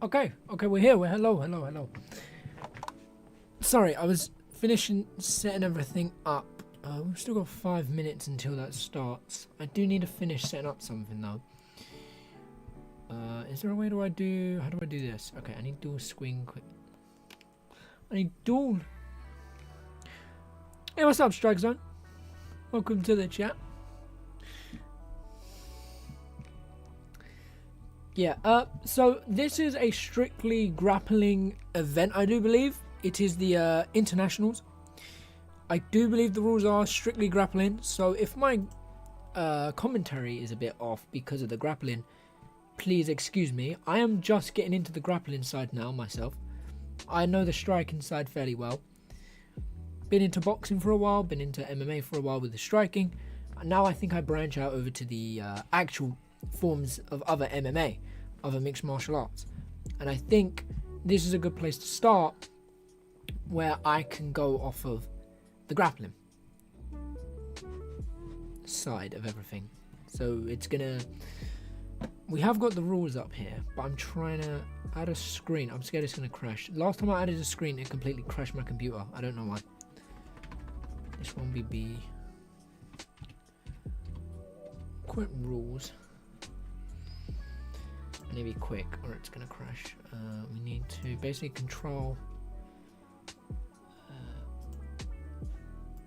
Okay, we're here. Hello. Sorry, I was finishing setting everything up. We've still got 5 minutes until that starts. I do need to finish setting up something though. Is there a way how do I do this? Okay, I need dual screen quick. I need dual. Hey, what's up, Strike Zone? Welcome to the chat. Yeah, so this is a strictly grappling event, I do believe. It is the internationals. I do believe the rules are strictly grappling, so if my commentary is a bit off because of the grappling, please excuse me. I am just getting into the grappling side now myself. I know the striking side fairly well. Been into boxing for a while, been into MMA for a while with the striking. And now I think I branch out over to the actual forms of other MMA, other mixed martial arts. And I think this is a good place to start where I can go off of the grappling side of everything. So it's gonna, we have got the rules up here, but I'm trying to add a screen. I'm scared it's gonna crash. Last time I added a screen, it completely crashed my computer. I don't know why. This one be quick rules. Maybe quick or it's gonna crash. We need to basically control.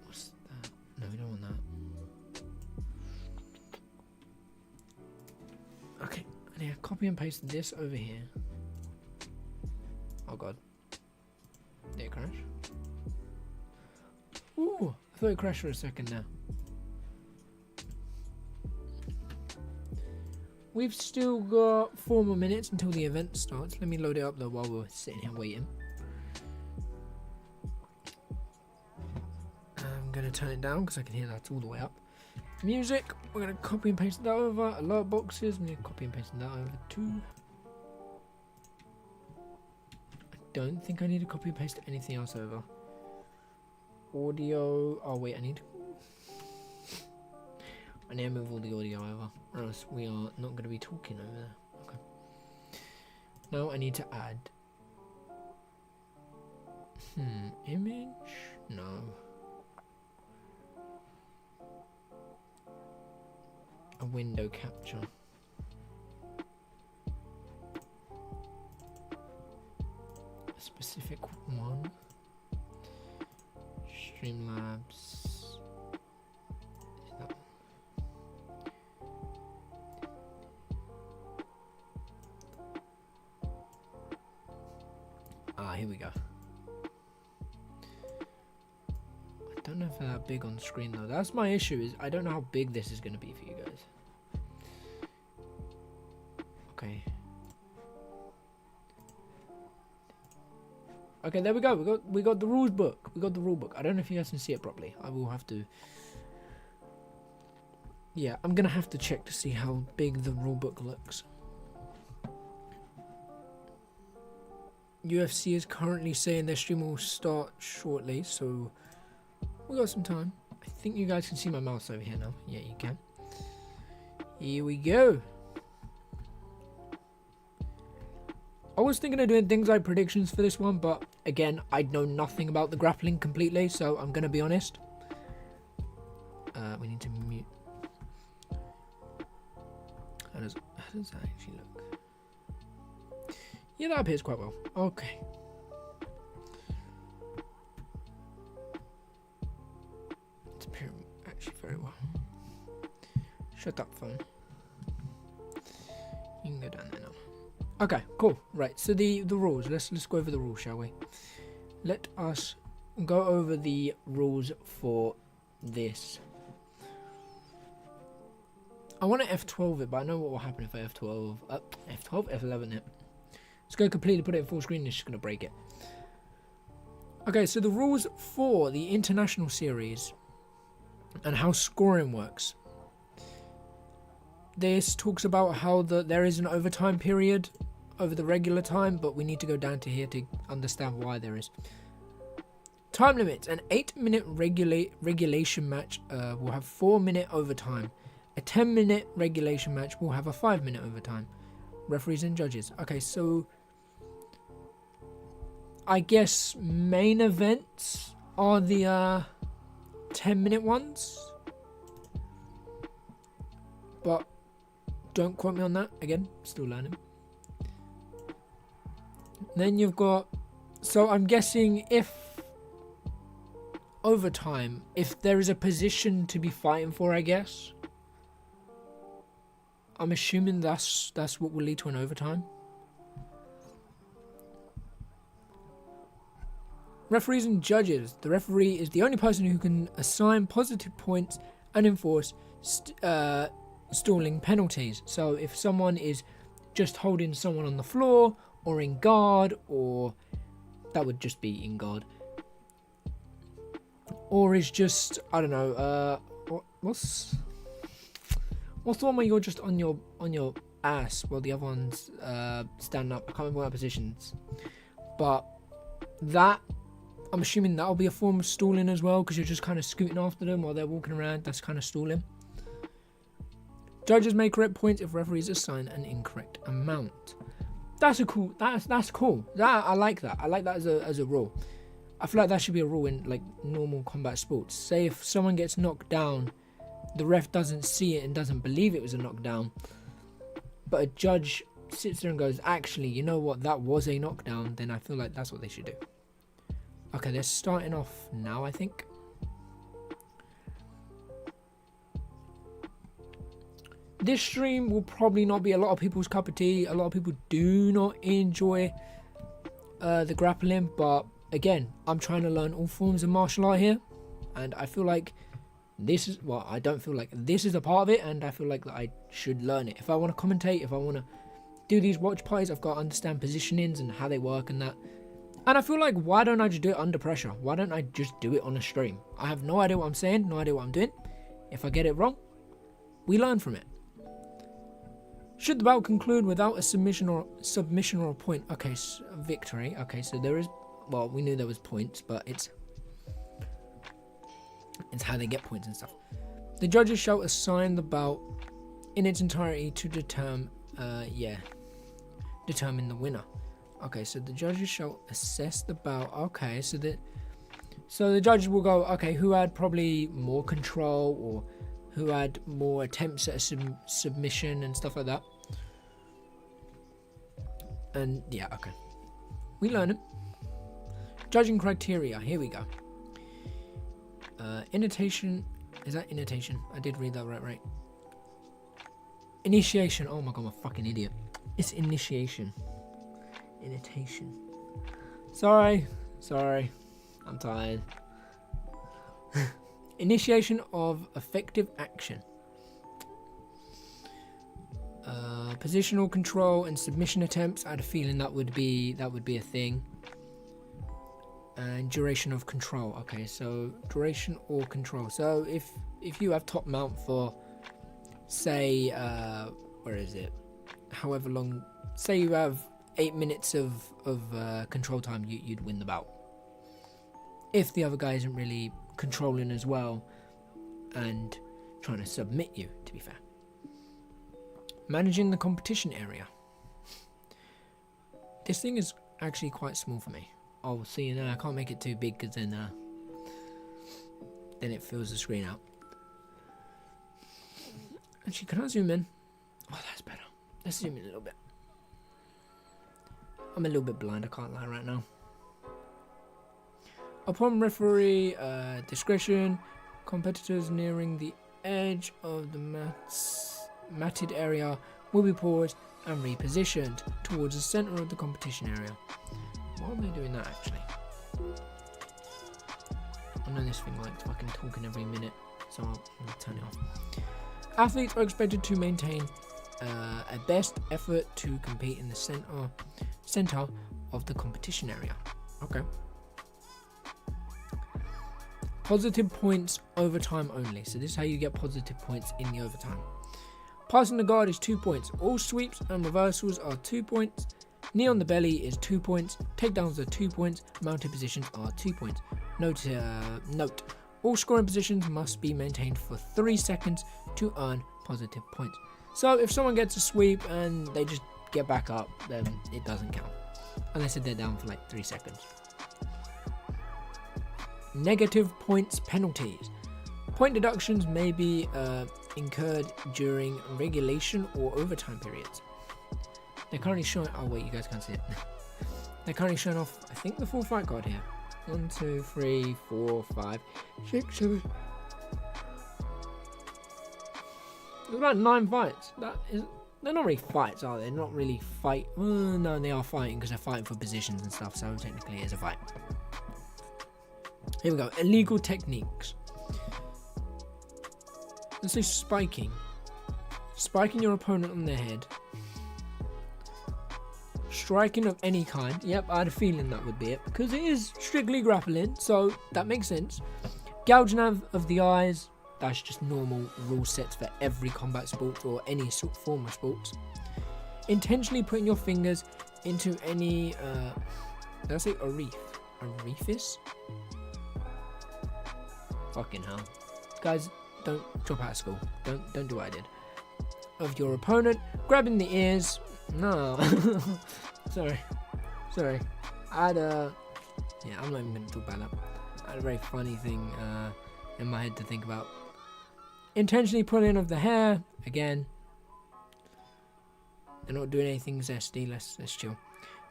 What's that? No, we don't want that. Okay, I need to copy and paste this over here. Oh god. Did it crash? Ooh, I thought it crashed for a second now. We've still got 4 more minutes until the event starts. Let me load it up though while we're sitting here waiting. I'm going to turn it down because I can hear that all the way up. Music, we're going to copy and paste that over. Alert boxes, I'm going to copy and paste that over too. I don't think I need to copy and paste anything else over. Audio, oh wait, I need to move all the audio over, or else we are not going to be talking over there. Okay. Now I need to add. Image? No. A window capture. A specific one. Streamlabs. Here we go. I don't know if they're that big on screen though. That's my issue, is I don't know how big this is going to be for you guys. Okay. Okay, there we go. We got the rules book. We got the rule book. I don't know if you guys can see it properly. I will have to. Yeah, I'm gonna have to check to see how big the rule book looks. UFC is currently saying their stream will start shortly, so we got some time. I think you guys can see my mouse over here now. Yeah, you can. Here we go. I was thinking of doing things like predictions for this one, but again, I know nothing about the grappling completely, so I'm gonna be honest. We need to mute. How does that actually look? Yeah, that appears quite well. Okay. It's appearing actually very well. Shut up, phone. You can go down there now. Okay, cool. Right, so the rules. Let's go over the rules, shall we? Let us go over the rules for this. I want to F12 it, but I know what will happen if I F12. F11 it. Let's go completely put it in full screen. It's just going to break it. Okay, so the rules for the international series and how scoring works. This talks about how there is an overtime period over the regular time, but we need to go down to here to understand why there is. Time limits. An 8-minute regulation match will have 4-minute overtime. A 10-minute regulation match will have a 5-minute overtime. Referees and judges. Okay, so I guess main events are the 10-minute ones. But don't quote me on that. Again, still learning. Then you've got... So I'm guessing if... overtime, if there is a position to be fighting for, I guess. I'm assuming that's what will lead to an overtime. Referees and judges. The referee is the only person who can assign positive points and enforce stalling penalties. So if someone is just holding someone on the floor or in guard, or that would just be in guard, or is just, I don't know, what's the one where you're just on your ass while the other one's standing up? I can't remember what positions, but that, I'm assuming that'll be a form of stalling as well, because you're just kind of scooting after them while they're walking around. That's kind of stalling. Judges may correct points if referees assign an incorrect amount. That's cool. That's cool. I like that. I like that as a rule. I feel like that should be a rule in like normal combat sports. Say if someone gets knocked down, the ref doesn't see it and doesn't believe it was a knockdown, but a judge sits there and goes, actually, you know what, that was a knockdown, then I feel like that's what they should do. Okay, they're starting off now, I think. This stream will probably not be a lot of people's cup of tea. A lot of people do not enjoy the grappling, but again, I'm trying to learn all forms of martial art here, and I feel like this is, well, I don't feel like this is a part of it, and I feel like that I should learn it. If I want to commentate, if I want to do these watch parties, I've got to understand positionings and how they work and that. And I feel like, why don't I just do it under pressure? Why don't I just do it on a stream? I have no idea what I'm saying, no idea what I'm doing. If I get it wrong, we learn from it. Should the bout conclude without a submission or a point? Okay, so victory. Okay, so there is, well, we knew there was points, but it's how they get points and stuff. The judges shall assign the bout in its entirety to determine the winner. Okay, so the judges shall assess the bout. Okay, so the judges will go, okay, who had probably more control, or who had more attempts at a submission and stuff like that. And yeah, okay, we learn it. Judging criteria, here we go. Initiation, is that initiation? I did read that right. Initiation, oh my god, I'm a fucking idiot. It's initiation. Initiation. Sorry, I'm tired. Initiation of effective action. Positional control and submission attempts. I had a feeling that would be a thing. And duration of control. Okay, so duration or control. So if you have top mount for, say, where is it? However long. Say you have 8 minutes of control time, you'd win the bout. If the other guy isn't really controlling as well and trying to submit you, to be fair. Managing the competition area. This thing is actually quite small for me. Oh, see, I can't make it too big, because then it fills the screen out. Actually, can I zoom in? Oh, that's better. Let's zoom in a little bit. I'm a little bit blind, I can't lie right now. Upon referee discretion, competitors nearing the edge of the matted area will be paused and repositioned towards the center of the competition area. Why am I doing that, actually? I know this thing likes fucking talking every minute, so I'm going to turn it off. Athletes are expected to maintain a best effort to compete in the center of the competition area. Okay. Positive points overtime only. So this is how you get positive points in the overtime. Passing the guard is 2 points. All sweeps and reversals are 2 points. Knee on the belly is 2 points. Takedowns are 2 points. Mounted positions are 2 points. Note, all scoring positions must be maintained for 3 seconds to earn positive points. So if someone gets a sweep and they just get back up, then it doesn't count. Unless they're down for like 3 seconds. Negative points penalties. Point deductions may be incurred during regulation or overtime periods. They're currently showing. Oh wait, you guys can't see it. They're currently showing off, I think, the full fight card here. 1, 2, 3, 4, 5, 6, 7. There's about 9 fights. They're not really fights, are they? They're not really fight. No, they are fighting because they're fighting for positions and stuff. So technically, it is a fight. Here we go. Illegal techniques. Let's say spiking. Spiking your opponent on their head. Striking of any kind. Yep, I had a feeling that would be it because it is strictly grappling, so that makes sense. Gouging of the eyes. That's just normal rule sets for every combat sport or any sort of form of sports. Intentionally putting your fingers into any did I say orifice? Fucking hell. Guys, don't drop out of school. Don't do what I did. Of your opponent, grabbing the ears. No. Sorry. I had yeah, I'm not even gonna talk about that. I had a very funny thing in my head to think about. Intentionally pulling of the hair. Again, they're not doing anything zesty. Let's chill.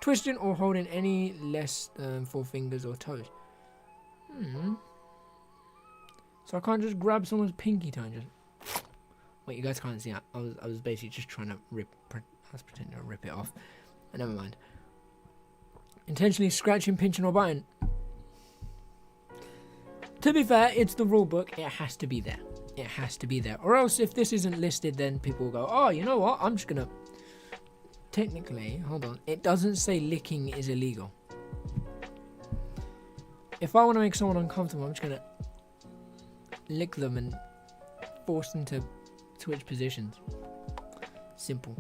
Twisting or holding any less than 4 fingers or toes. So I can't just grab someone's pinky toe and just. Wait, you guys can't see that. I was basically just trying to I was pretending to rip it off. Never mind. Intentionally scratching, pinching, or biting. To be fair, it's the rule book. It has to be there. It has to be there. Or else, if this isn't listed, then people will go, oh, you know what? I'm just going to... Technically, hold on. It doesn't say licking is illegal. If I want to make someone uncomfortable, I'm just going to lick them and force them to switch positions. Simple.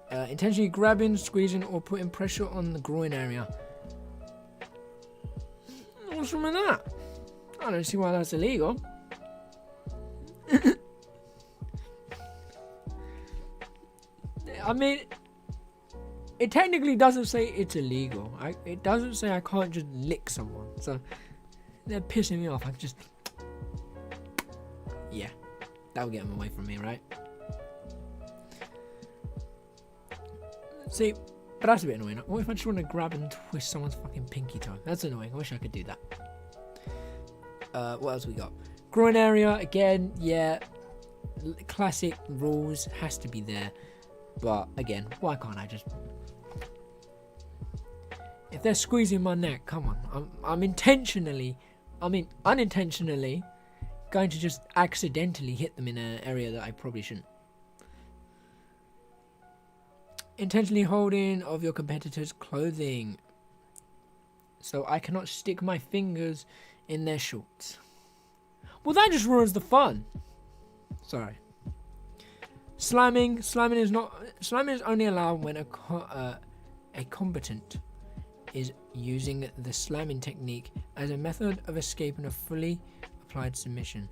Intentionally grabbing, squeezing, or putting pressure on the groin area. What's wrong with that? I don't see why that's illegal. I mean, it technically doesn't say it's illegal. It doesn't say I can't just lick someone. So they're pissing me off. I just... Yeah, that'll get them away from me, right? See, but that's a bit annoying. What if I just want to grab and twist someone's fucking pinky toe? That's annoying. I wish I could do that. What else we got? Groin area, again, yeah. Classic rules, has to be there. But, again, why can't I just... If they're squeezing my neck, come on. I'm unintentionally going to just accidentally hit them in an area that I probably shouldn't. Intentionally holding of your competitor's clothing. So I cannot stick my fingers in their shorts. Well, that just ruins the fun. Sorry. Slamming. Slamming is only allowed when a combatant is using the slamming technique as a method of escaping a fully applied submission.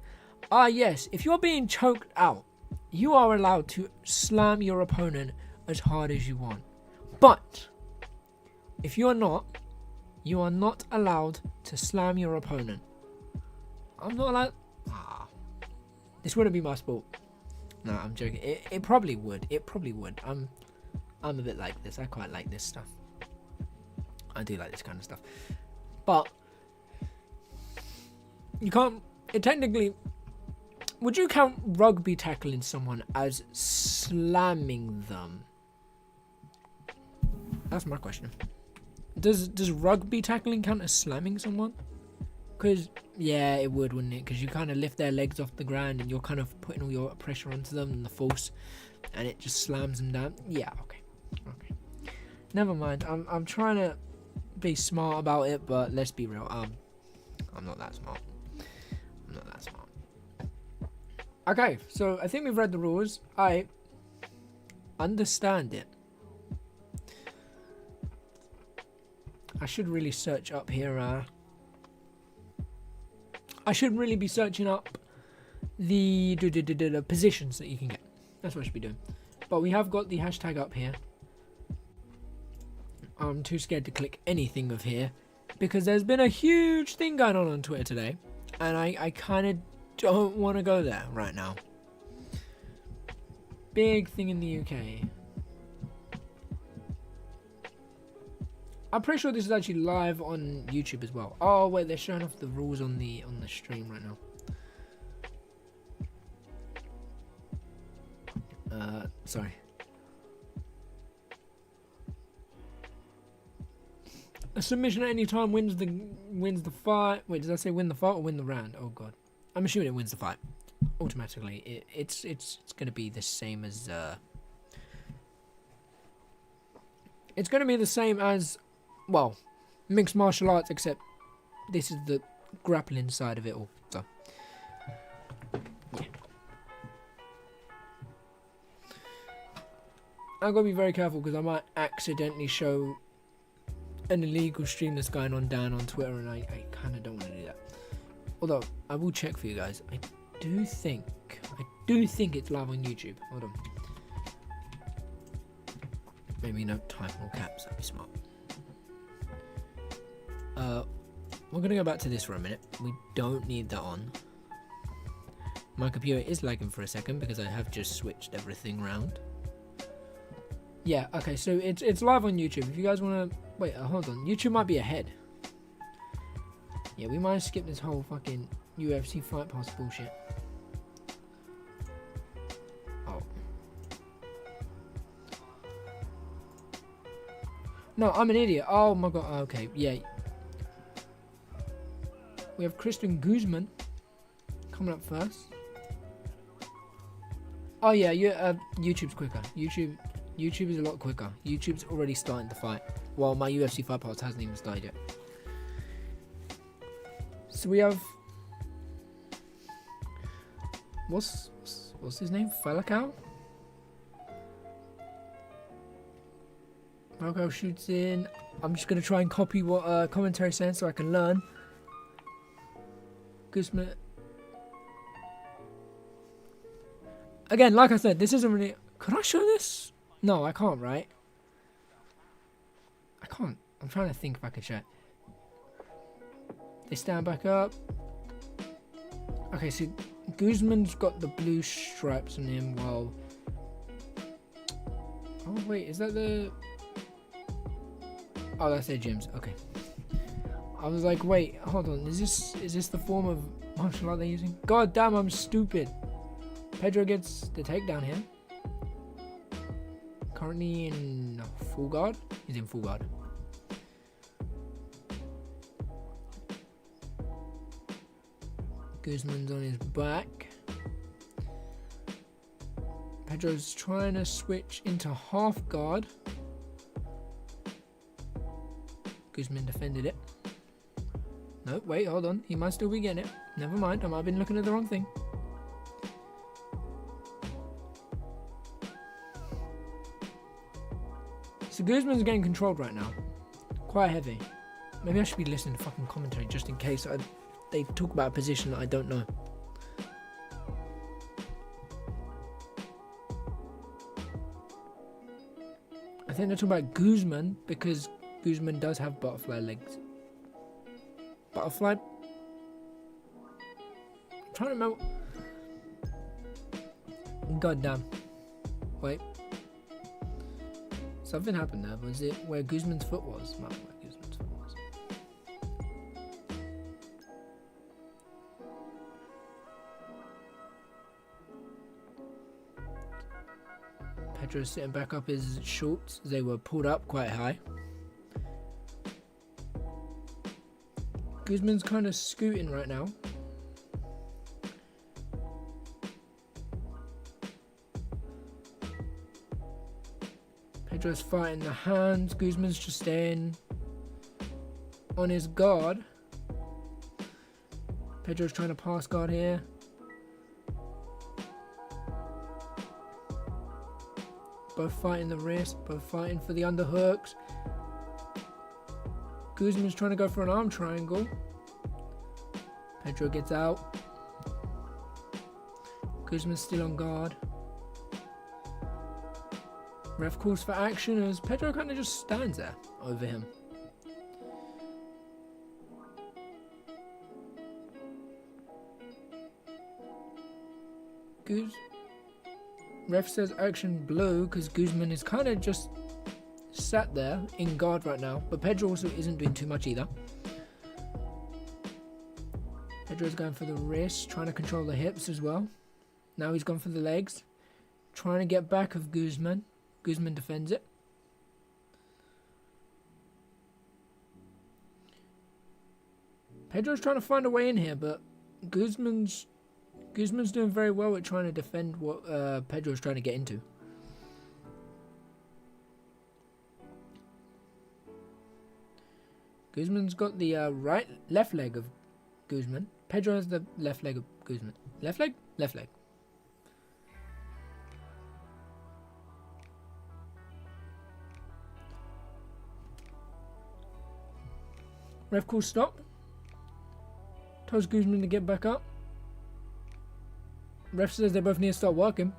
Ah, yes. If you're being choked out, you are allowed to slam your opponent as hard as you want. But if you are not allowed to slam your opponent. I'm not allowed. This wouldn't be my sport. No, I'm joking. It probably would. I'm a bit like this. I quite like this stuff. I do like this kind of stuff. But you can't. It technically. Would you count rugby tackling someone as slamming them? That's my question. Does rugby tackling count as slamming someone? Because, yeah, it would, wouldn't it? Because you kind of lift their legs off the ground and you're kind of putting all your pressure onto them and the force, and it just slams them down. Yeah, okay. Never mind. I'm trying to be smart about it, but let's be real. I'm not that smart. Okay, so I think we've read the rules. I understand it. I should really search up here. I should really be searching up the positions that you can get. That's what I should be doing. But we have got the hashtag up here. I'm too scared to click anything of here because there's been a huge thing going on Twitter today, and I kind of don't want to go there right now. Big thing in the UK. I'm pretty sure this is actually live on YouTube as well. Oh wait, they're showing off the rules on the stream right now. Sorry. A submission at any time wins the fight. Wait, did I say win the fight or win the round? Oh god, I'm assuming it wins the fight automatically. It's gonna be the same as it's gonna be the same as, well, mixed martial arts, except this is the grappling side of it all. So yeah, I've got to be very careful because I might accidentally show an illegal stream that's going on down on Twitter, and I kind of don't want to do that. Although I will check for you guys. I do think it's live on YouTube. Hold on. Maybe no type or caps. That'd be smart. We're gonna go back to this for a minute. We don't need that on. My computer is lagging for a second because I have just switched everything around. Yeah. Okay. So it's live on YouTube. If you guys wanna. Wait, hold on. YouTube might be ahead. Yeah, we might skip this whole fucking UFC Fight Pass bullshit. Oh. No, I'm an idiot. Oh my god. Okay, yeah. We have Christian Guzman coming up first. Oh yeah, YouTube's quicker. YouTube is a lot quicker. YouTube's already starting the fight, while my UFC Fight Pass hasn't even started yet. So we have what's his name? Falcao shoots in. I'm just gonna try and copy what commentary saying so I can learn. Guzman. Again, like I said, this isn't really. Could I show this? No, I can't, right? I can't. I'm trying to think if I can show it. They stand back up. Okay, so Guzman's got the blue stripes on him while... Oh, wait, is that the... Oh, that's their gyms. Okay. I was like, wait, hold on. Is this the form of martial art they're using? God damn, I'm stupid. Pedro gets the takedown here. Currently in full guard. He's in full guard. Guzman's on his back. Pedro's trying to switch into half guard. Guzman defended it. No, wait, hold on. He might still be getting it. Never mind, I might have been looking at the wrong thing. So Guzman's getting controlled right now. Quite heavy. Maybe I should be listening to fucking commentary just in case they talk about a position that I don't know. I think they're talking about Guzman because Guzman does have butterfly legs. Butterfly? I'm trying to remember. God damn. Wait. Something happened there. Was it where Guzman's foot was? Not where Guzman's foot was. Pedro's sitting back up his shorts. They were pulled up quite high. Guzman's kind of scooting right now. Pedro's fighting the hands. Guzman's just staying on his guard. Pedro's trying to pass guard here. Both fighting the wrist, both fighting for the underhooks. Guzman's trying to go for an arm triangle. Pedro gets out. Guzman's still on guard. Ref calls for action as Pedro kind of just stands there over him. Ref says action blue because Guzman is kind of just sat there in guard right now. But Pedro also isn't doing too much either. Pedro's going for the wrist, trying to control the hips as well. Now he's gone for the legs. Trying to get back of Guzman. Guzman defends it. Pedro's trying to find a way in here, but Guzman's doing very well at trying to defend what Pedro's trying to get into. Guzman's got the left leg of Guzman. Pedro has the left leg of Guzman. Left leg? Left leg. Ref calls stop. Tells Guzman to get back up. Ref says they both need to start working.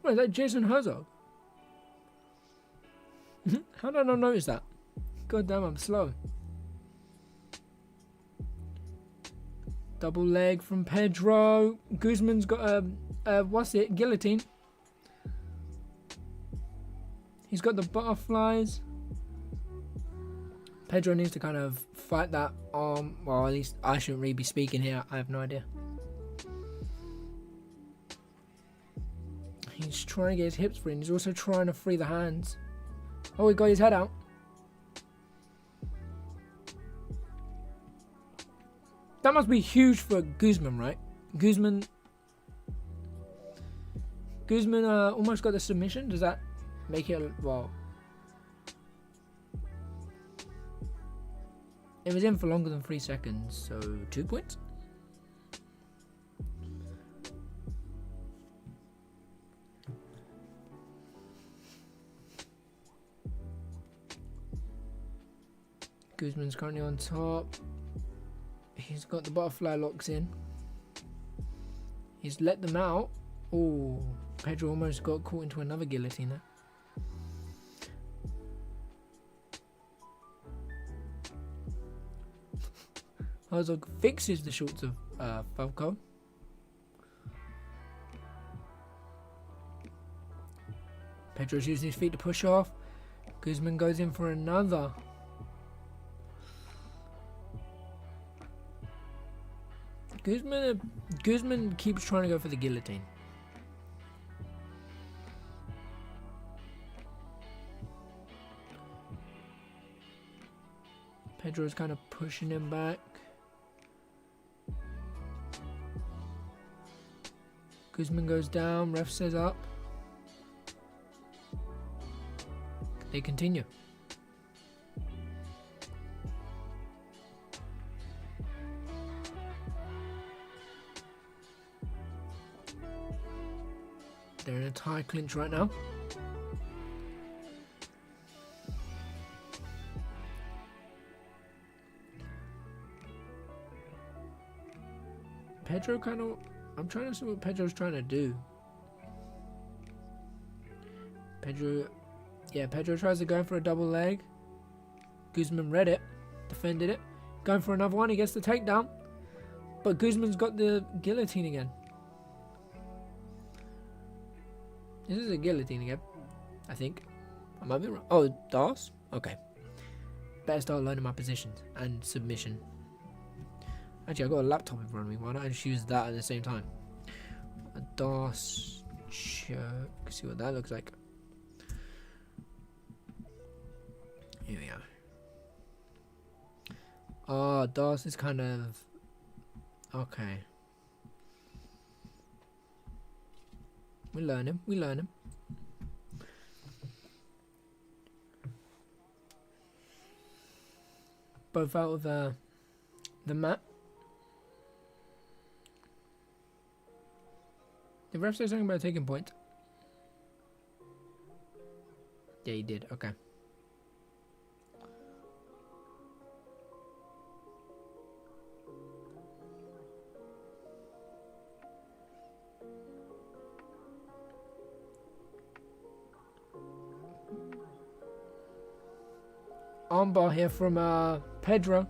Wait, is that Jason Herzog? How did I not notice that? God damn, I'm slow. Double leg from Pedro. Guzman's got a what's it? Guillotine. He's got the butterflies. Pedro needs to kind of fight that arm. Well, at least I shouldn't really be speaking here. I have no idea. He's trying to get his hips free. And he's also trying to free the hands. Oh, he got his head out. That must be huge for Guzman, right? Guzman almost got the submission. Does that make it, well, it was in for longer than 3 seconds, so 2 points. Guzman's currently on top. He's got the butterfly locks in. He's let them out. Oh, Pedro almost got caught into another guillotine there. Herzog fixes the shorts of Falco. Pedro's using his feet to push off. Guzman goes in for another. Guzman keeps trying to go for the guillotine. Pedro's kind of pushing him back. Guzman goes down, ref says up. They continue. They're in a tie clinch right now. Pedro kind of... I'm trying to see what Pedro's trying to do. Pedro tries to go for a double leg. Guzman read it, defended it. Going for another one, he gets the takedown. But Guzman's got the guillotine again. This is a guillotine again, I think. I might be wrong. Oh, DAS? Okay. Better start learning my positions and submission. Actually, I've got a laptop in front of me. Why not I just use that at the same time? A DAS check. See what that looks like. Here we go. Oh, DAS is kind of... Okay. We learn him. Both out of the mat. Did ref say something about taking point? Yeah, he did. Okay. Armbar here from Pedro.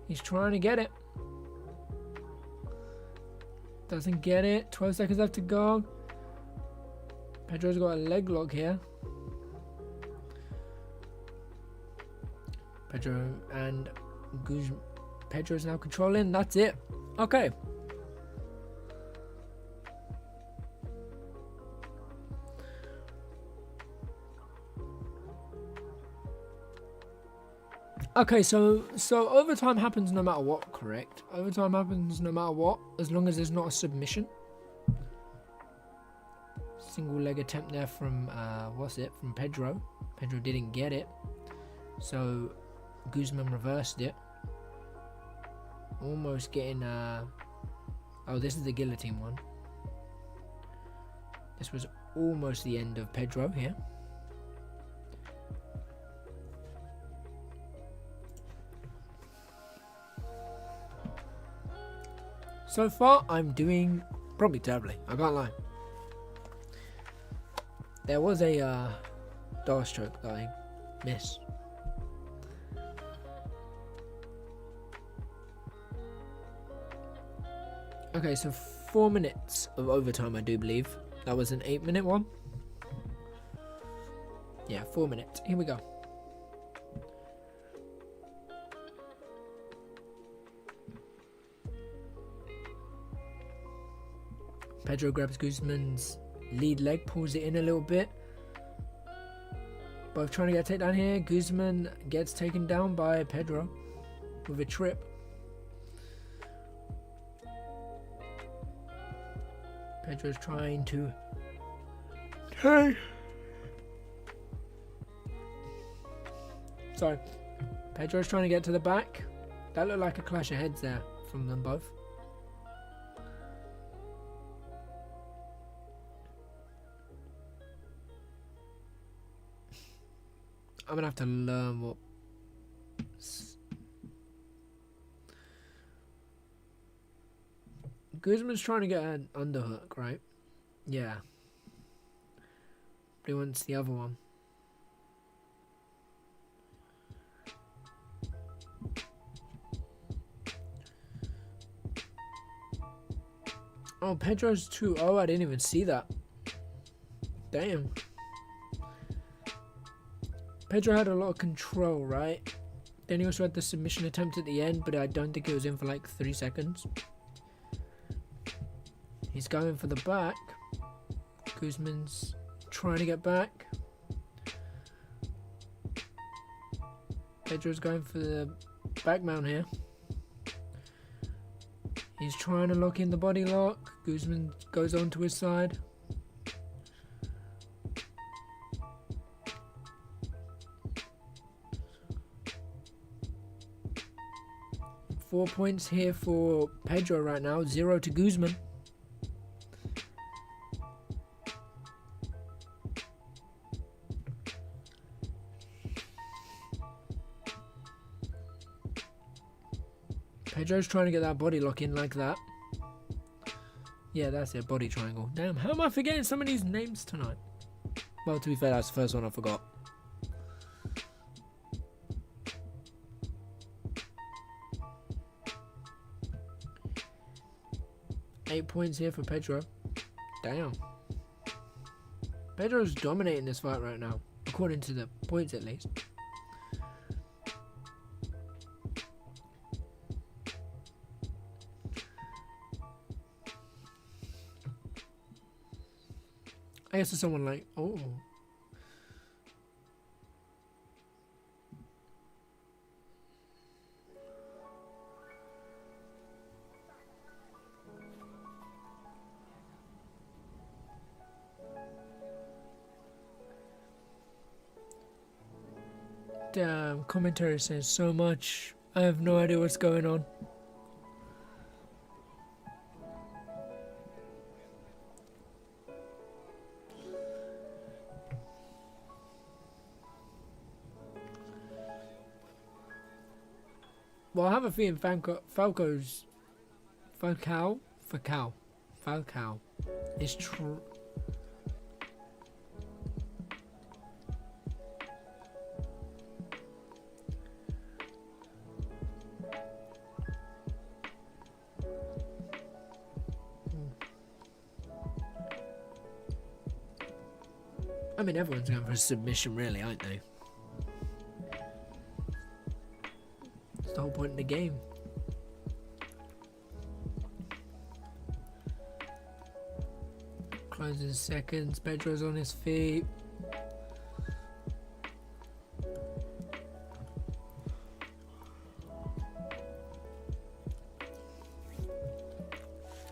He's trying to get it. Doesn't get it. 12 seconds left to go. Pedro's got a leg lock here. Pedro and Guzman. Pedro's now controlling. That's it. Okay. Okay, so overtime happens no matter what, correct? Overtime happens no matter what, as long as there's not a submission. Single leg attempt there from, from Pedro. Pedro didn't get it. So, Guzman reversed it. Almost getting, oh, this is the guillotine one. This was almost the end of Pedro here. So far, I'm doing probably terribly. I can't lie. There was a door stroke that I missed. Okay, so 4 minutes of overtime, I do believe. That was an 8-minute one. Yeah, 4 minutes. Here we go. Pedro grabs Guzman's lead leg, pulls it in a little bit. Both trying to get a takedown here. Guzman gets taken down by Pedro with a trip. Pedro's trying to... Hey! Sorry. Pedro's trying to get to the back. That looked like a clash of heads there from them both. I'm gonna have to learn what... Guzman's trying to get an underhook, right? Yeah. But he wants the other one. Oh, Pedro's 2-0. I didn't even see that. Damn. Pedro had a lot of control, right? Then he also had the submission attempt at the end, but I don't think it was in for like 3 seconds. He's going for the back. Guzman's trying to get back. Pedro's going for the back mount here. He's trying to lock in the body lock. Guzman goes on to his side. Four points here for Pedro right now. 0 to Guzman. Pedro's trying to get that body lock in like that. Yeah, that's it. Body triangle. Damn, how am I forgetting some of these names tonight? Well, to be fair, that's the first one I forgot. Eight points here for Pedro. Damn. Pedro's dominating this fight right now, according to the points at least. I guess there's someone like, oh. Damn, commentary says so much. I have no idea what's going on. Well, I have a feeling Falcao is true. I mean, everyone's going for a submission, really, aren't they? That's the whole point of the game. Closing seconds. Pedro's on his feet.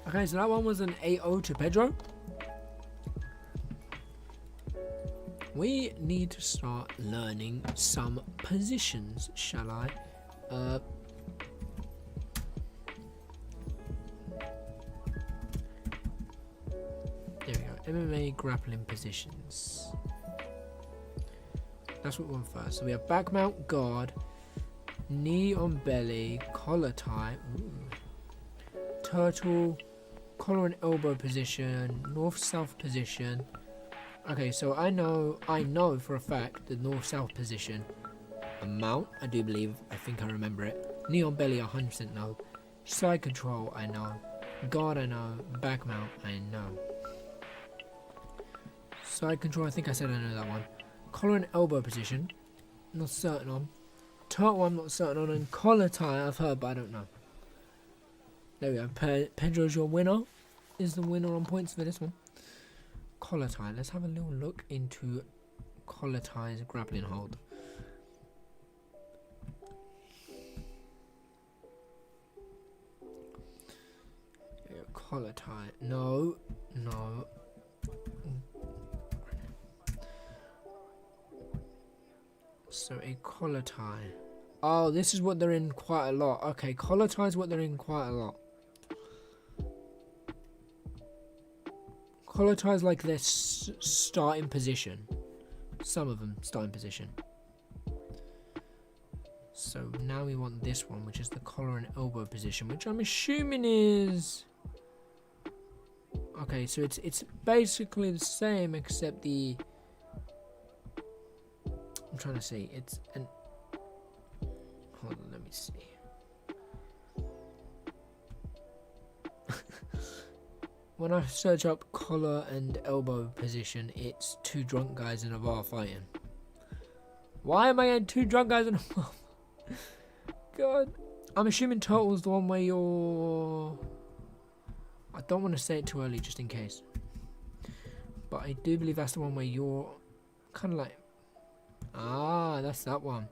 Okay, so that one was an 8-0 to Pedro. We need to start learning some positions, shall I? There we go. MMA grappling positions. That's what we want first. So we have back mount guard, knee on belly, collar tie, turtle, collar and elbow position, north-south position. Okay, so I know for a fact the north-south position. A mount, I do believe, I think I remember it. Knee on belly, 100% know. Side control, I know. Guard, I know. Back mount, I know. Side control, I think I said I know that one. Collar and elbow position, not certain on. Turtle, I'm not certain on. And collar tie, I've heard, but I don't know. There we go. Pedro's your winner. Is the winner on points for this one. Collar tie. Let's have a little look into collar tie's grappling hold. Yeah, collar tie. No. So a collar tie. Oh, this is what they're in quite a lot. Okay, collar tie is what they're in quite a lot. Collar tie is like their starting position. Some of them starting position. So now we want this one, which is the collar and elbow position, which I'm assuming is... Okay, so it's basically the same except the... I'm trying to see. It's an... Hold on, let me see. When I search up collar and elbow position, it's two drunk guys in a bar fighting. Why am I getting two drunk guys in a bar? God. I'm assuming turtle's the one where you're... I don't want to say it too early just in case. But I do believe that's the one where you're kind of like... Ah, that's that one.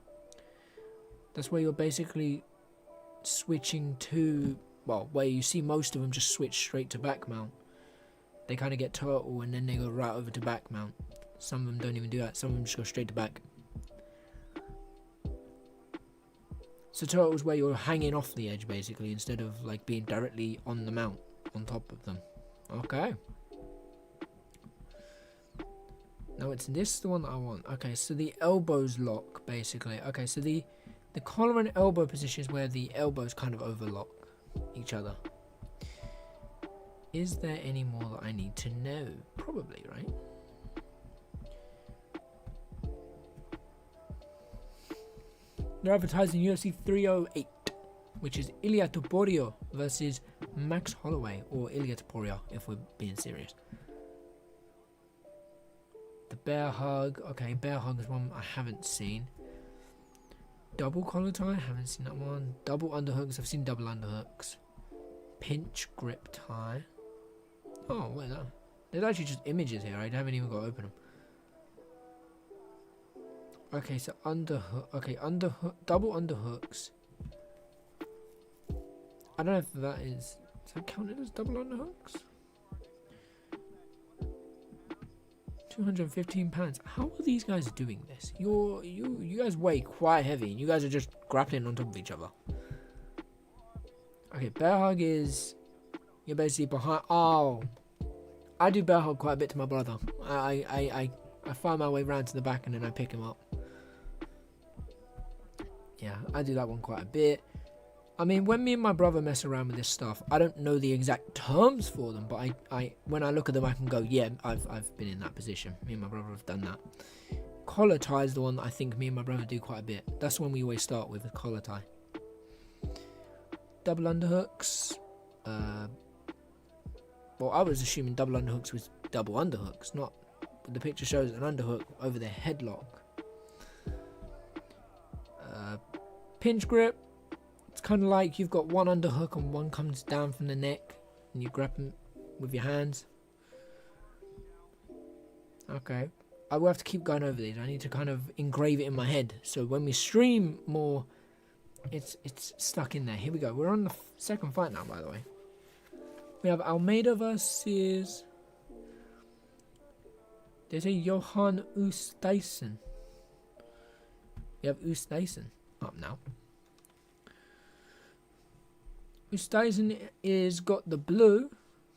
That's where you're basically switching to... Well, where you see most of them just switch straight to back mount. They kind of get turtle and then they go right over to back mount. Some of them don't even do that. Some of them just go straight to back. So turtle is where you're hanging off the edge basically instead of like being directly on the mount, on top of them. Okay. Now it's this the one that I want. Okay, so the elbows lock basically. Okay, so the collar and elbow position is where the elbows kind of overlock each other. Is there any more that I need to know? Probably, right? They're advertising UFC 308, which is Ilia Topuria versus Max Holloway, or Ilia Topuria, if we're being serious. The bear hug. Okay, bear hug is one I haven't seen. Double collar tie, haven't seen that one. Double underhooks, I've seen double underhooks. Pinch grip tie. Oh, wait, no. There's actually just images here. I haven't even got to open them. Okay, so underhook. Okay, underhook. Double underhooks. I don't know if that is that counted as double underhooks? 215 pounds. How are these guys doing this? You guys weigh quite heavy, and you guys are just grappling on top of each other. Okay, bear hug is you're basically behind. Oh, I do bear hug quite a bit to my brother. I find my way round to the back and then I pick him up. Yeah, I do that one quite a bit. I mean, when me and my brother mess around with this stuff, I don't know the exact terms for them, but I when I look at them, I can go, yeah, I've been in that position. Me and my brother have done that. Collar tie is the one that I think me and my brother do quite a bit. That's the one we always start with, a collar tie. Double underhooks. Well, I was assuming double underhooks was double underhooks, not the picture shows an underhook over the headlock. Pinch grip. It's kind of like you've got one underhook and one comes down from the neck, and you grab them with your hands. Okay. I will have to keep going over these. I need to kind of engrave it in my head, so when we stream more, it's stuck in there. Here we go. We're on the second fight now, by the way. We have Almeida versus... They say Johan Tyson. We have Tyson up now. Tyson is got the blue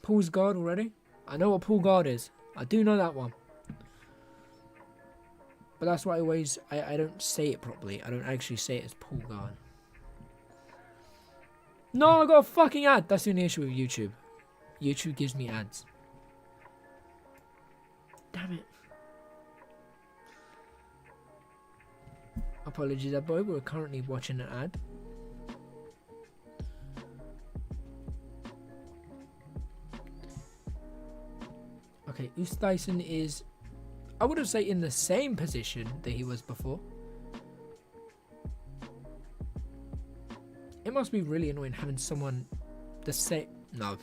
pulse guard already. I know what pull guard is. I do know that one. But that's why I don't say it properly. I don't actually say it as pull guard. No, I got a fucking ad. That's the only issue with YouTube. YouTube gives me ads. Damn it. Apologies, that boy. We're currently watching an ad. Okay, Tyson is, I wouldn't say in the same position that he was before. It must be really annoying having someone the same. No.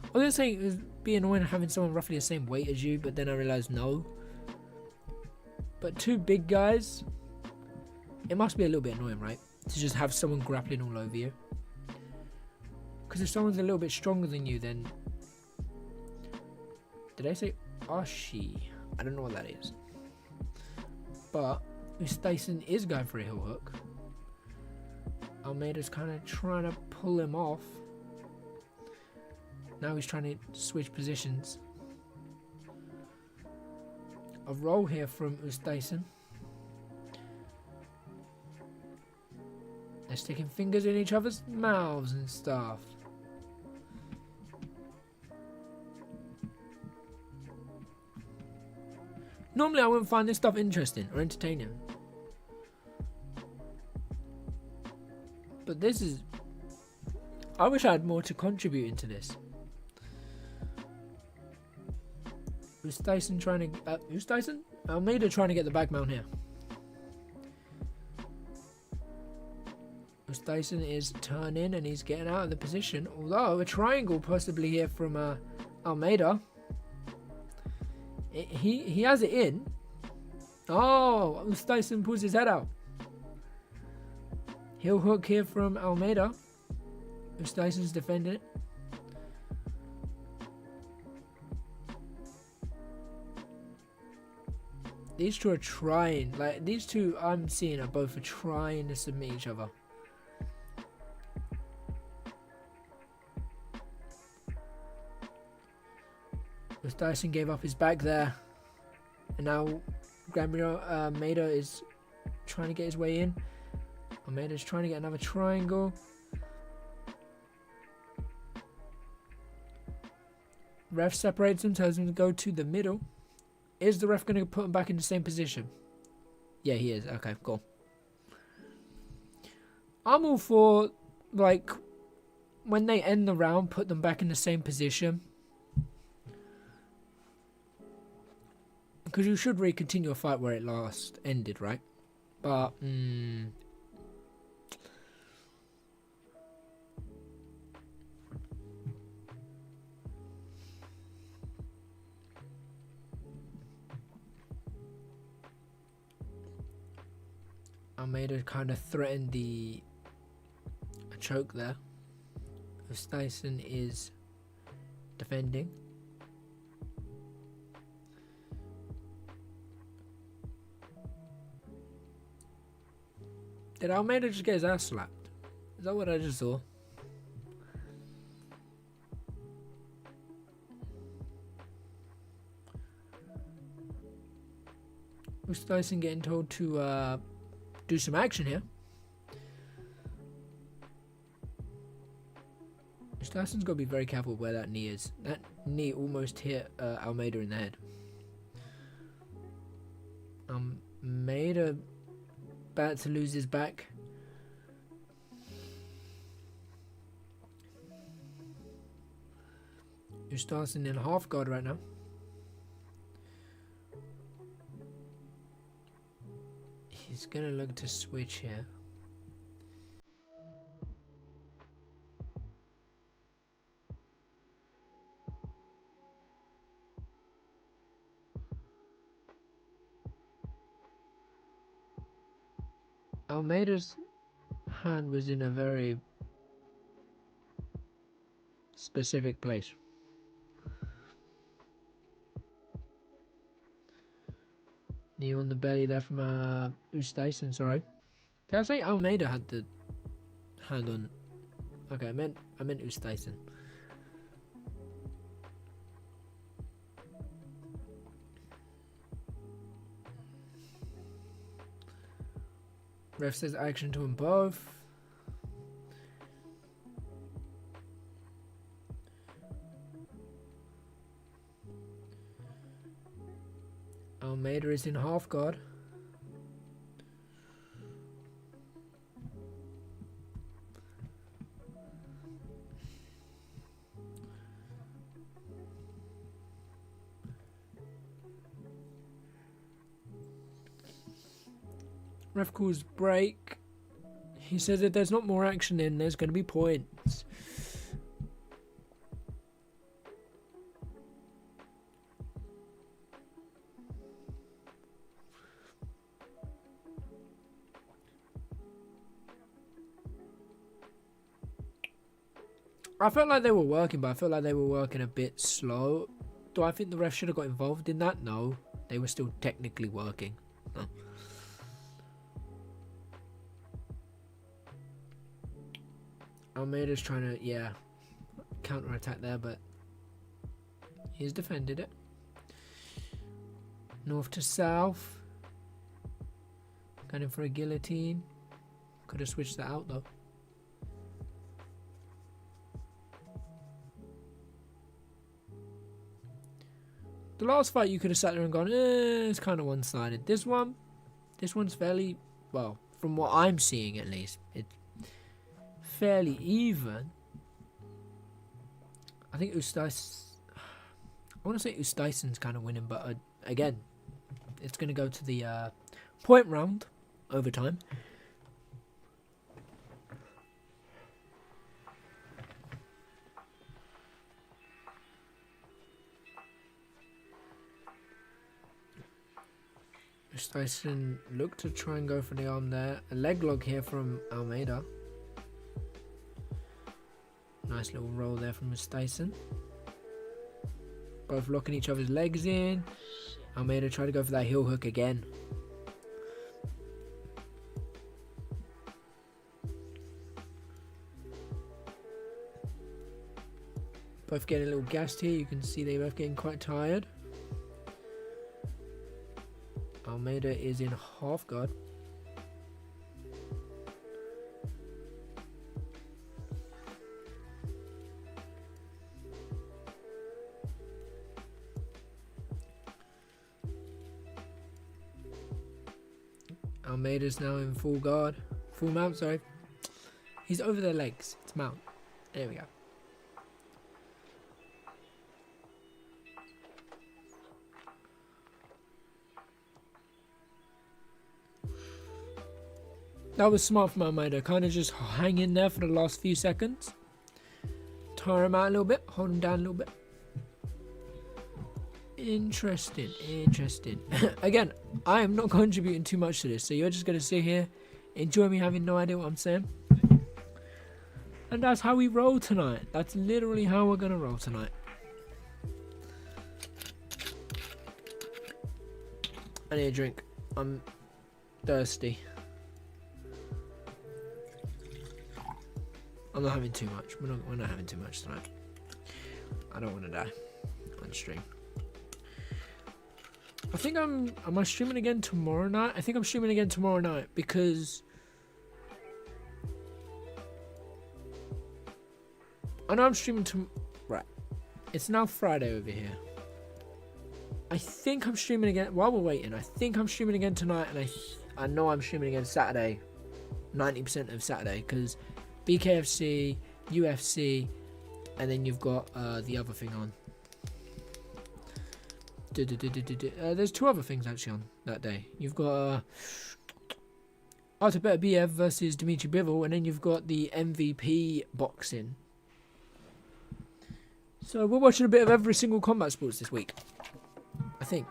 I was gonna say it would be annoying having someone roughly the same weight as you, but then I realized no. But two big guys, it must be a little bit annoying, right? To just have someone grappling all over you. Because if someone's a little bit stronger than you, then... Did I say Ashi? I don't know what that is. But Tyson is going for a heel hook. Almeida's kind of trying to pull him off. Now he's trying to switch positions. A roll here from Tyson. They're sticking fingers in each other's mouths and stuff. Normally I wouldn't find this stuff interesting or entertaining. But this is... I wish I had more to contribute into this. Was Tyson trying to... who's Tyson? Almeida trying to get the back mount here. Tyson is turning and he's getting out of the position. Although a triangle possibly here from Almeida. He has it in. Oh, Tyson pulls his head out. Heel hook here from Almeida. Tyson's defending it. These two are trying. Like, these two I'm seeing are both trying to submit each other. Tyson gave up his back there. And now Almeida is trying to get his way in. Almeida's trying to get another triangle. Ref separates him, tells him to go to the middle. Is the ref going to put him back in the same position? Yeah, he is. Okay, cool. I'm all for, like, when they end the round, put them back in the same position. Because you should really continue a fight where it last ended, right? But, Almeida kind of threatened a choke there. As Tyson is defending. Did Almeida just get his ass slapped? Is that what I just saw? Was Tyson getting told to do some action here? Tyson's got to be very careful where that knee is. That knee almost hit Almeida in the head. Almeida about to lose his back. Tyson in half guard right now. gonna look to switch here. Almeida's hand was in a very specific place. Knee on the belly there from Tyson, sorry. Did I say Almeida had the hand on? Okay, I meant Tyson. Ref says action to them both. Almeida is in half guard. Ref calls break. He says if there's not more action in, there's going to be points. I felt like they were working, but I felt like they were working a bit slow. Do I think the ref should have got involved in that? No. They were still technically working. No. Almeida's trying to, yeah, counter-attack there, but he's defended it. North to south. Going in for a guillotine. Could have switched that out, though. The last fight you could have sat there and gone, it's kind of one-sided. This one's fairly, well, from what I'm seeing at least, it's fairly even. I think I want to say Tyson's kind of winning, but again, it's going to go to the point round overtime. Tyson looked to try and go for the arm there. A leg lock here from Almeida. Nice little roll there from Tyson. Both locking each other's legs in. Almeida tried to go for that heel hook again. Both getting a little gassed here. You can see they're both getting quite tired. Almeida is in half guard. Almeida's now in full guard. Full mount, sorry. He's over their legs. It's mount. There we go. That was smart from Almeida. Kind of just hang in there for the last few seconds. Tire him out a little bit. Hold him down a little bit. Interesting. Again, I am not contributing too much to this. So you're just going to sit here, enjoy me having no idea what I'm saying. And that's how we roll tonight. That's literally how we're going to roll tonight. I need a drink. I'm thirsty. I'm not having too much. We're not having too much tonight. I don't want to die on stream. I think am I streaming again tomorrow night? I think I'm streaming again tomorrow night because I know I'm streaming right. It's now Friday over here. I think I'm streaming again while we're waiting. I think I'm streaming again tonight, and I know I'm streaming again Saturday. 90% of Saturday because BKFC, UFC, and then you've got the other thing on. There's two other things actually on that day. You've got Artur Beterbiev versus Dmitry Bivol, and then you've got the MVP boxing. So we're watching a bit of every single combat sports this week, I think,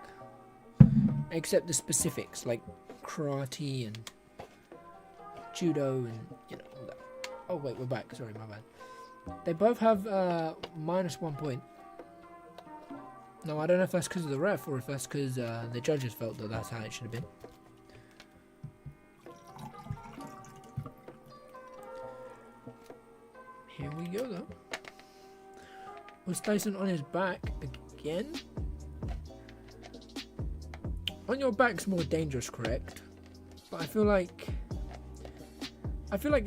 except the specifics like karate and judo and all that. Oh wait, we're back. Sorry, my bad. They both have -1 point. No, I don't know if that's because of the ref or if that's because the judges felt that that's how it should have been. Here we go though. Was Tyson on his back again? On your back's more dangerous, correct? But I feel like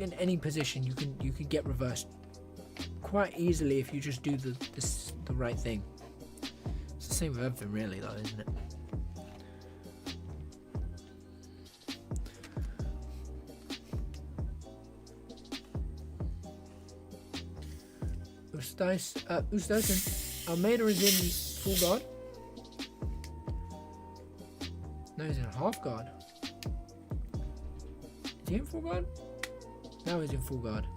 in any position you can get reversed quite easily if you just do the right thing. It's the same with everything really though, isn't it? Tyson. Almeida is in full guard. No, he's in half guard. Is he in full guard? Now he's in full guard.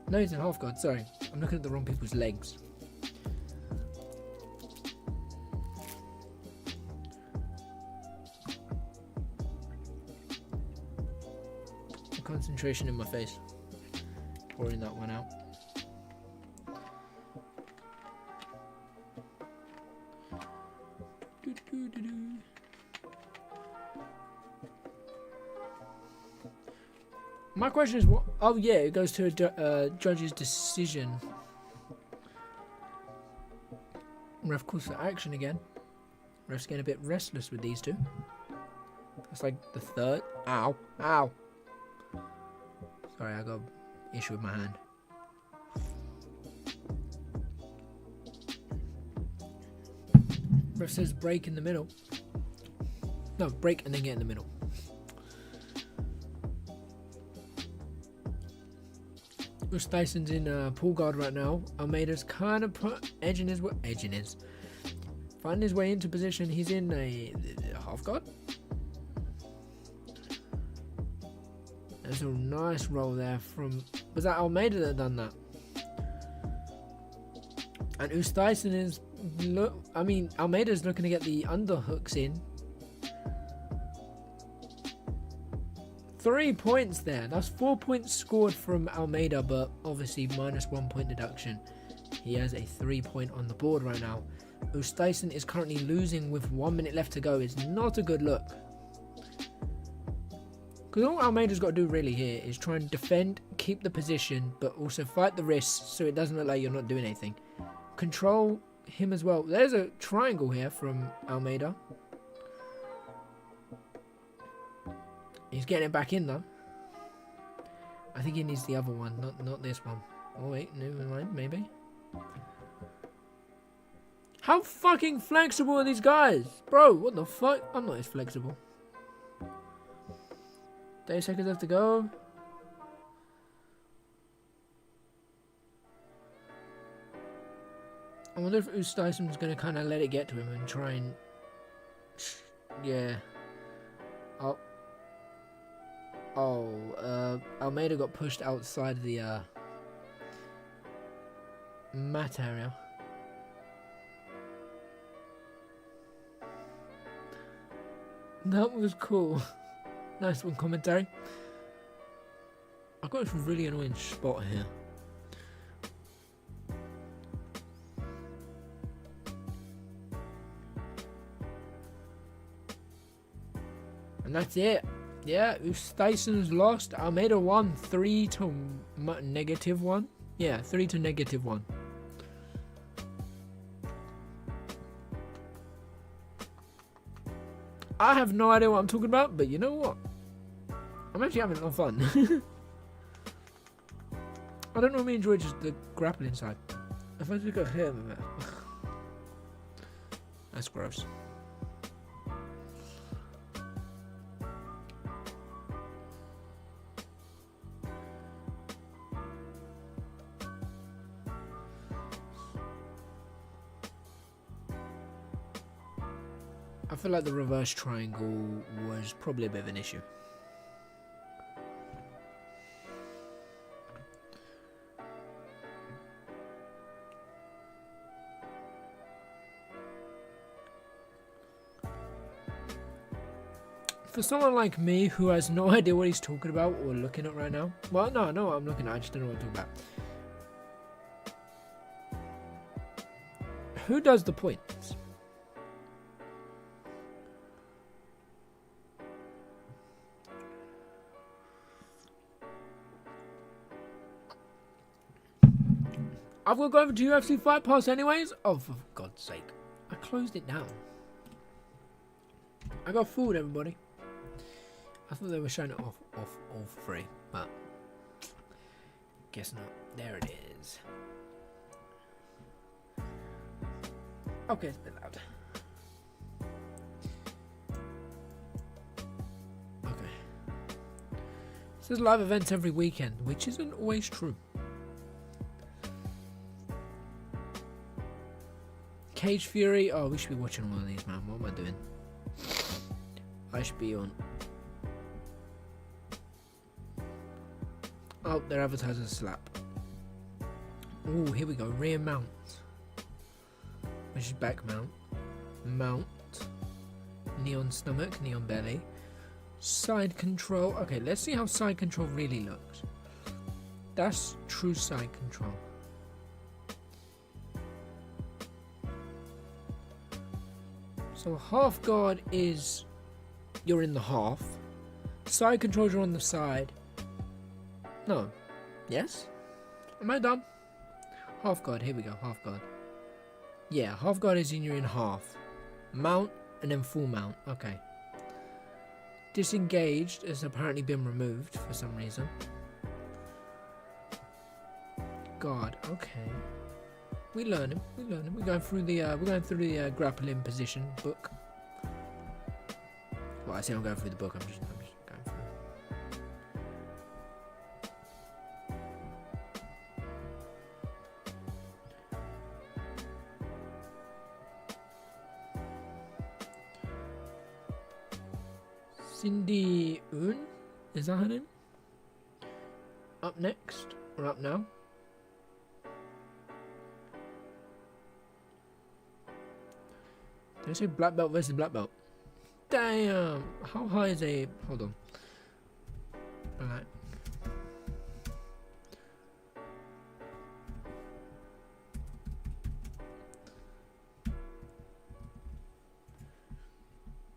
No, he's in half guard. Sorry, I'm looking at the wrong people's legs. The concentration in my face. Pouring that one out. My question is what? Oh yeah, it goes to a judge's decision. Ref calls for action again. Ref's getting a bit restless with these two. That's like the third. Ow, ow. Sorry, I got an issue with my hand. Ref says break in the middle. No, break and then get in the middle. Tyson's in pull guard right now. Almeida's kind of finding his way into position. He's in a half guard. There's a nice roll there from. Was that Almeida that done that? And Tyson is Almeida's looking to get the underhooks in. 3 points there. That's 4 points scored from Almeida, but obviously -1 point deduction. He has a 3 point on the board right now. Tyson is currently losing with 1 minute left to go. It's not a good look. Because all Almeida's got to do really here is try and defend, keep the position, but also fight the wrists so it doesn't look like you're not doing anything. Control him as well. There's a triangle here from Almeida. He's getting it back in though. I think he needs the other one, not this one. Oh wait, never mind, maybe. How fucking flexible are these guys? Bro, what the fuck? I'm not as flexible. 30 seconds left to go. I wonder if Tyson's going to kind of let it get to him and try and... Yeah. Almeida got pushed outside the mat area. That was cool. Nice one, commentary. I've got this really annoying spot here. And that's it. Yeah, Tyson's lost. Almeida won 3 to -1. Yeah, 3 to -1. I have no idea what I'm talking about, but you know what? I'm actually having a lot of fun. I don't normally enjoy just the grappling side. If I just go here, that's gross. I feel like the reverse triangle was probably a bit of an issue. For someone like me who has no idea what he's talking about or looking at right now. Well, no, I know what I'm looking at. I just don't know what I'm talking about. Who does the points? I've got to go over to UFC Fight Pass anyways. Oh, for God's sake. I closed it down. I got fooled, everybody. I thought they were showing it off all for free, but guess not. There it is. Okay, it's a bit loud. Okay. It says live events every weekend, which isn't always true. Cage Fury. Oh, we should be watching one of these, man. What am I doing? I should be on. Oh, they're advertising slap. Oh, here we go. Rear mount. Which is back mount. Mount. Knee on stomach. Knee on belly. Side control. Okay, let's see how side control really looks. That's true side control. So half guard is you're in the half. Side controls are on the side. No. Yes? Am I done? Half guard, here we go, half guard. Yeah, half guard is you're in half. Mount and then full mount. Okay. Disengaged has apparently been removed for some reason. Guard, okay. We're learning. We're going through the grappling position book. Well, I say I'm going through the book. I'm just going through. Cindy Un, is that her name? Up next or up now? Did I say black belt versus black belt? Damn! How high is a... Hold on. Black.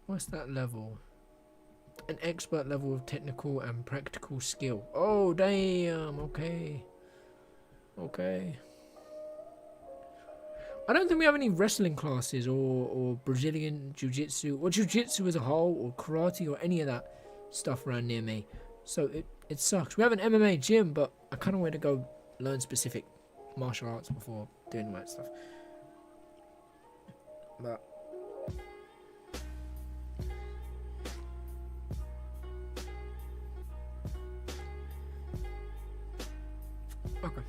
What's that level? An expert level of technical and practical skill. Oh, damn! Okay. Okay. I don't think we have any wrestling classes or Brazilian jiu-jitsu or jiu-jitsu as a whole or karate or any of that stuff around near me. So it sucks. We have an MMA gym, but I kind of want to go learn specific martial arts before doing that stuff. But okay.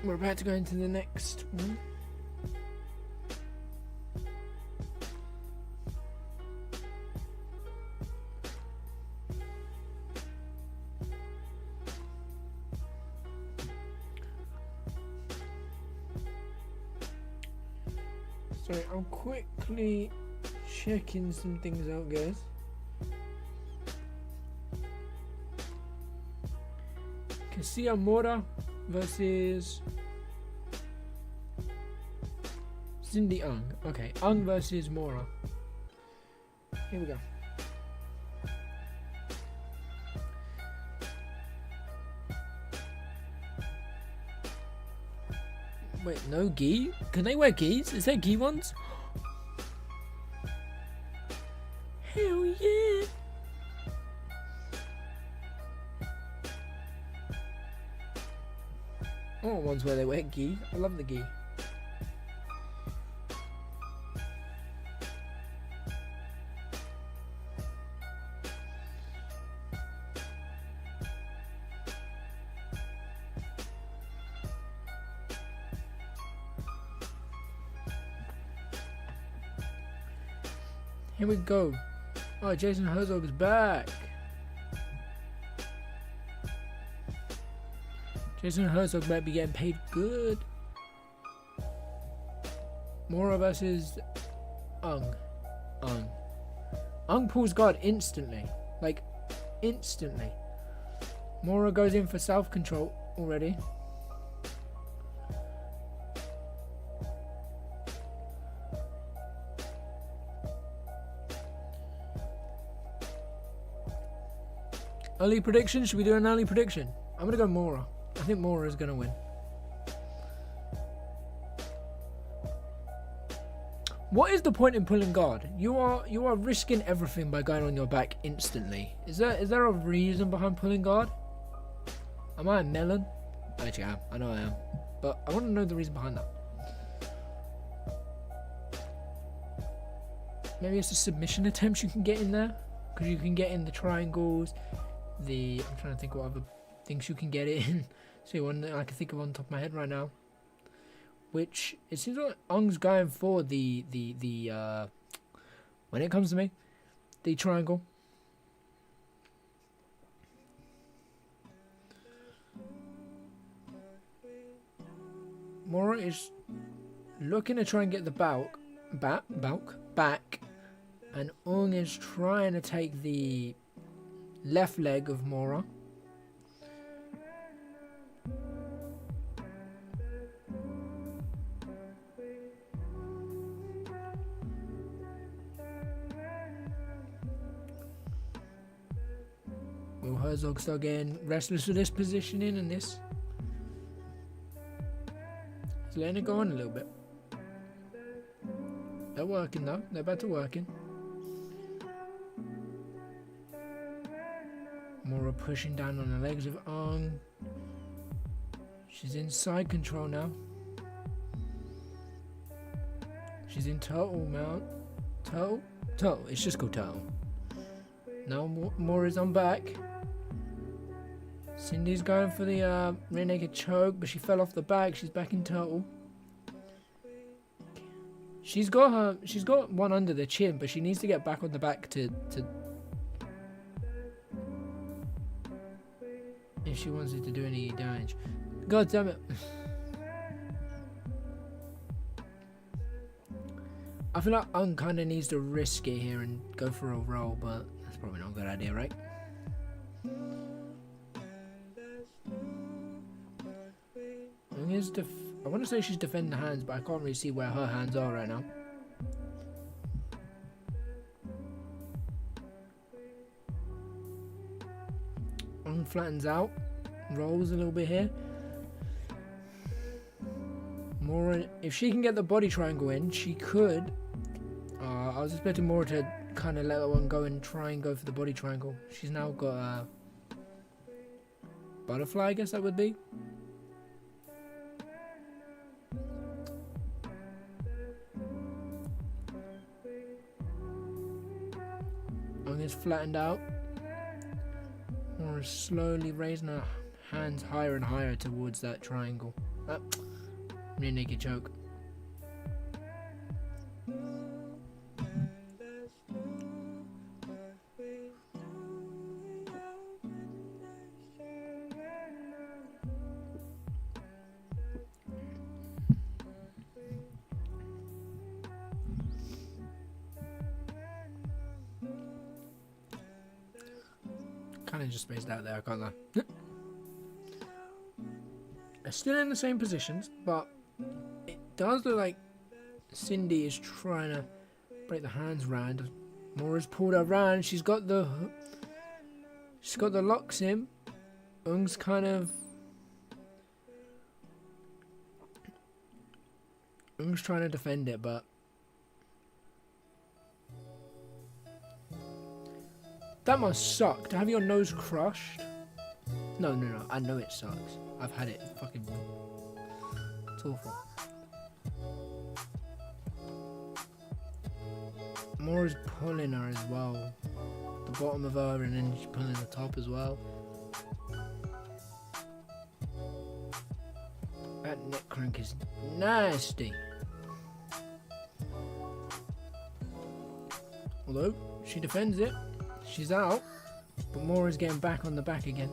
We're about to go into the next one. Sorry, I'm quickly checking some things out, guys. Can see Mora versus Cindy Ung. Okay, Ung versus Mora. Here we go. Wait, no gi? Can they wear gis? Is there gi ones? Hell yeah! I want ones where they wear gi. I love the gi. Here we go. Oh, Jason Herzog is back. Jason Herzog might be getting paid good. Mora versus Ung. Ung pulls guard instantly. Like, instantly. Mora goes in for self-control already. Early prediction? Should we do an early prediction? I'm going to go Mora. I think Mora is going to win. What is the point in pulling guard? You are risking everything by going on your back instantly. Is there a reason behind pulling guard? Am I a melon? Actually, I am. I know I am. But I want to know the reason behind that. Maybe it's the submission attempts you can get in there. Because you can get in the triangles. I'm trying to think what other things you can get it in. See, one that I can think of on top of my head right now. Which, it seems like Ung's going for the when it comes to me, the triangle. Mora is looking to try and get the back, and Ung is trying to take the left leg of Mora. Will Herzog start getting restless with this positioning and this? He's letting it go on a little bit. They're working though. They're better working. Mora pushing down on the legs of Ung. She's in side control now. She's in turtle mount. Turtle. It's just called turtle. Now Mora's on back. Cindy's going for the rear naked choke, but she fell off the back. She's back in turtle. She's got one under the chin, but she needs to get back on the back to if she wants it to do any damage. God damn it. I feel like Ung kind of needs to risk it here and go for a roll, but that's probably not a good idea, right? Ung is I want to say she's defending the hands, but I can't really see where her hands are right now. Ung flattens out, rolls a little bit here. Mora, if she can get the body triangle in, she could. I was expecting Mora to kind of let that one go and try and go for the body triangle. She's now got a butterfly, I guess that would be. Ung is flattened out. Mora's slowly raising her hands higher and higher towards that triangle. Rear naked choke. Kind of just spaced out there, I can't lie. They're still in the same positions, but it does look like Cindy is trying to break the hands round. Mora's pulled her round. She's got the locks in. Ung's trying to defend it, but that must suck to have your nose crushed. No. I know it sucks. I've had it. It's awful. Mora's pulling her as well. The bottom of her, and then she's pulling the top as well. That neck crank is nasty. Although, she defends it. She's out. But Mora's getting back on the back again.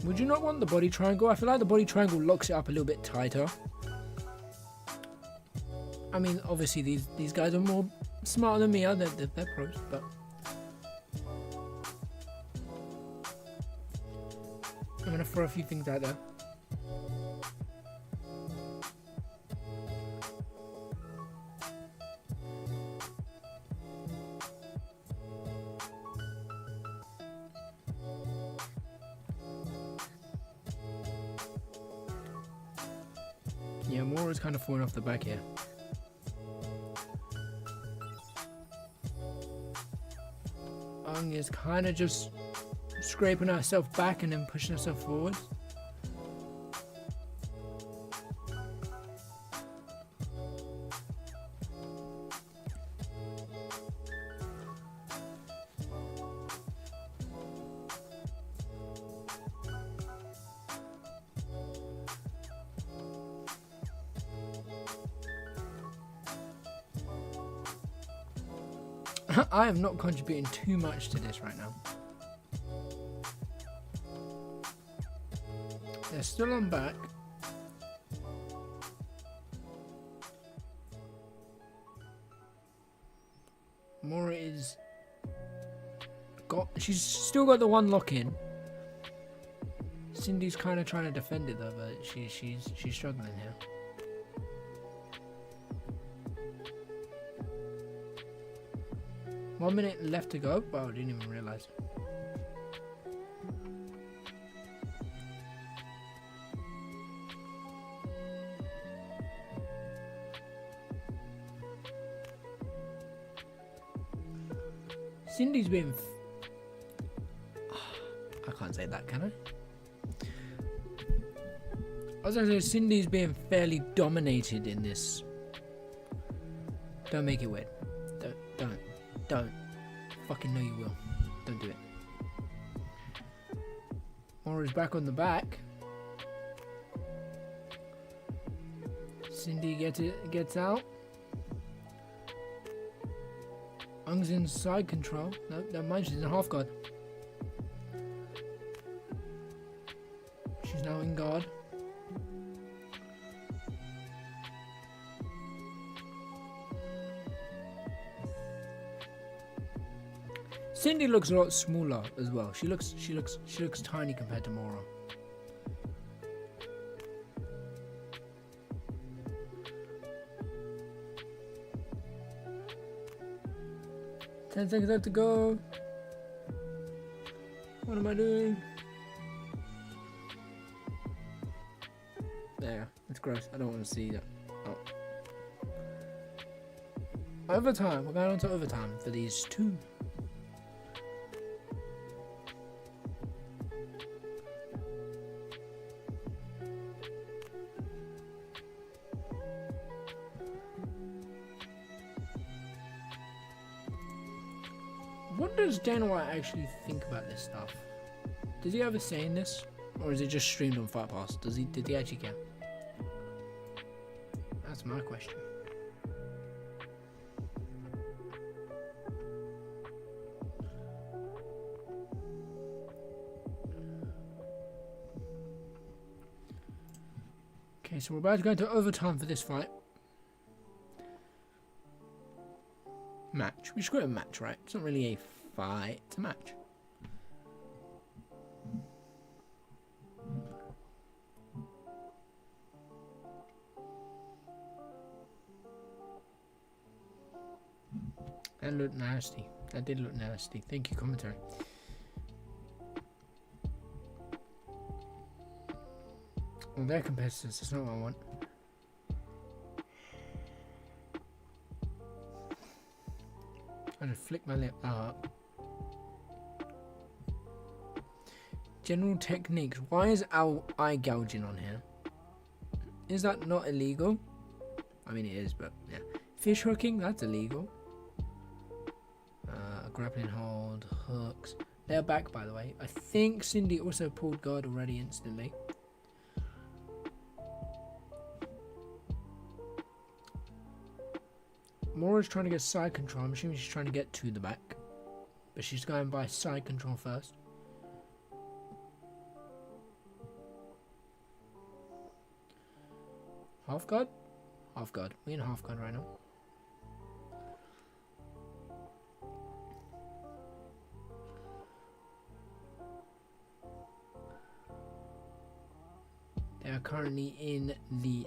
Would you not want the body triangle? I feel like the body triangle locks it up a little bit tighter. I mean, obviously these guys are more smarter than me. They're pros, but I'm gonna throw a few things out there. Yeah, Mora's kind of falling off the back here. Is kind of just scraping herself back and then pushing herself forward. I am not contributing too much to this right now. They're still on back. Mora is she's still got the one lock in. Cindy's kind of trying to defend it though, but she's struggling here. One minute left to go. Wow, I didn't even realize. Cindy's being... I can't say that, can I? I was gonna say Cindy's being fairly dominated in this. Don't make it weird. Don't. Fucking know you will. Don't do it. Mora's back on the back. Cindy gets out. Ung's in side control. No, never mind, she's in half guard. She's now in guard. Cindy looks a lot smaller as well. She looks tiny compared to Mora. Ten seconds left to go. What am I doing? There, it's gross. I don't want to see that. Oh. Overtime. We're going on to overtime for these two. What does Dana White actually think about this stuff? Does he ever say in this? Or is it just streamed on Fight Pass? Did he actually care? That's my question. Okay, so we're about to go into overtime for this fight. Match. We should call it a match, right? It's not really a fight, it's a match. That looked nasty. That did look nasty. Thank you, commentary. Well, they're competitors. That's not what I want. I'm gonna flick my lip up. General techniques. Why is our eye gouging on here? Is that not illegal? I mean, it is, but yeah. Fish hooking, that's illegal. Grappling hold, hooks. They're back, by the way. I think Cindy also pulled guard already instantly. Mora's trying to get side control. I'm assuming she's trying to get to the back. But she's going by side control first. Half guard? Half guard. We're in half guard right now. They are currently in the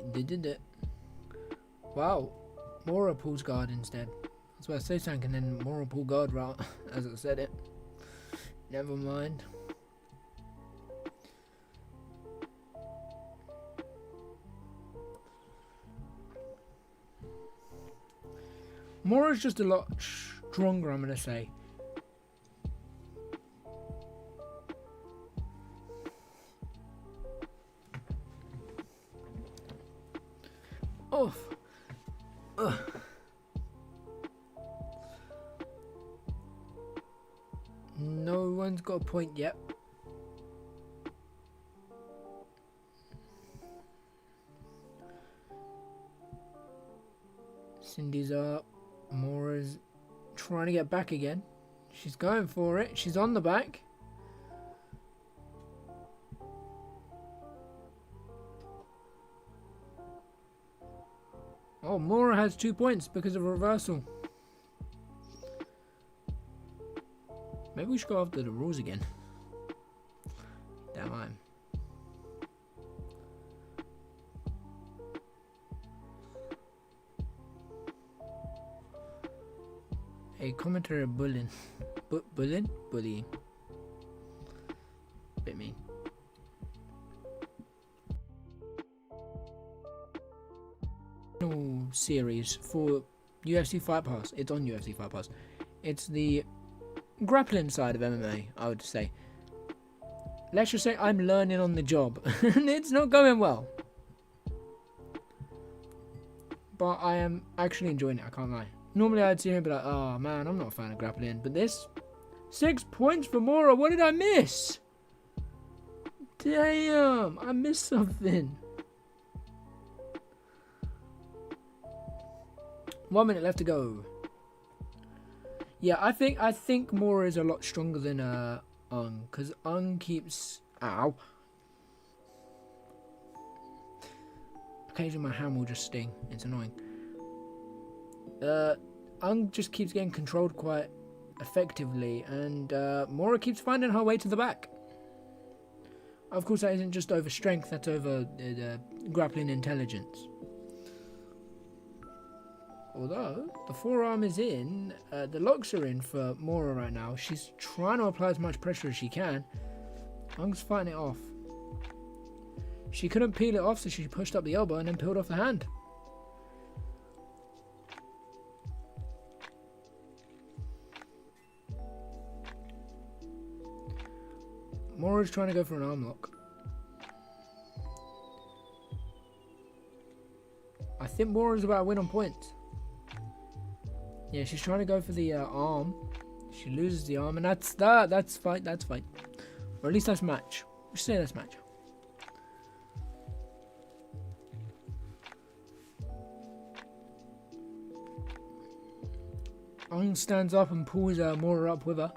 wow. Mora pulls guard instead. That's why I say something and then Mora pull guard route as I said it. Never mind. Mora's just a lot stronger, I'm gonna say. Oh. Ugh. No one's got a point yet. Cindy's up. Mora's trying to get back again. She's going for it. She's on the back. Oh, Mora has 2 points because of a reversal. Maybe we should go after the rules again. Damn, I'm. A commentary bullying. Bullying? Bullying. Bit mean. Series for UFC Fight Pass. It's on UFC Fight Pass. It's the grappling side of MMA, I would say. Let's just say I'm learning on the job. And it's not going well. But I am actually enjoying it, I can't lie. Normally I'd see him and be like, oh man, I'm not a fan of grappling. But this, 6 points for Mora. What did I miss? Damn, I missed something. 1 minute left to go. Yeah, I think Mora is a lot stronger than Ung, because Ung keeps occasionally my hand will just sting. It's annoying. Ung just keeps getting controlled quite effectively, and Mora keeps finding her way to the back. Of course, that isn't just over strength, that's over grappling intelligence. Although, the forearm is in, the locks are in for Mora right now. She's trying to apply as much pressure as she can. Ung's fighting it off. She couldn't peel it off, so she pushed up the elbow and then peeled off the hand. Mora's trying to go for an arm lock. I think Mora's about to win on points. Yeah, she's trying to go for the arm. She loses the arm, and that's that. That's fight. That's fight. Or at least that's match. We should say that's match. Ung stands up and pulls Mora up with her.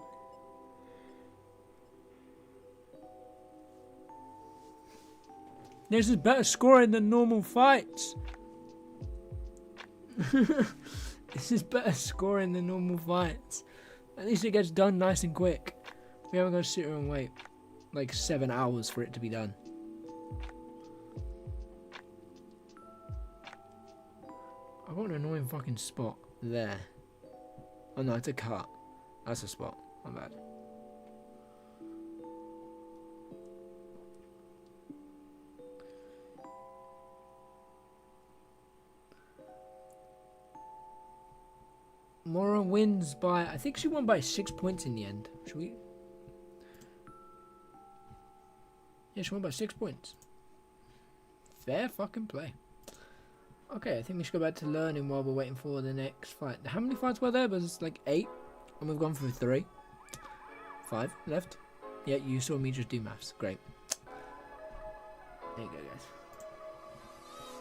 This is better scoring than normal fights. This is better scoring than normal fights. At least it gets done nice and quick. We haven't got to sit here and wait like 7 hours for it to be done. I've got an annoying fucking spot there. Oh no, it's a cut. That's a spot. My bad. Mora wins by, I think she won by 6 points in the end. Should we? Yeah, she won by 6 points. Fair fucking play. Okay, I think we should go back to learning while we're waiting for the next fight. How many fights were there? There's like 8. And we've gone through 3. 5 left. Yeah, you saw me just do maths. Great. There you go,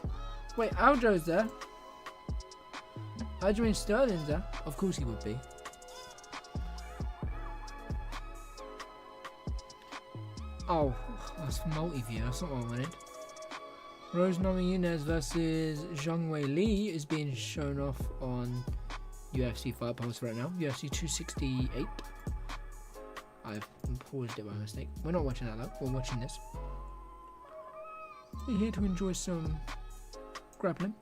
guys. Wait, Aljo's there. Aljamain Sterling's there. Of course he would be. Oh, that's multi-view. That's not what I wanted. Rose Namajunas versus Zhang Wei Li is being shown off on UFC Fight Pass right now. UFC 268. I've paused it by mistake. We're not watching that though. We're watching this. We're here to enjoy some grappling.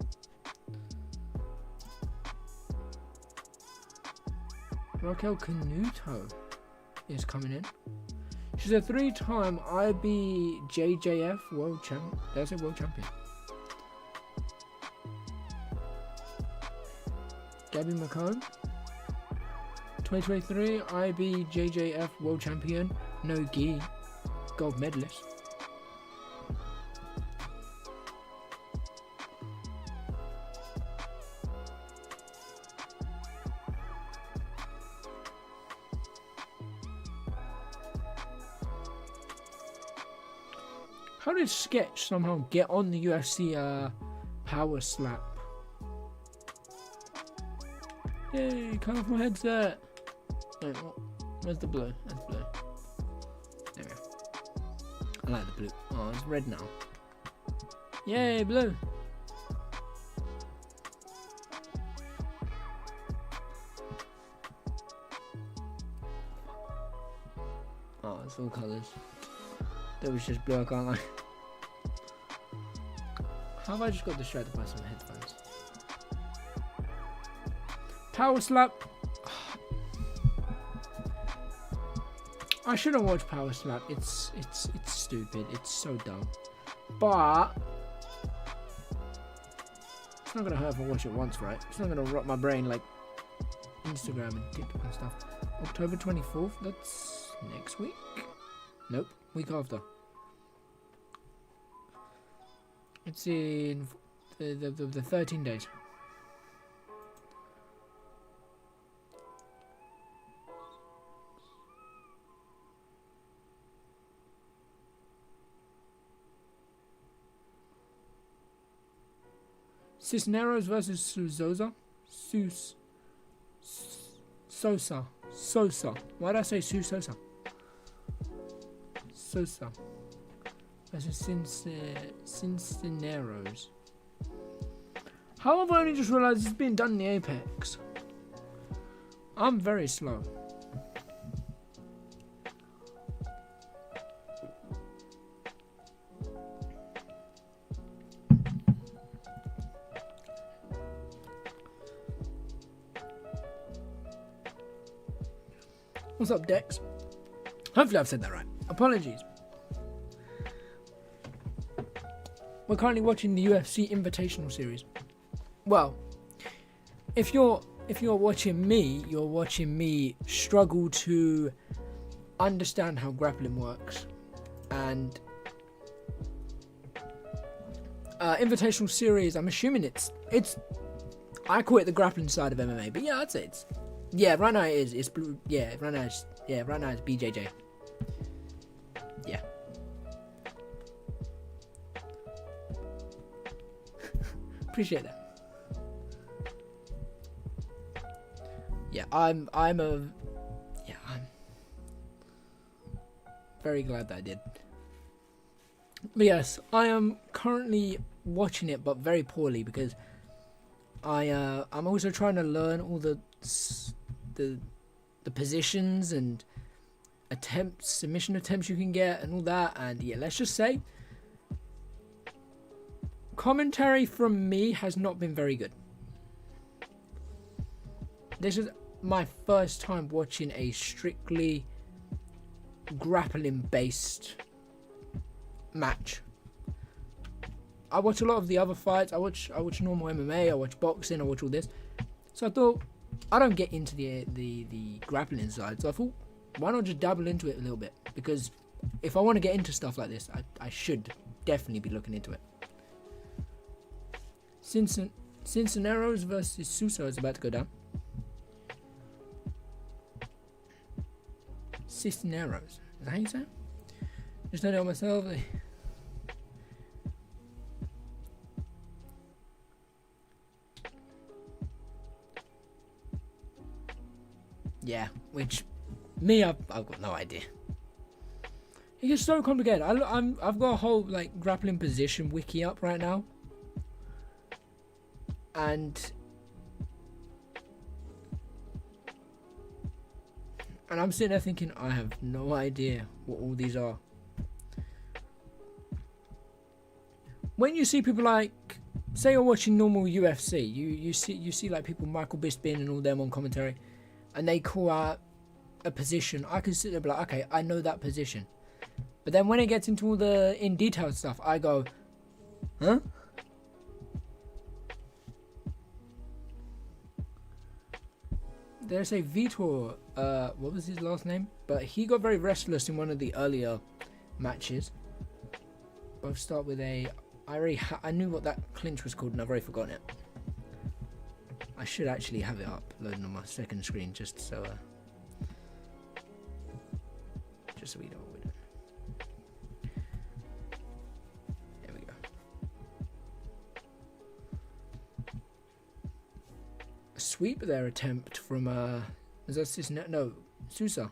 Raquel Canuto is coming in. She's a 3-time IBJJF world champion. That's a world champion. Gabby Mcom, 2023 IBJJF world champion. No gi, gold medalist. How did Sketch somehow get on the UFC power slap? Yay, cut off my headset. Wait, what? Where's the blue? That's blue. There we go. I like the blue. Oh, it's red now. Yay, blue. Oh, it's all colours. That was just blue, I can't lie. How have I just got distracted by some headphones? Power slap. I shouldn't watch power slap. It's stupid. It's so dumb. But it's not gonna hurt if I watch it once, right? It's not gonna rot my brain like Instagram and TikTok and stuff. October 24th. That's next week. Nope, week after. It's in the 13 days. Cisneros versus Sosa. Why did I say Sosa? Sosa versus Cisneros. How have I only just realised it's being done in the Apex? I'm very slow. What's up, Dex? Hopefully I've said that right. Apologies. We're currently watching the UFC Invitational series. Well, if you're watching me, you're watching me struggle to understand how grappling works. And Invitational series, I'm assuming it's I call it the grappling side of MMA, but yeah, I'd say it's right now it is. It's blue. Yeah, right now it's BJJ. Yeah. Appreciate that. Yeah, I'm very glad that I did. But yes, I am currently watching it, but very poorly because I'm also trying to learn all the positions and submission attempts you can get and all that, and yeah, let's just say commentary from me has not been very good. This is my first time watching a strictly grappling based match. I watch a lot of the other fights. I watch normal MMA, I watch boxing, I watch all this. So I thought, I don't get into the grappling side, so I thought, why not just dabble into it a little bit? Because if I want to get into stuff like this, I should definitely be looking into it. Cisneros versus Sousa is about to go down. Cisneros, is that how you say it? Just don't know myself. Yeah, which me, I've got no idea. It gets so complicated. I've got a whole like grappling position wiki up right now, and I'm sitting there thinking I have no idea what all these are. When you see people like, say you're watching normal UFC, you see like people Michael Bisping and all them on commentary, and they call out a position. I can sit there and be like, okay, I know that position. But then when it gets into all the in detail stuff, I go, huh? There's a Vitor, what was his last name? But he got very restless in one of the earlier matches. Both start with a, I knew what that clinch was called and I've already forgotten it. I should actually have it up, loading on my second screen, just so we know what we're doing. There we go. A sweep there attempt from is that Cisne? No, Sousa.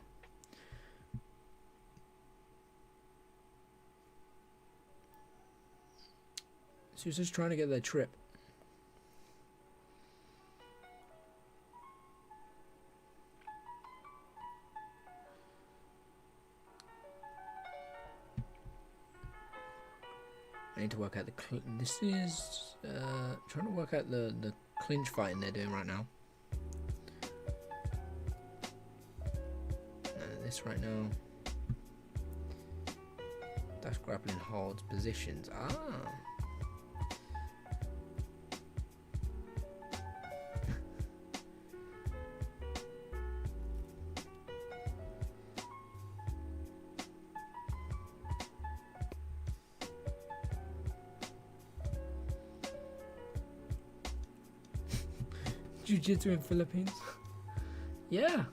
Sousa's trying to get their trip. I need to work out the this is trying to work out the clinch fighting they're doing right now. This right now. That's grappling holds positions. Ah. Jiu-jitsu in Philippines. Yeah.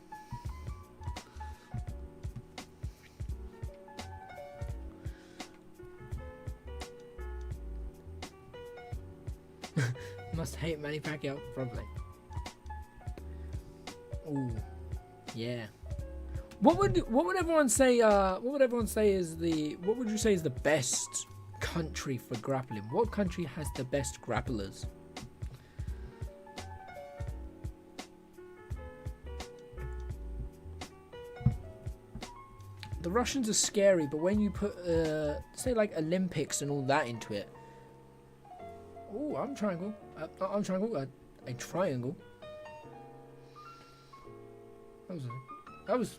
Must hate Manny Pacquiao, probably. Ooh, yeah. What would everyone say? What would everyone say is the? What would you say is the best country for grappling? What country has the best grapplers? The Russians are scary, but when you put, say, like Olympics and all that into it. Oh, I'm triangle. I'm triangle. A triangle. That was.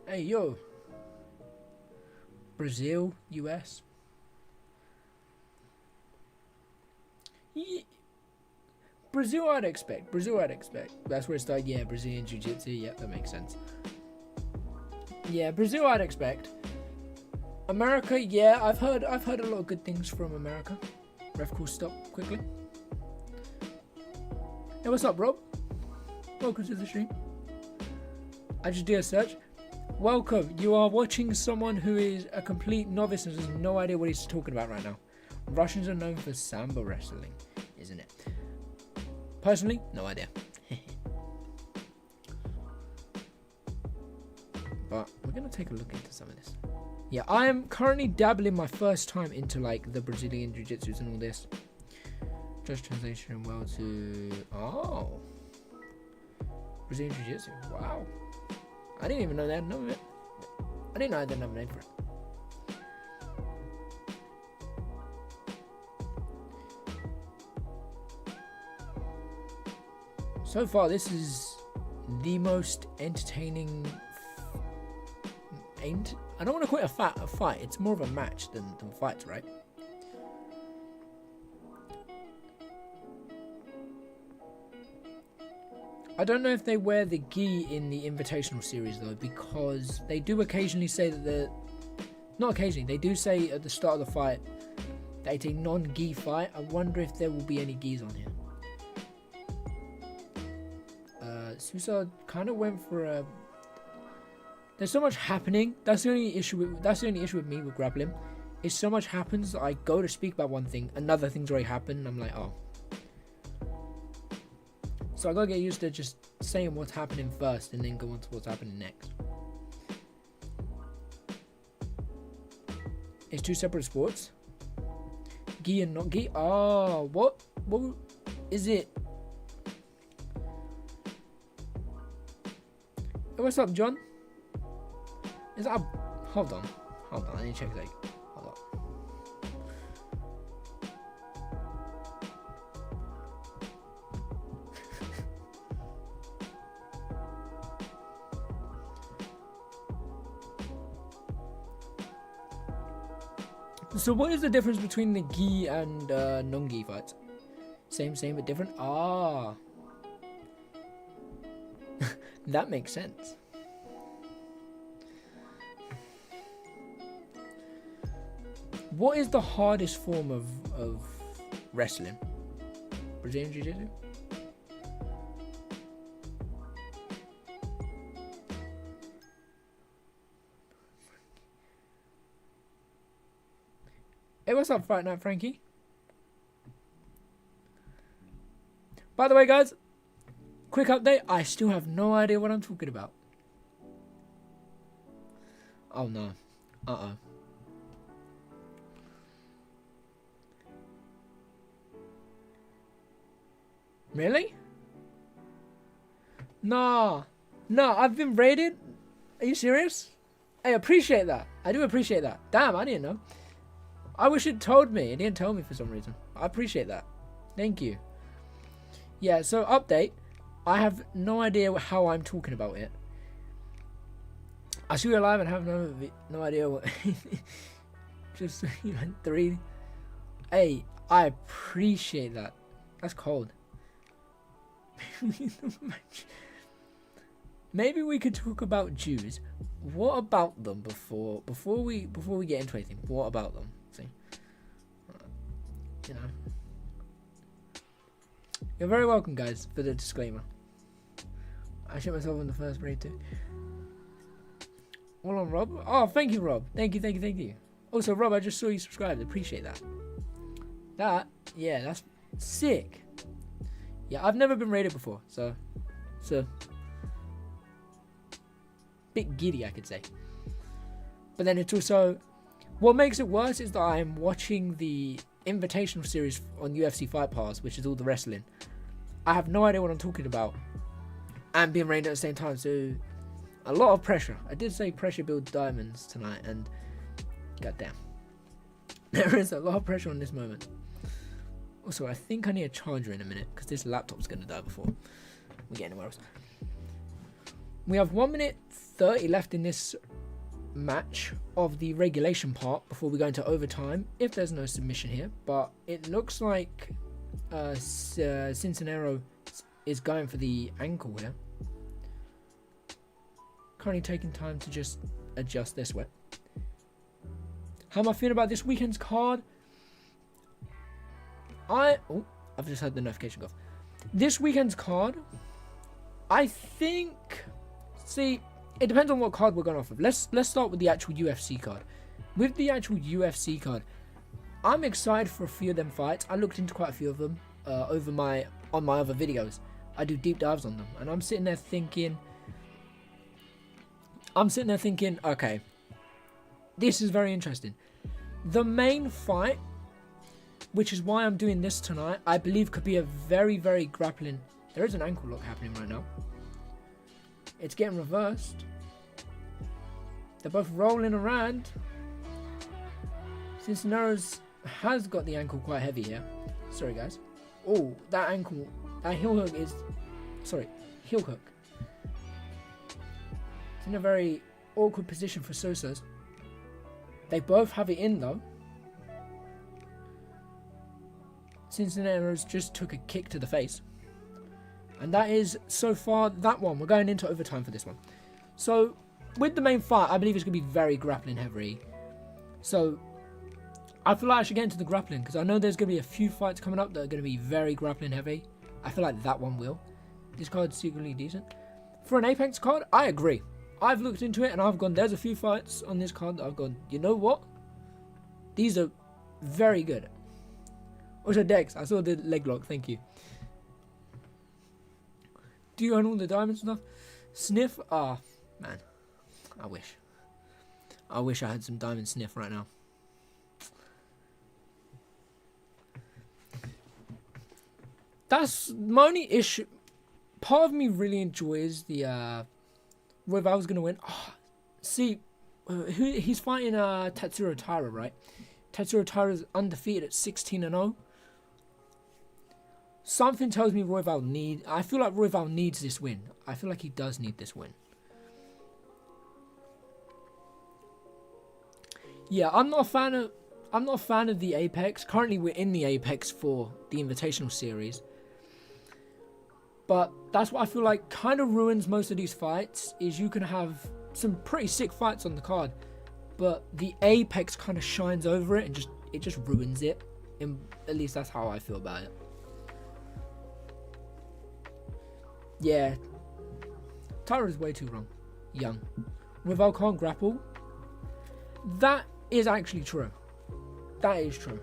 Hey, yo. Brazil, US. Yeah. Brazil, I'd expect. That's where it started. Yeah, Brazilian Jiu-Jitsu. Yeah, that makes sense. Yeah, Brazil, I'd expect. America, yeah, I've heard a lot of good things from America. Ref call stop quickly. Hey, what's up, Rob? Welcome to the stream. I just did a search. Welcome. You are watching someone who is a complete novice and has no idea what he's talking about right now. Russians are known for sambo wrestling, isn't it? Personally, no idea. But we're going to take a look into some of this. Yeah, I am currently dabbling my first time into like the Brazilian Jiu-Jitsus and all this. Just translation well to... Oh. Brazilian Jiu-Jitsu. Wow. I didn't even know they had a name for it. I didn't know I didn't have a name for it. So far, this is the most entertaining... I don't want to call it a fight. It's more of a match than fights, right? I don't know if they wear the gi in the Invitational series, though, because they do occasionally say that not occasionally, they do say at the start of the fight that it's a non-gi fight. I wonder if there will be any gis on here. Sousa kind of went for a... There's so much happening. That's the only issue with me with grappling. Is so much happens that I go to speak about one thing, another thing's already happened, and I'm like, oh. So I gotta get used to just saying what's happening first and then go on to what's happening next. It's two separate sports. Gi and not gi. Oh, what is it? Hey, what's up, John? Is that a... Hold on. I need to check that. Hold on. So what is the difference between the gi and non-gi fights? Same but different? Ah. That makes sense. What is the hardest form of wrestling? Brazilian Jiu-Jitsu? Hey, what's up, Fight Night Frankie? By the way, guys, quick update. I still have no idea what I'm talking about. Oh, no. Uh-oh. Really? No, I've been raided. Are you serious? I appreciate that. I do appreciate that. Damn, I didn't know. I wish it told me. It didn't tell me for some reason. I appreciate that. Thank you. Yeah, so update. I have no idea how I'm talking about it. I see you're live and have no idea what. Just, you know, 3. Hey, I appreciate that. That's cold. Maybe we could talk about Jews. What about them before we get into anything? What about them? See, you know, you're very welcome, guys, for the disclaimer. I shot myself on the first raid too. All on Rob. Oh, thank you, Rob. Thank you. Also, Rob, I just saw you subscribed. Appreciate that. Yeah, that's sick. Yeah, I've never been raided before, so bit giddy, I could say. But then it's also, what makes it worse is that I'm watching the Invitational series on UFC Fight Pass, which is all the wrestling. I have no idea what I'm talking about, and being raided at the same time, so a lot of pressure. I did say pressure builds diamonds tonight, and goddamn, there is a lot of pressure on this moment. Also, I think I need a charger in a minute because this laptop's going to die before we get anywhere else. We have 1 minute 30 left in this match of the regulation part before we go into overtime, if there's no submission here. But it looks like Cincinnati is going for the ankle here. Currently taking time to just adjust their sweat. How am I feeling about this weekend's card? I've just had the notification go off. This weekend's card, I think, see, it depends on what card we're going off of. Let's start with the actual UFC card. With the actual UFC card, I'm excited for a few of them fights. I looked into quite a few of them on my other videos. I do deep dives on them, and I'm sitting there thinking, okay, this is very interesting. The main fight, which is why I'm doing this tonight, I believe could be a very, very grappling. There is an ankle lock happening right now. It's getting reversed. They're both rolling around. Cincinnati has got the ankle quite heavy here. Sorry, guys. Oh, that ankle, that heel hook is, heel hook. It's in a very awkward position for Sosa's. They both have it in though. Cincinnati just took a kick to the face. And that is, so far, that one. We're going into overtime for this one. So, with the main fight, I believe it's going to be very grappling heavy. So, I feel like I should get into the grappling, because I know there's going to be a few fights coming up that are going to be very grappling heavy. I feel like that one will. This card's secretly decent. For an Apex card, I agree. I've looked into it, and I've gone, there's a few fights on this card that I've gone, you know what? These are very good. Also, Dex, I saw the leg lock, thank you. Do you own all the diamonds and stuff? Sniff? Ah, man. I wish. I wish I had some diamond sniff right now. That's my only issue. Part of me really enjoys the Royval's gonna win. Oh, see, he's fighting Tatsuro Taira, right? Tatsuro Taira's undefeated at 16-0. Something tells me I feel like Royval needs this win. I feel like he does need this win. Yeah, I'm not a fan of the Apex. Currently, we're in the Apex for the Invitational series. But that's what I feel like kind of ruins most of these fights, is you can have some pretty sick fights on the card, but the Apex kind of shines over it and it just ruins it. And at least that's how I feel about it. Yeah. Tyra's way too young. Royval can't grapple. That is actually true. That is true.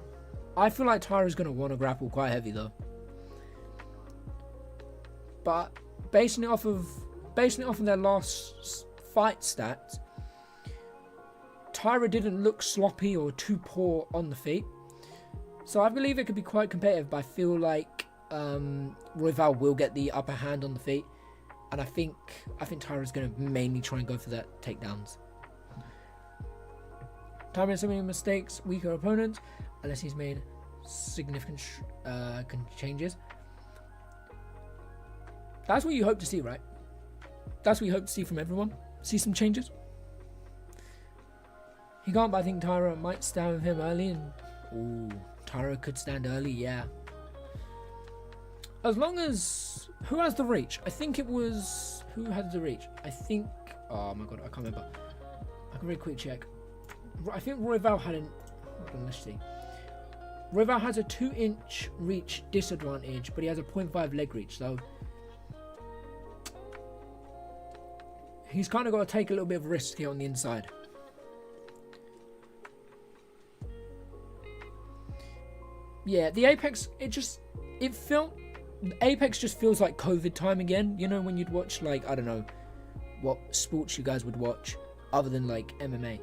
I feel like Tyra's going to want to grapple quite heavy though. But basing it off of their last fight stats, Tyra didn't look sloppy or too poor on the feet. So I believe it could be quite competitive, but I feel like Royval will get the upper hand on the feet. And I think Tyra's going to mainly try and go for that takedowns. Tyra made so many mistakes, weaker opponents, unless he's made significant changes. That's what you hope to see, right? That's what you hope to see from everyone. See some changes. He can't, but I think Tyra might stand with him early. And ooh, Tyra could stand early, yeah. As long as... Who has the reach? I think it was... Who had the reach? I think... Oh my god, I can't remember. I can very quick check. I think Royval had an... Hold on, let's see. Royval has a 2-inch reach disadvantage, but he has a 0.5 leg reach, so... He's kind of got to take a little bit of risk here on the inside. Yeah, the Apex, Apex just feels like COVID time again. You know, when you'd watch, like, I don't know what sports you guys would watch other than, like, MMA.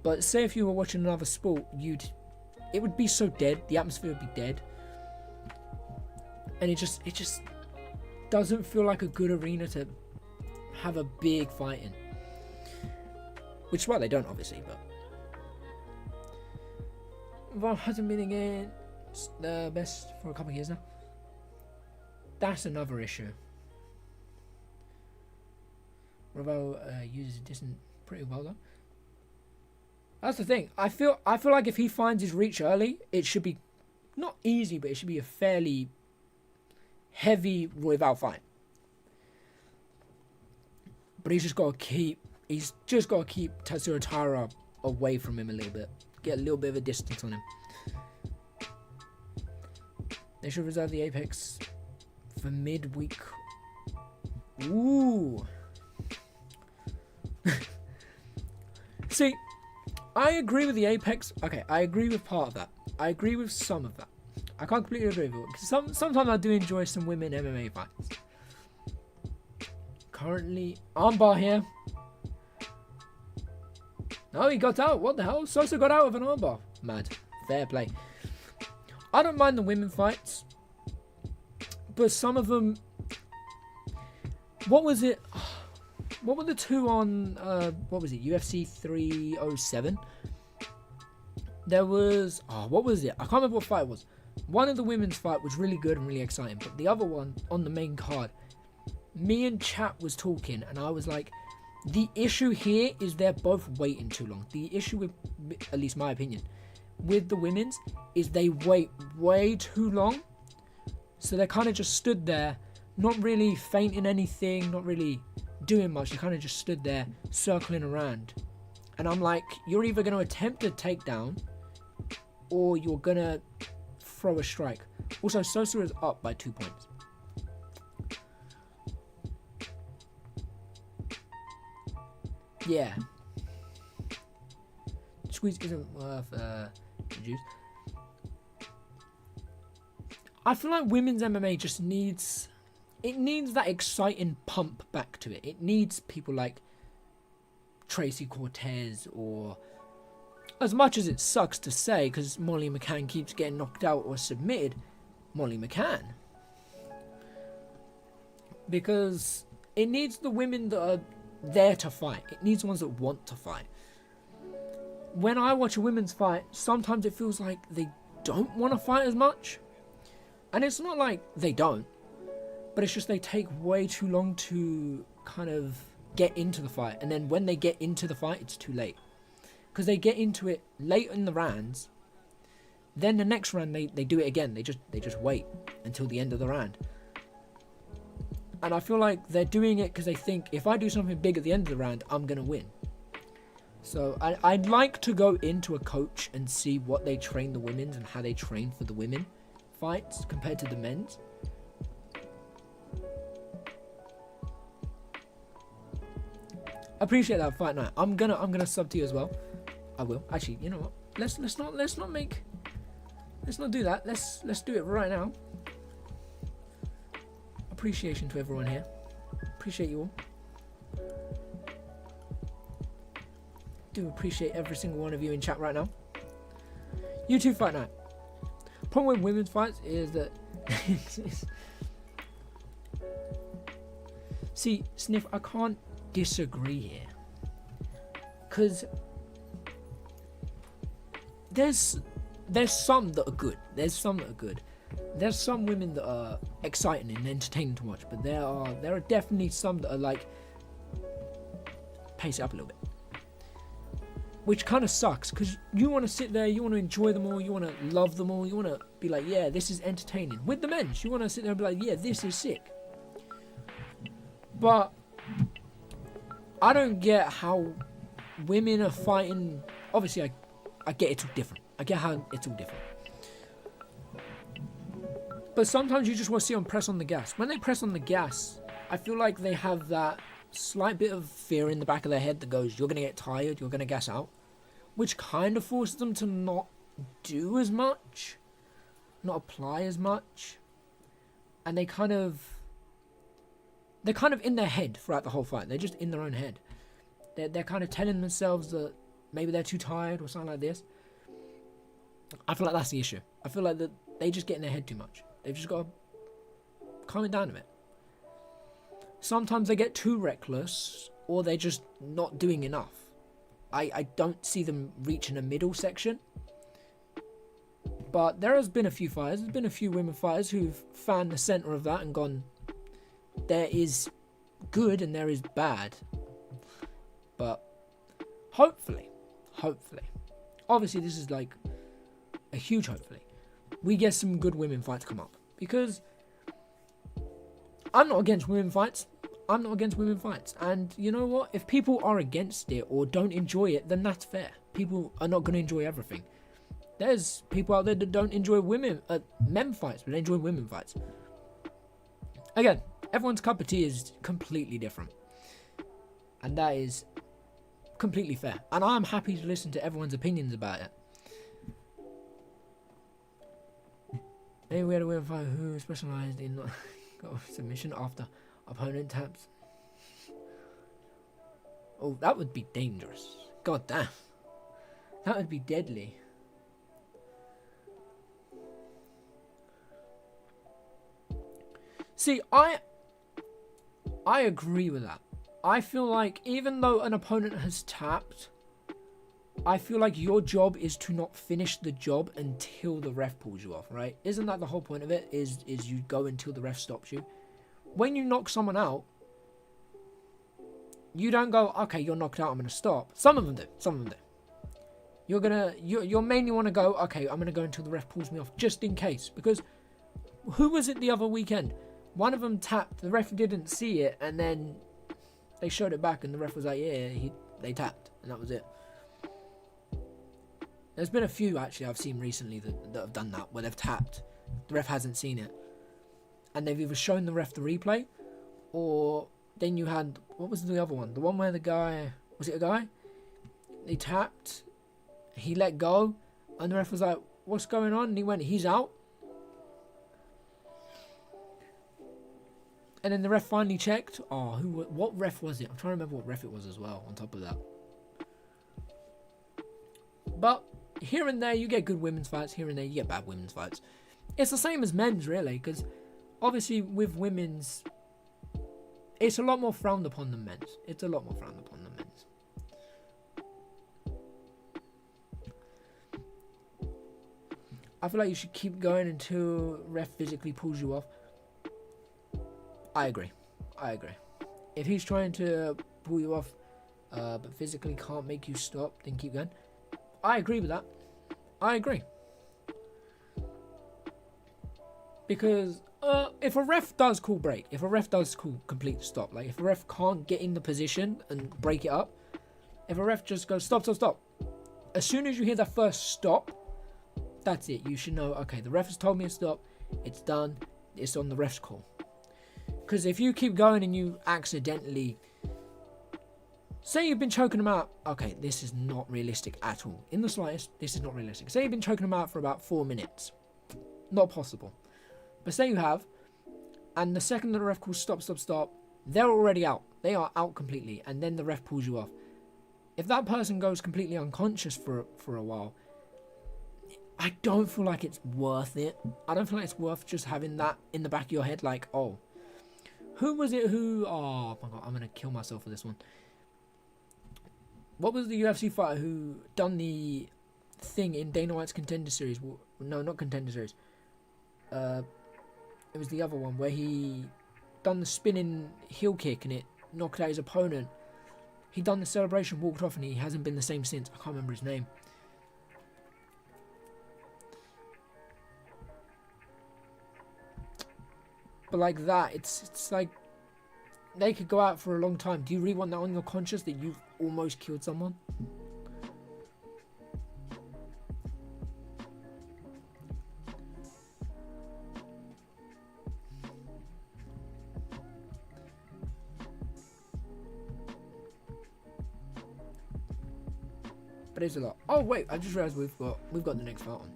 But say if you were watching another sport, it would be so dead. The atmosphere would be dead. And it just doesn't feel like a good arena to have a big fight in. Which is why they don't, obviously, but... Royval hasn't been against the best for a couple of years now. That's another issue. Royval uses distance pretty well though. That's the thing. I feel like if he finds his reach early, it should be not easy, but it should be a fairly heavy Royval fight. But he's just got to keep Tatsuro Taira away from him a little bit. Get a little bit of a distance on him. They should reserve the Apex for midweek. Ooh. See, I agree with the Apex. Okay, I agree with part of that. I agree with some of that. I can't completely agree with it. Because sometimes I do enjoy some women MMA fights. Currently, armbar here. No, he got out. What the hell? Sosa got out of an armbar. Mad. Fair play. I don't mind the women fights. But some of them... What was it? What were the two on... what was it? UFC 307? There was... Oh, what was it? I can't remember what fight it was. One of the women's fight was really good and really exciting. But the other one on the main card... Me and Chat was talking and I was like, the issue here is they're both waiting too long. The issue with, at least my opinion, with the women's is they wait way too long. So they kind of just stood there, not really feinting anything, not really doing much. They kind of just stood there circling around. And I'm like, you're either going to attempt a takedown or you're going to throw a strike. Also, Sosa is up by 2 points. Yeah. Squeeze isn't worth the juice. I feel like women's MMA just needs... it needs that exciting pump back to it. It needs people like Tracy Cortez, or, as much as it sucks to say, because Molly McCann keeps getting knocked out or submitted, Molly McCann. Because it needs the women that are there to fight. It needs the ones that want to fight. When I watch a women's fight, sometimes it feels like they don't want to fight as much. And it's not like they don't, but it's just they take way too long to kind of get into the fight. And then when they get into the fight, it's too late. Because they get into it late in the rounds. Then the next round, they do it again. They just wait until the end of the round. And I feel like they're doing it because they think, if I do something big at the end of the round, I'm going to win. So I'd like to go into a coach and see what they train the women's and how they train for the women fights compared to the men's. Appreciate that, Fight Night. I'm gonna sub to you as well. I will. Actually, you know what? Let's not do that. Let's do it right now. Appreciation to everyone here. Appreciate you all. Do appreciate every single one of you in chat right now. You too, Fight Night. Problem with women's fights is that see, Sniff, I can't disagree here, because there's some that are good. There's some women that are exciting and entertaining to watch, but there are definitely some that are like, pace it up a little bit. Which kind of sucks, because you want to sit there, you want to enjoy them all, you want to love them all, you want to be like, yeah, this is entertaining. With the men's, you want to sit there and be like, yeah, this is sick. But I don't get how women are fighting. Obviously, I get it's all different. I get how it's all different. But sometimes you just want to see them press on the gas. When they press on the gas, I feel like they have that slight bit of fear in the back of their head that goes, you're going to get tired, you're going to gas out. Which kind of forces them to not do as much, not apply as much. And they're kind of in their head throughout the whole fight. They're just in their own head. They're kind of telling themselves that maybe they're too tired or something like this. I feel like that's the issue. I feel like that they just get in their head too much. They've just got to calm it down a bit. Sometimes they get too reckless, or they're just not doing enough. I don't see them reaching a middle section. But there has been a few fighters, there's been a few women fighters who've found the centre of that and gone, there is good and there is bad. But hopefully, obviously this is like a huge hopefully, we get some good women fights come up. Because I'm not against women fights. And you know what? If people are against it or don't enjoy it, then that's fair. People are not going to enjoy everything. There's people out there that don't enjoy men fights, but they enjoy women fights. Again, everyone's cup of tea is completely different. And that is completely fair. And I'm happy to listen to everyone's opinions about it. Maybe we had a women fighter who specialised in submission after opponent taps. Oh, that would be dangerous. God damn. That would be deadly. See, I agree with that. I feel like even though an opponent has tapped, I feel like your job is to not finish the job until the ref pulls you off, right? Isn't that the whole point of it? Is you go until the ref stops you? When you knock someone out, you don't go, okay, you're knocked out, I'm going to stop. Some of them do. You'll mainly want to go, okay, I'm going to go until the ref pulls me off, just in case. Because who was it the other weekend? One of them tapped, the ref didn't see it, and then they showed it back, and the ref was like, yeah, they tapped, and that was it. There's been a few, actually, I've seen recently that have done that, where they've tapped, the ref hasn't seen it, and they've either shown the ref the replay, or then you had, what was the other one? The one where the guy, was it a guy? They tapped, he let go, and the ref was like, what's going on? And he went, he's out. And then the ref finally checked. Oh, what ref was it? I'm trying to remember what ref it was as well, on top of that. But here and there, you get good women's fights. Here and there, you get bad women's fights. It's the same as men's, really, because obviously with women's, it's a lot more frowned upon than men's. It's a lot more frowned upon than men's. I feel like you should keep going until ref physically pulls you off. I agree. If he's trying to pull you off, but physically can't make you stop, then keep going. I agree with that. I agree. Because if a ref does call break, if a ref does call complete stop, like if a ref can't get in the position and break it up, if a ref just goes stop, as soon as you hear that first stop, that's it. You should know, okay, the ref has told me to stop, it's done, it's on the ref's call. Because if you keep going and you accidentally, say you've been choking them out, okay, this is not realistic at all. In the slightest, this is not realistic. Say you've been choking them out for about 4 minutes. Not possible. But say you have, and the second that the ref calls stop, they're already out. They are out completely, and then the ref pulls you off. If that person goes completely unconscious for a while, I don't feel like it's worth it. I don't feel like it's worth just having that in the back of your head, like, oh, who was it who... Oh, my God, I'm going to kill myself for this one. What was the UFC fighter who done the thing in Dana White's Contender Series? No, not Contender Series. It was the other one where he done the spinning heel kick and it knocked out his opponent. He done the celebration, walked off, and he hasn't been the same since. I can't remember his name. But like that, it's like they could go out for a long time. Do you really want that on your conscience that you've almost killed someone? But it's a lot. Oh wait, I just realized we've got the next fight on.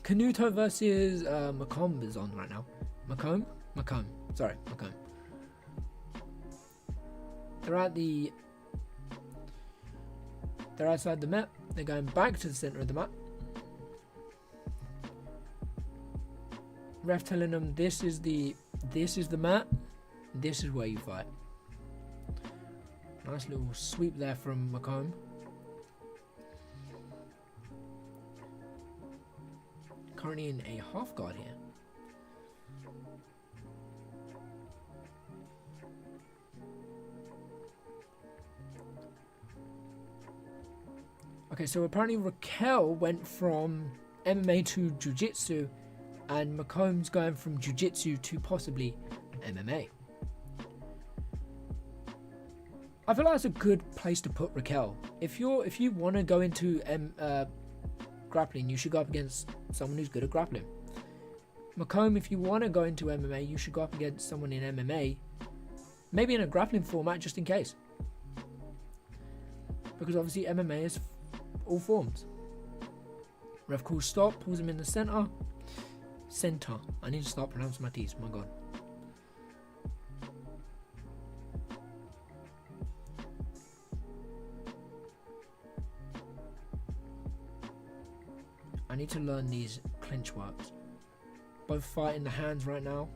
Canuto versus Mcom is on right now. Mcom. Sorry, Mcom. They're outside the mat. They're going back to the center of the mat. Ref telling them this is the mat. This is where you fight. Nice little sweep there from Mcom. Currently in a half guard here. Okay, so apparently Raquel went from MMA to Jiu-Jitsu, and Mcom's going from Jiu-Jitsu to possibly MMA. I feel like that's a good place to put Raquel. If you want to go into grappling, you should go up against someone who's good at grappling. Mcom, if you want to go into MMA, you should go up against someone in MMA, maybe in a grappling format, just in case. Because obviously MMA is all forms. Ref calls stop, pulls him in the center. I need to start pronouncing my T's, my God. I need to learn these clinch works. Both fighting the hands right now.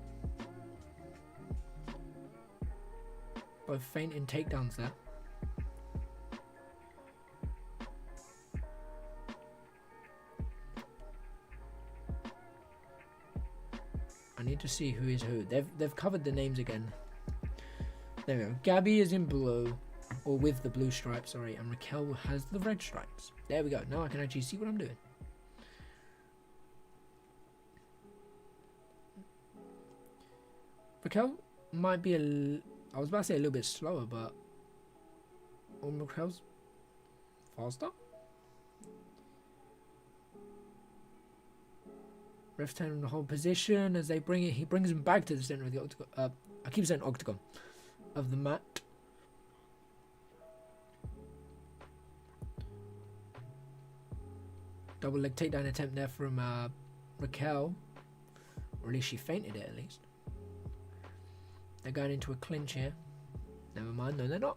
Both feinting takedowns there. I need to see who is who. They've covered the names again. There we go. Gabby is in blue, or with the blue stripes, sorry, and Raquel has the red stripes. There we go. Now I can actually see what I'm doing. Raquel might be I was about to say a little bit slower, but Raquel's faster. Ref's telling the whole position as they bring it. He brings him back to the center of the octagon. I keep saying octagon of the mat. Double leg takedown attempt there from Raquel. Or at least she fainted it, at least. They're going into a clinch here. Never mind, no they're not.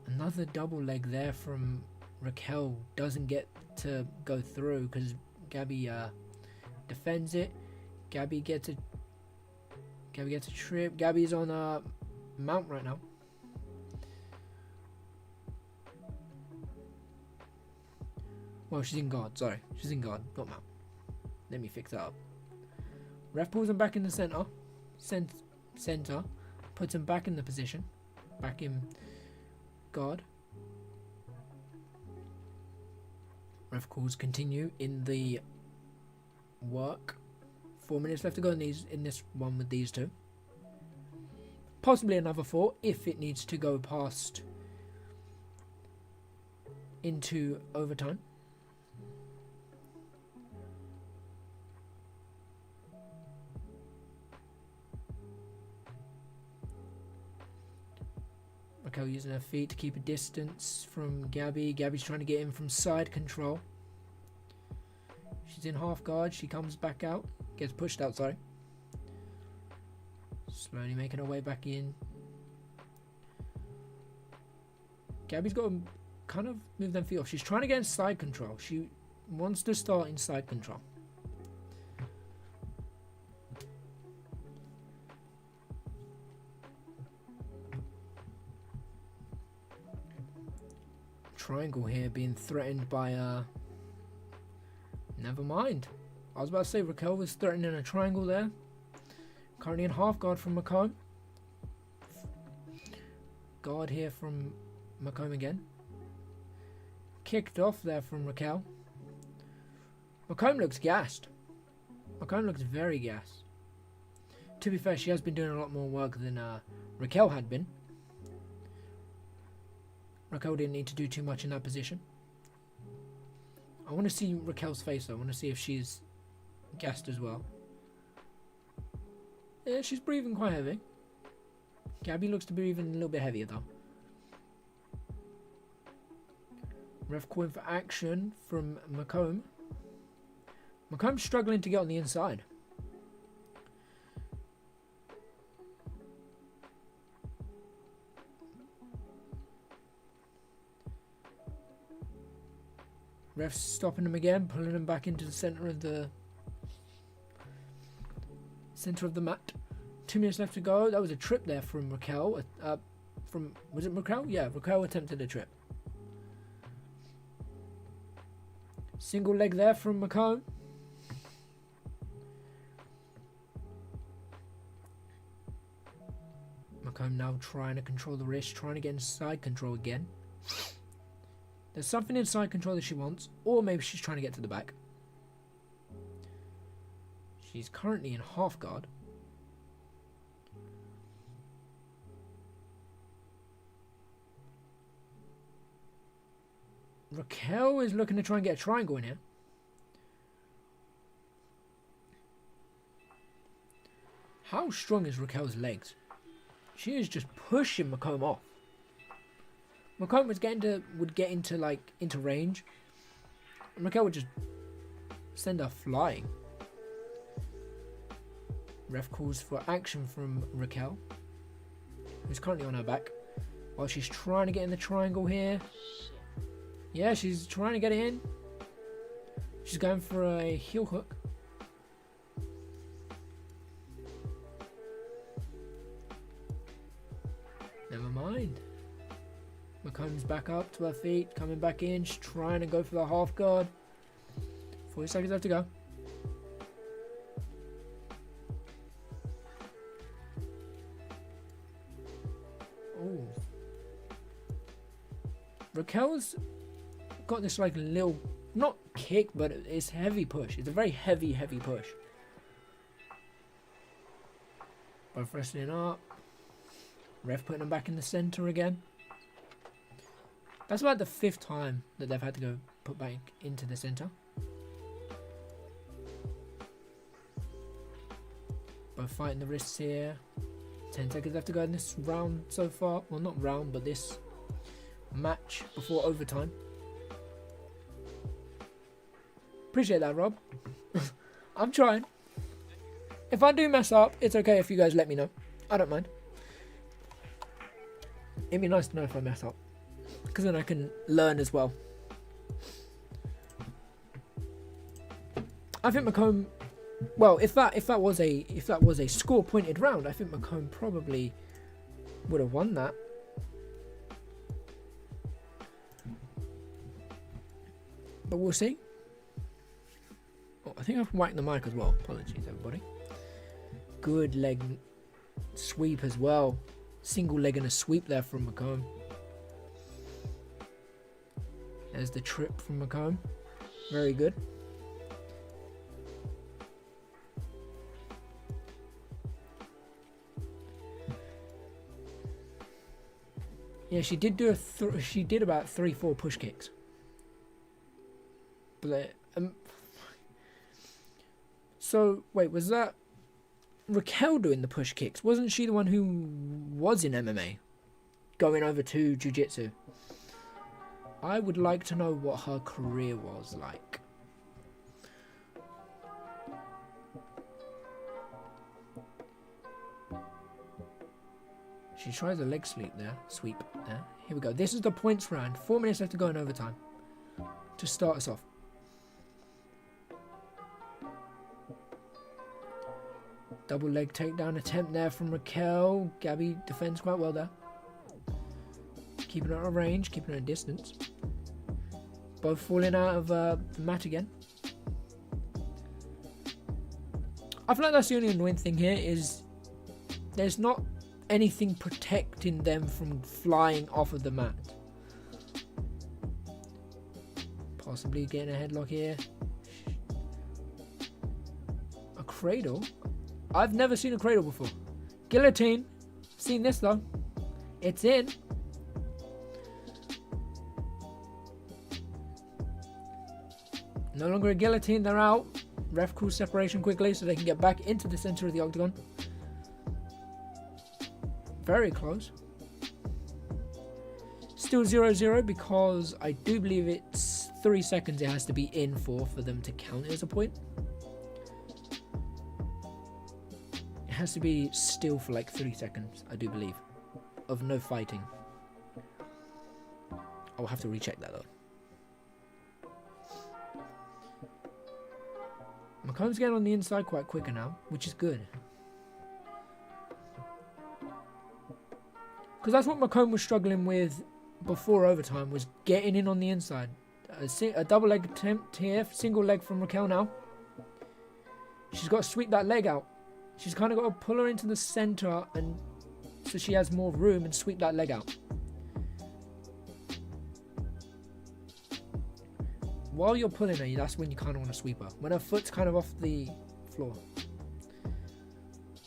Another double leg there from Raquel. Doesn't get to go through because Gabby defends it. Gabby gets a trip. Gabby's on a mount right now. Well, she's in guard. Sorry, she's in guard, not mount. Let me fix that up. Ref pulls him back in the center. Center. Puts him back in the position. Back in guard. Ref calls continue in the work. 4 minutes left to go in this one with these two. Possibly another 4 if it needs to go past into overtime. Raquel using her feet to keep a distance from Gabby. Gabby's trying to get in from side control. She's in half guard. She comes back out. Gets pushed out, sorry. Slowly making her way back in. Gabby's got to kind of move them feet off. She's trying to get in side control. She wants to start in side control. Triangle here being threatened by never mind. I was about to say Raquel was threatening a triangle there. Currently in half guard from Mcom. Guard here from Mcom again. Kicked off there from Raquel. Mcom looks gassed. Mcom looks very gassed. To be fair, she has been doing a lot more work than Raquel had been. Raquel didn't need to do too much in that position. I want to see Raquel's face though. I want to see if she's gassed as well. Yeah, she's breathing quite heavy. Gabby looks to be even a little bit heavier though. Ref calling for action from Mcom. Mcom's struggling to get on the inside. Ref's stopping him again, pulling him back into the center of the mat. 2 minutes left to go. That was a trip there from Raquel. Was it Raquel? Yeah, Raquel attempted a trip. Single leg there from Mcom. Mcom now trying to control the wrist, trying to get inside control again. There's something inside control that she wants, or maybe she's trying to get to the back. She's currently in half guard. Raquel is looking to try and get a triangle in here. How strong is Raquel's legs? She is just pushing Mcom off. Mcom would get into range. And Raquel would just send her flying. Ref calls for action from Raquel, who's currently on her back, while she's trying to get in the triangle here. Yeah, she's trying to get it in. She's going for a heel hook. Never mind. Mcom's back up to her feet, coming back in. She's trying to go for the half guard. 40 seconds left to go. Oh. Raquel's got this like little, not kick, but it's heavy push. It's a very heavy push. Both wrestling up. Ref putting them back in the center again. That's about the 5th time that they've had to go put back into the center. Both fighting the wrists here. 10 seconds left to go in this round so far. Well, not round, but this match before overtime. Appreciate that, Rob. I'm trying. If I do mess up, it's okay if you guys let me know. I don't mind. It'd be nice to know if I mess up, because then I can learn as well. I think Mcom. Well, if that was a score pointed round, I think Mcom probably would have won that. But we'll see. Oh, I think I've whacked the mic as well. Apologies, everybody. Good leg sweep as well. Single leg and a sweep there from Mcom. There's the trip from Mcom. Very good. Yeah, she did do she did about 3-4 push kicks. But so wait, was that Raquel doing the push kicks? Wasn't she the one who was in MMA, going over to jiu-jitsu? I would like to know what her career was like. She tries a leg sweep there. Here we go. This is the points round. 4 minutes left to go in overtime to start us off. Double leg takedown attempt there from Raquel. Gabby defends quite well there. Keeping it out of range, keeping it at a distance. Both falling out of the mat again. I feel like that's the only annoying thing here is there's not anything protecting them from flying off of the mat. Possibly getting a headlock here. A cradle? I've never seen a cradle before. Guillotine. Seen this though. It's in. No longer a guillotine, they're out. Ref calls separation quickly so they can get back into the center of the octagon. Very close. Still 0-0 because I do believe it's 3 seconds it has to be in for them to count it as a point. It has to be still for like 3 seconds, I do believe, of no fighting. I'll have to recheck that though. Mcom's getting on the inside quite quicker now, which is good. Because that's what Mcom was struggling with before overtime, was getting in on the inside. A double leg attempt here, single leg from Raquel now. She's got to sweep that leg out. She's kind of got to pull her into the center and so she has more room and sweep that leg out. While you're pulling her, that's when you kind of want to sweep her. When her foot's kind of off the floor.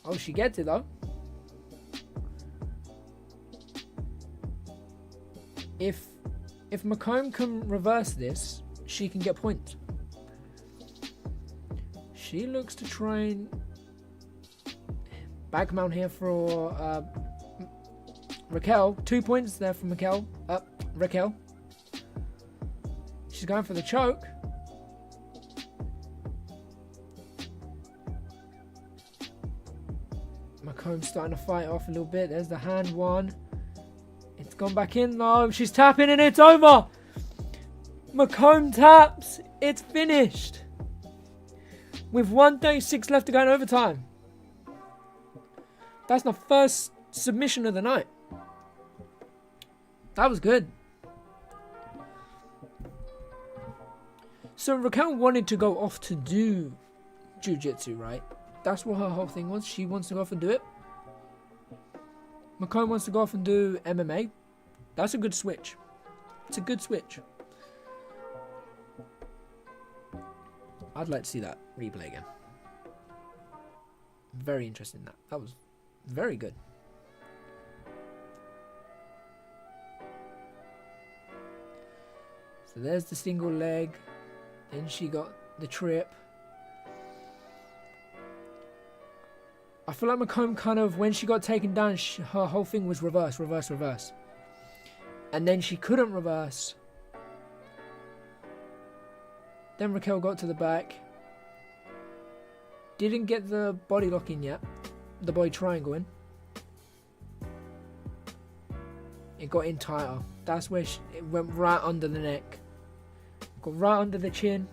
Oh, she gets it though. If Mcom can reverse this, she can get points. She looks to try and back mount here for Raquel. 2 points there from Raquel. She's going for the choke. Mcom's starting to fight off a little bit. There's the hand one. It's gone back in though. She's tapping and it's over. Mcom taps. It's finished. With 1:36 left to go in overtime. That's the first submission of the night. That was good. So Raquel wanted to go off to do jiu-jitsu, right? That's what her whole thing was. She wants to go off and do it. Mcom wants to go off and do MMA. That's a good switch. It's a good switch. I'd like to see that replay again. Very interested in that. That was very good. So there's the single leg. Then she got the trip. I feel like Mcom kind of, when she got taken down, her whole thing was reverse. And then she couldn't reverse. Then Raquel got to the back. Didn't get the body lock in yet. The body triangle in. It got in tighter. That's where it went right under the neck. Got right under the chin,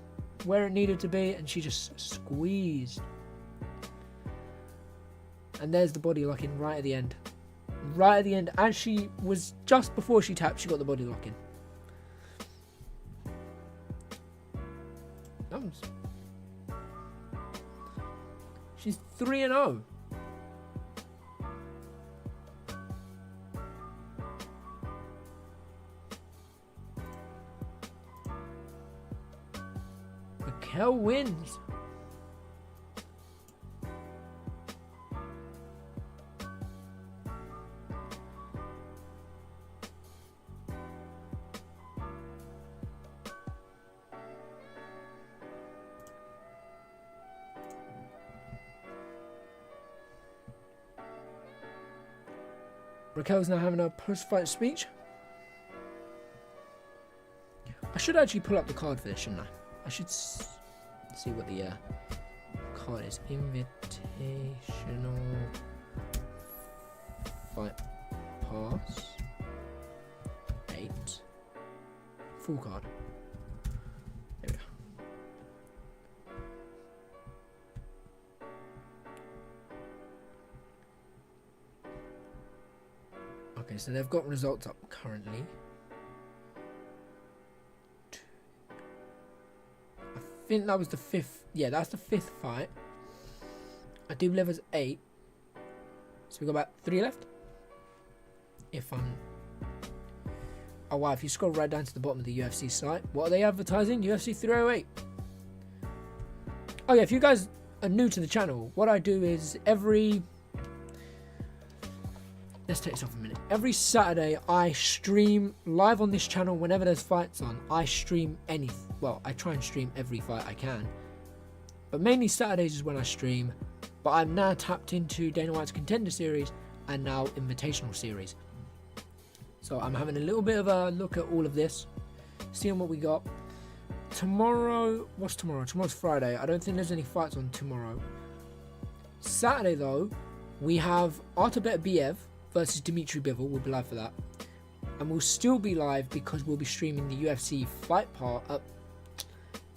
where it needed to be, and she just squeezed. And there's the body lock in right at the end. Right at the end, as she was just before she tapped, she got the body lock in. She's 3-0. Raquel wins. Raquel's now having a post-fight speech. I should actually pull up the card for this, shouldn't I? I should see what the card is. Invitational Fight Pass 8. Full card. There we go. Okay, so they've got results up currently. I think that was the 5th. Yeah, that's the 5th fight. I do believe it was 8. So we've got about 3 left. If I'm... Oh wow, if you scroll right down to the bottom of the UFC site, what are they advertising? UFC 308. Oh yeah, if you guys are new to the channel, what I do is every... Let's take this off a minute. Every Saturday, I stream live on this channel whenever there's fights on. I stream well, I try and stream every fight I can. But mainly Saturdays is when I stream. But I'm now tapped into Dana White's Contender Series and now Invitational Series. So I'm having a little bit of a look at all of this, seeing what we got. Tomorrow, what's tomorrow? Tomorrow's Friday. I don't think there's any fights on tomorrow. Saturday, though, we have Arturbet versus Dimitri Bivol. We'll be live for that, and we'll still be live because we'll be streaming the UFC fight part up.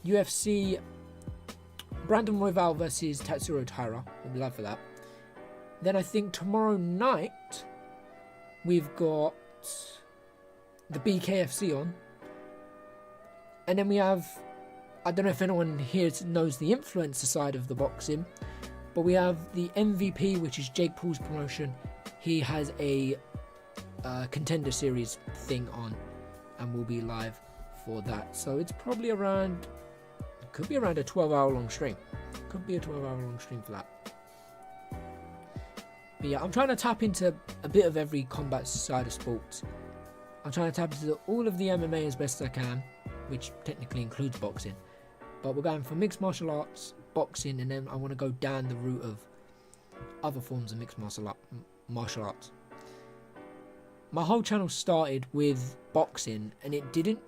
UFC Brandon Royval versus Tatsuro Taira. We'll be live for that. Then I think tomorrow night we've got the BKFC on, and then we have, I don't know if anyone here knows the influencer side of the boxing, but we have the MVP, which is Jake Paul's promotion. He has a Contender Series thing on, and we'll be live for that. So it's probably around, could be around a 12-hour long stream. Could be a 12-hour long stream for that. But yeah, I'm trying to tap into a bit of every combat side of sports. I'm trying to tap into all of the MMA as best as I can, which technically includes boxing. But we're going for mixed martial arts, boxing, and then I want to go down the route of other forms of mixed martial arts. My whole channel started with boxing, and it did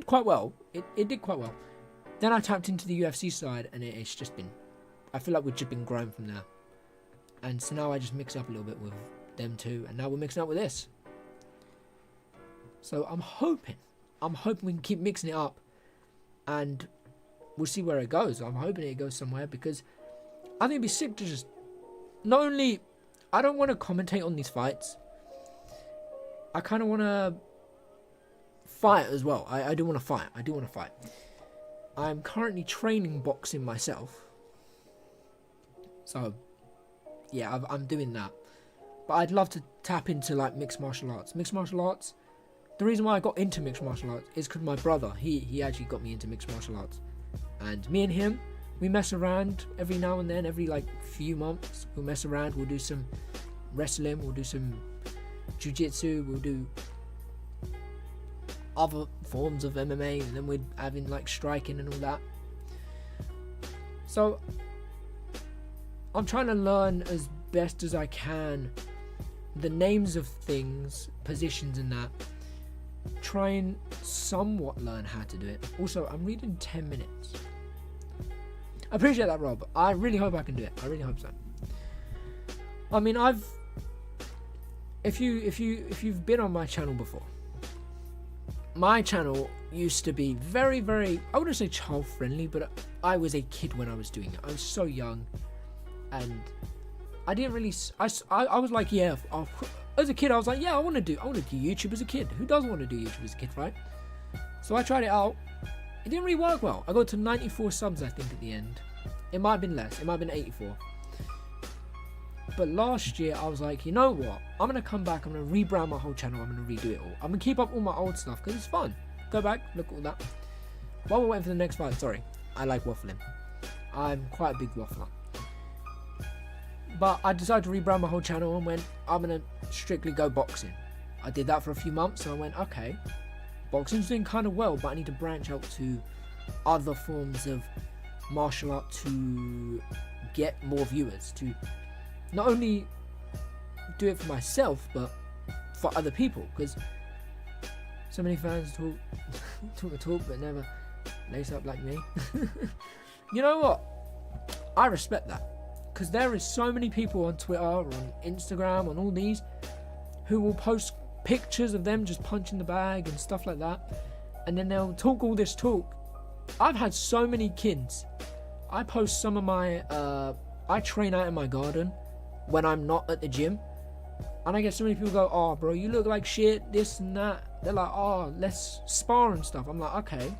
quite well. It did quite well. Then I tapped into the UFC side, and it's just been, I feel like we've just been growing from there. And so now I just mix up a little bit with them two, and now we're mixing up with this. So I'm hoping we can keep mixing it up, and we'll see where it goes. I'm hoping it goes somewhere, because I think it'd be sick to just, not only, I don't want to commentate on these fights, I kind of want to fight as well. I do want to fight. I'm currently training boxing myself, so yeah, I'm doing that. But I'd love to tap into like mixed martial arts. The reason why I got into mixed martial arts is because my brother, he actually got me into mixed martial arts. And me and him, we mess around every now and then, every like few months. We'll mess around, we'll do some wrestling, we'll do some jiu-jitsu, we'll do other forms of MMA, and then we're having like striking and all that. So I'm trying to learn as best as I can the names of things, positions and that, try and somewhat learn how to do it. Also, I'm reading 10 minutes. I appreciate that, Rob. I really hope I can do it. I really hope so. I mean, if you've been on my channel before, my channel used to be very, very, I wouldn't say child friendly, but I was a kid when I was doing it. I was so young, and I didn't really, I was like, yeah, as a kid I was like, yeah, I want to do YouTube as a kid. Who doesn't want to do YouTube as a kid, right? So I tried it out. It didn't really work well. I got to 94 subs, I think, at the end. It might have been less. It might have been 84. But last year, I was like, you know what? I'm going to come back. I'm going to rebrand my whole channel. I'm going to redo it all. I'm going to keep up all my old stuff because it's fun. Go back, look at all that. While we're waiting for the next fight, sorry. I like waffling. I'm quite a big waffler. But I decided to rebrand my whole channel and went, I'm going to strictly go boxing. I did that for a few months and I went, okay, boxing's doing kind of well, but I need to branch out to other forms of martial art to get more viewers, to not only do it for myself, but for other people, because so many fans talk, but never lace up like me. You know what? I respect that, because there is so many people on Twitter, on Instagram, on all these, who will post pictures of them just punching the bag and stuff like that, and then they'll talk all this talk. I've had so many kids. I post some of my, I train out in my garden when I'm not at the gym, and I get so many people go, oh bro, you look like shit, this and that. They're like, oh, let's spar and stuff. I'm like, okay,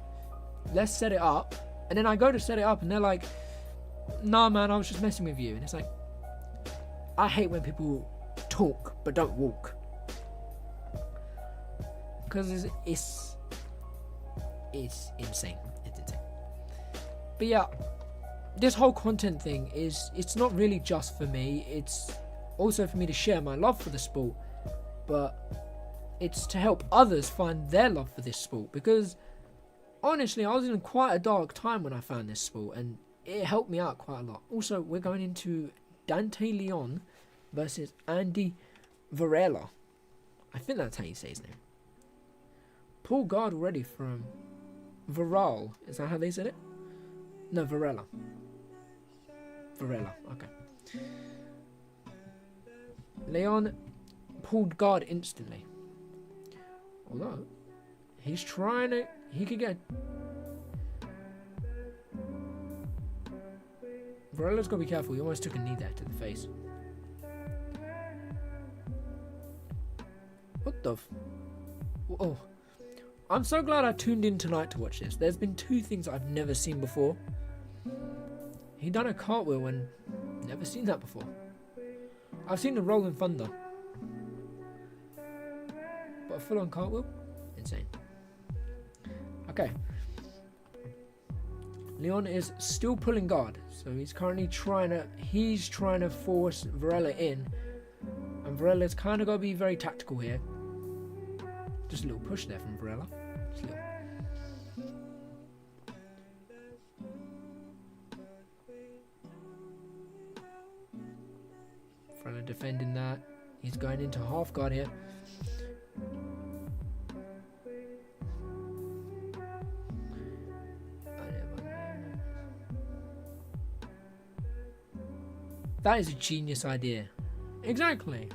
let's set it up. And then I go to set it up and they're like, nah man, I was just messing with you. And it's like, I hate when people talk but don't walk, because it's insane. It's insane. But yeah, this whole content thing it's not really just for me. It's also for me to share my love for the sport, but it's to help others find their love for this sport, because honestly, I was in quite a dark time when I found this sport, and it helped me out quite a lot. Also, we're going into Dante Leon versus Andy Verela. I think that's how you say his name. Pull guard already from Verela. Is that how they said it? No, Verela. Verela, okay. Leon pulled guard instantly. Although, he's trying to... He could get... Verela's got to be careful. He almost took a knee there to the face. What the... Oh. I'm so glad I tuned in tonight to watch this. There's been two things I've never seen before. He done a cartwheel and never seen that before. I've seen the Rolling Thunder, but a full-on cartwheel? Insane. Okay. Leon is still pulling guard, so he's currently trying to force Verela in, and Verela's kind of got to be very tactical here. Just a little push there from Verela. Just a little. Verela defending that. He's going into half guard here. That is a genius idea. Exactly.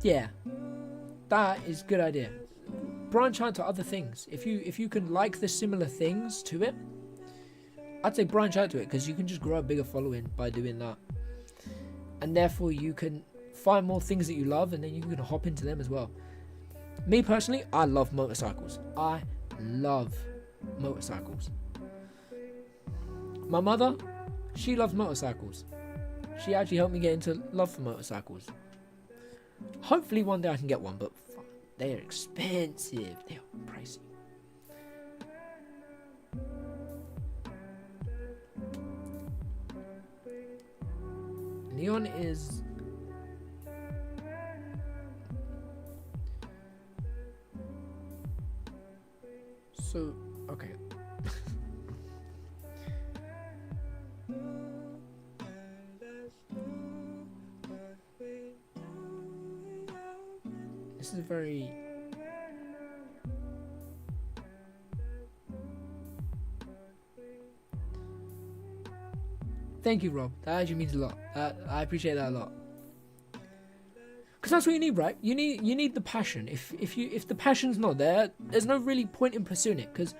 Yeah. That is a good idea. Branch out to other things. If you can like the similar things to it, I'd say branch out to it, because you can just grow a bigger following by doing that. And therefore you can find more things that you love, and then you can hop into them as well. Me personally, I love motorcycles. I love motorcycles. My mother, she loves motorcycles. She actually helped me get into love for motorcycles. Hopefully one day I can get one, but they are expensive. They are pricey. Leon is... So, okay. This is very... Thank you, Rob. That actually means a lot. I appreciate that a lot. Because that's what you need, right? You need the passion. If the passion's not there, there's no really point in pursuing it. Because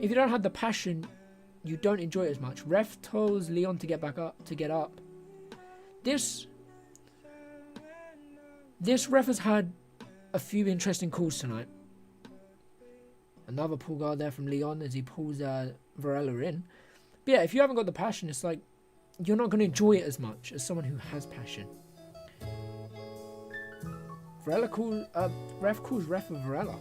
if you don't have the passion, you don't enjoy it as much. Ref tells Leon to get back up, to get up. This ref has had a few interesting calls tonight. Another pull guard there from Leon as he pulls Verela in. But yeah, if you haven't got the passion, it's like you're not going to enjoy it as much as someone who has passion. Ref calls ref of Verela.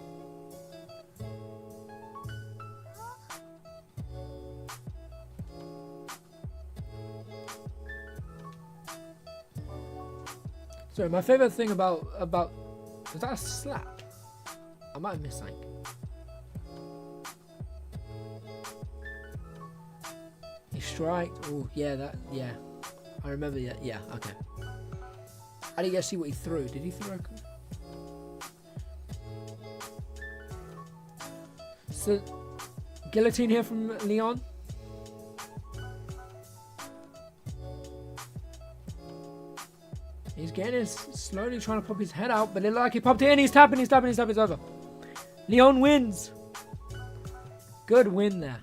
So my favorite thing about was that a slap? I might have missed something. He striked. Oh yeah, yeah. I remember that. Yeah, okay. I didn't get to see what he threw. Did he throw? So, guillotine here from Leon. He's getting his, slowly trying to pop his head out, but it looked like he popped it in. He's tapping, it's over. Leon wins. Good win there.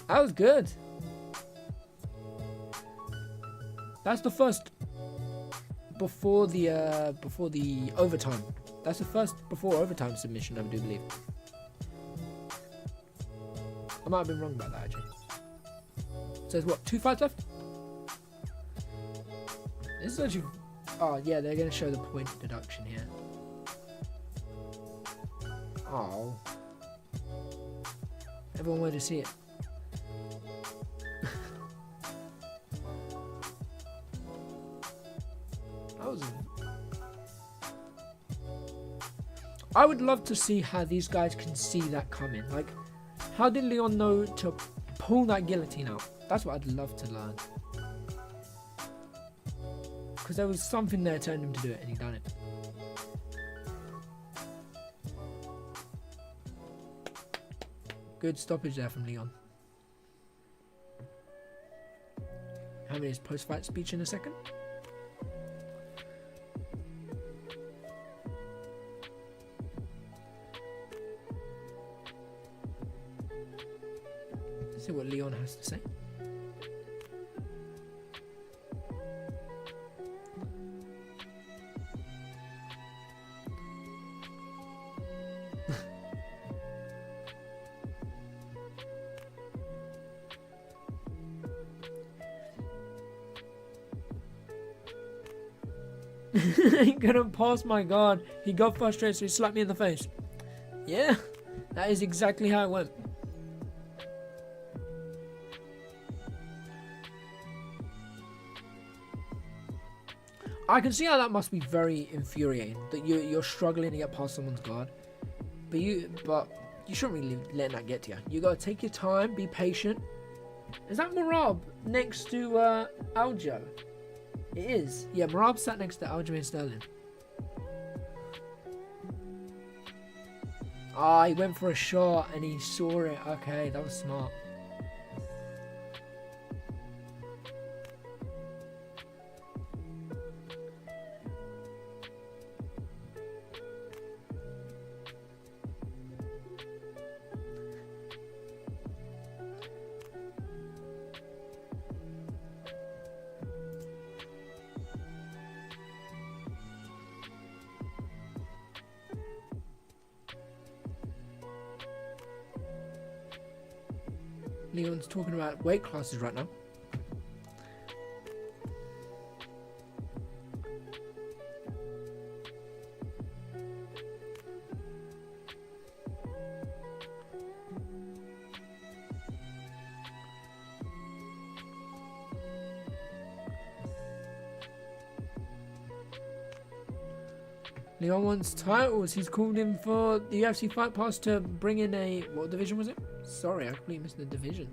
That was good. That's the first before the overtime. That's the first before overtime submission, I do believe. I might have been wrong about that actually. So there's what, 2 fights left? This is actually... Oh yeah, they're going to show the point deduction here. Oh. Everyone wanted to see it. I would love to see how these guys can see that coming. Like, how did Leon know to pull that guillotine out? That's what I'd love to learn. Because there was something there telling him to do it, and he done it. Good stoppage there from Leon. Having his post-fight speech in a second. Let's see what Leon has to say. He couldn't pass my guard. He got frustrated, so he slapped me in the face. Yeah, that is exactly how it went. I can see how that must be very infuriating, that you're struggling to get past someone's guard, but you shouldn't really let that get to you. You gotta take your time, be patient. Is that Mora next to Aljo? It is. Yeah, Mora sat next to Aljamain Sterling. Ah, he went for a shot and he saw it. Okay, that was smart. Leon's talking about weight classes right now. Leon wants titles. He's called in for the UFC Fight Pass to bring in a... What division was it? Sorry, I completely missed the division.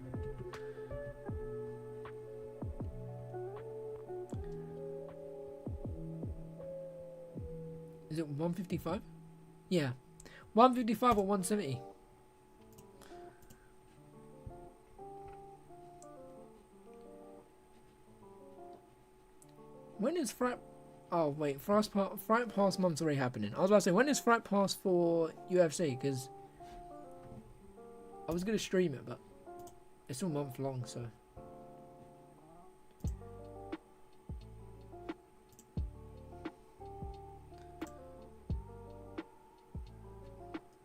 Is it 155? Yeah. 155 or 170. When is Fight... Oh, wait. Fight Pass month's already happening. I was about to say, when is Fight Pass for UFC? Because I was going to stream it, but it's still a month long, so...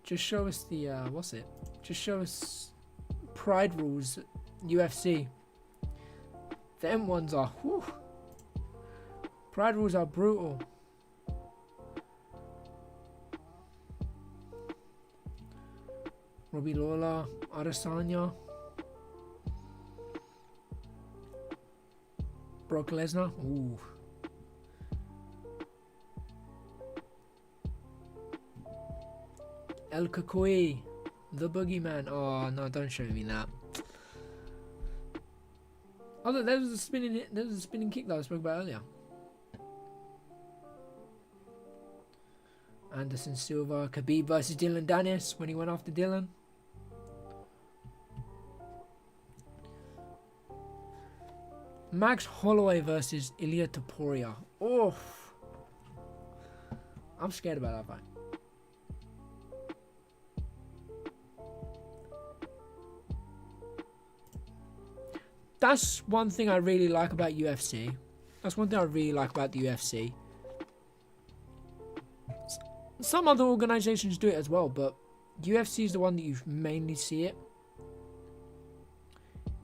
Just show us the, what's it? Just show us Pride Rules UFC. Them ones are, whew. Pride Rules are brutal. Robbie Lawler, Adesanya, Brock Lesnar. Ooh. El Kakui, the Boogeyman. Oh no! Don't show me that. Oh look, there was a spinning kick that I spoke about earlier. Anderson Silva, Khabib versus Dylan Dennis when he went after Dylan. Max Holloway versus Ilia Topuria. Oh, I'm scared about that fight. That's one thing I really like about UFC. That's one thing I really like about the UFC. Some other organizations do it as well, but UFC is the one that you mainly see it.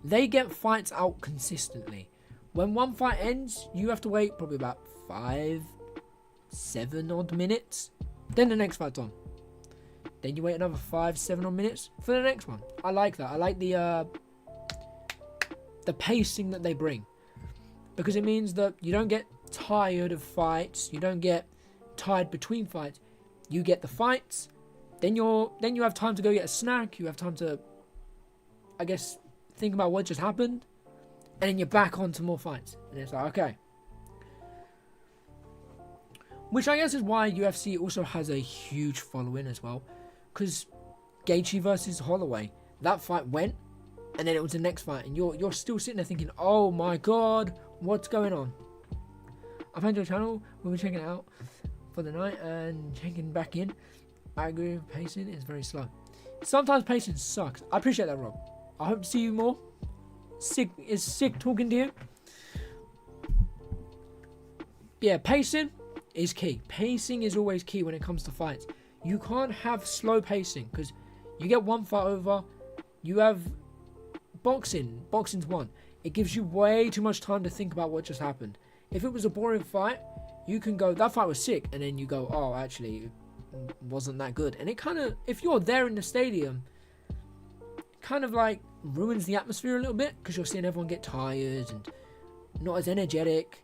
They get fights out consistently. When one fight ends, you have to wait probably about 5, 7 odd minutes. Then the next fight's on. Then you wait another 5, 7 odd minutes for the next one. I like that. I like the pacing that they bring, because it means that you don't get tired of fights. You don't get tired between fights. You get the fights, then you have time to go get a snack. You have time to, I guess, think about what just happened, and then you're back on to more fights. And it's like, okay. Which I guess is why UFC also has a huge following as well, because Gaethje versus Holloway, that fight went, and then it was the next fight, and you're still sitting there thinking, oh my god, what's going on? I found your channel, we'll be checking it out for the night and checking back in. I agree with pacing, it's very slow. Sometimes pacing sucks. I appreciate that, Rob. I hope to see you more. It's sick talking to you. Yeah, pacing is key. Pacing is always key when it comes to fights. You can't have slow pacing, because you get one fight over, you have boxing's one. It gives you way too much time to think about what just happened. If it was a boring fight, you can go, that fight was sick, and then you go, oh, actually, it wasn't that good. And it kind of, if you're there in the stadium, kind of like ruins the atmosphere a little bit, because you're seeing everyone get tired and not as energetic.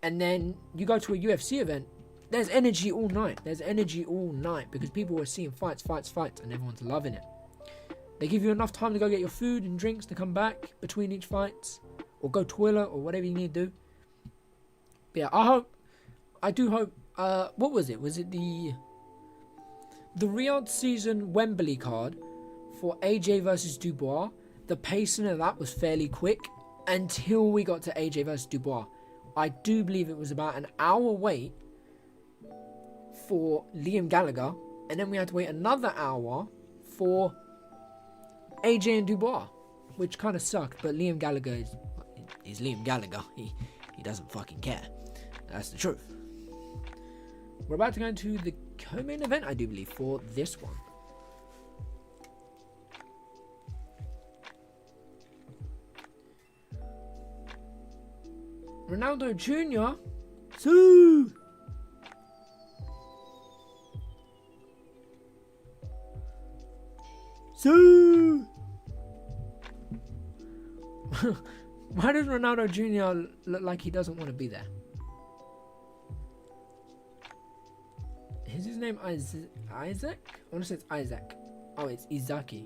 And then you go to a UFC event, there's energy all night. There's energy all night, because people are seeing fights, and everyone's loving it. They give you enough time to go get your food and drinks to come back between each fight, or go toilet, or whatever you need to do. But yeah, I do hope, what was it? Was it the Riyadh season Wembley card for AJ versus Dubois? The pacing of that was fairly quick until we got to AJ versus Dubois. I do believe it was about an hour wait for Liam Gallagher, and then we had to wait another hour for AJ and Dubois, which kind of sucked. But Liam Gallagher is Liam Gallagher. He doesn't fucking care. That's the truth. We're about to go into the co-main event, I do believe, for this one. Ronaldo Jr. Sue. Sue. Why does Ronaldo Jr. look like he doesn't want to be there? Is his name Isaac? I want to say it's Isaac. Oh, it's Izaki.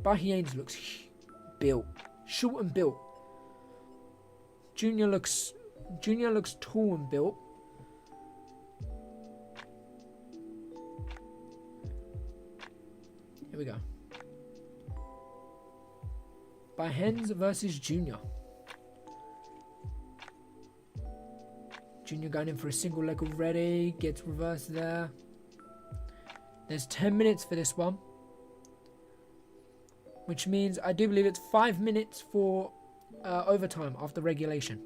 Bahianes looks built. Short and built. Junior looks tall and built. Here we go. By Hens versus Junior. Junior going in for a single leg already. Gets reversed there. There's 10 minutes for this one. Which means I do believe it's 5 minutes for overtime after regulation.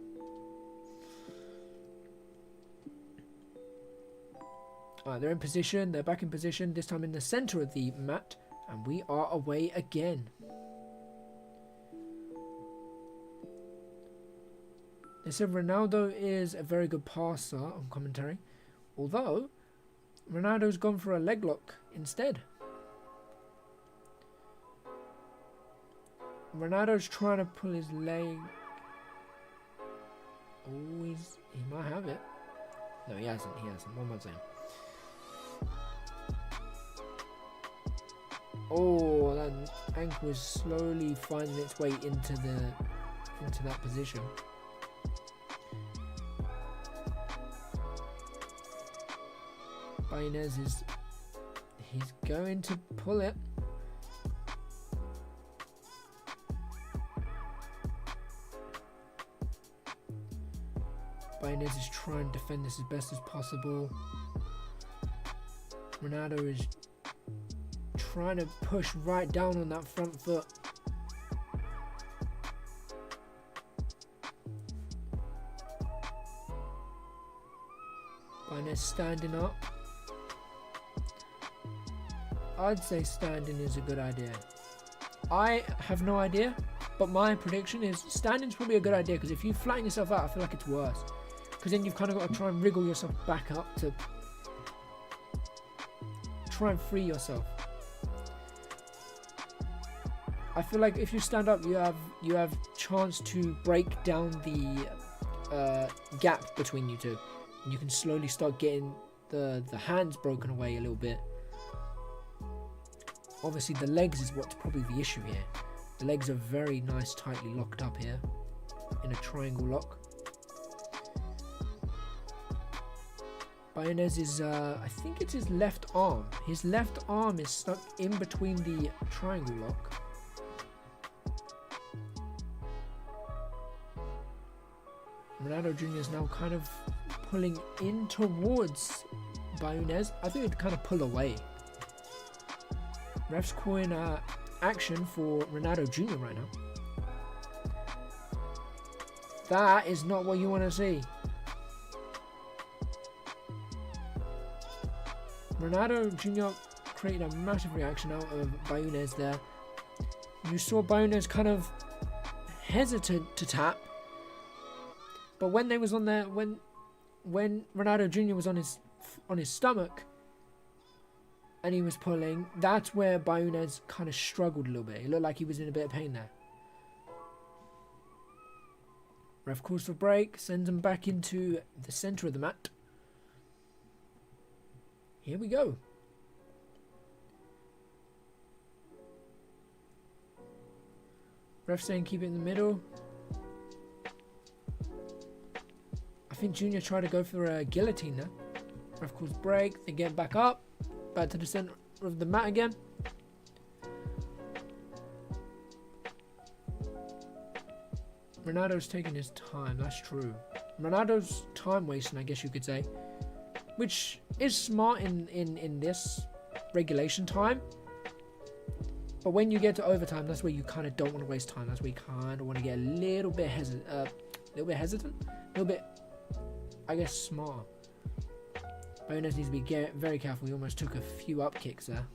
Alright, they're in position. They're back in position. This time in the center of the mat. And we are away again. They said Ronaldo is a very good passer on commentary. Although, Ronaldo's gone for a leg lock instead. Ronaldo's trying to pull his leg. Oh, he might have it. No, he hasn't. He hasn't. One more time. Oh, that ankle is slowly finding its way into that position. Benitez he's going to pull it. Benitez is trying to defend this as best as possible. Ronaldo is trying to push right down on that front foot. Benitez standing up. I'd say standing is a good idea. I have no idea, but my prediction is standing is probably a good idea, because if you flatten yourself out, I feel like it's worse. Because then you've kind of got to try and wriggle yourself back up to try and free yourself. I feel like if you stand up, you have chance to break down the gap between you two, and you can slowly start getting the hands broken away a little bit. Obviously, the legs is what's probably the issue here. The legs are very nice, tightly locked up here in a triangle lock. Benitez is, I think it's his left arm. His left arm is stuck in between the triangle lock. Ronaldo Jr. is now kind of pulling in towards Benitez. I think it'd kind of pull away. Ref's calling action for Ronaldo Jr. right now. That is not what you want to see. Ronaldo Jr. created a massive reaction out of Benitez there. You saw Benitez kind of hesitant to tap, but when they was on there, when Ronaldo Jr. was on his stomach and he was pulling, that's where Benitez kind of struggled a little bit. It looked like he was in a bit of pain there. Ref calls for break, sends him back into the center of the mat. Here we go. Ref saying keep it in the middle. I think Junior tried to go for a guillotine there. Ref calls break. They get back up. Back to the center of the mat again. Ronaldo's taking his time. That's true. Ronaldo's time wasting, I guess you could say. Which is smart in this regulation time. But when you get to overtime, that's where you kind of don't want to waste time. That's where you kind of want to get a little bit hesitant. A little bit, I guess, smart. Benitez needs to be very careful. He almost took a few up kicks there.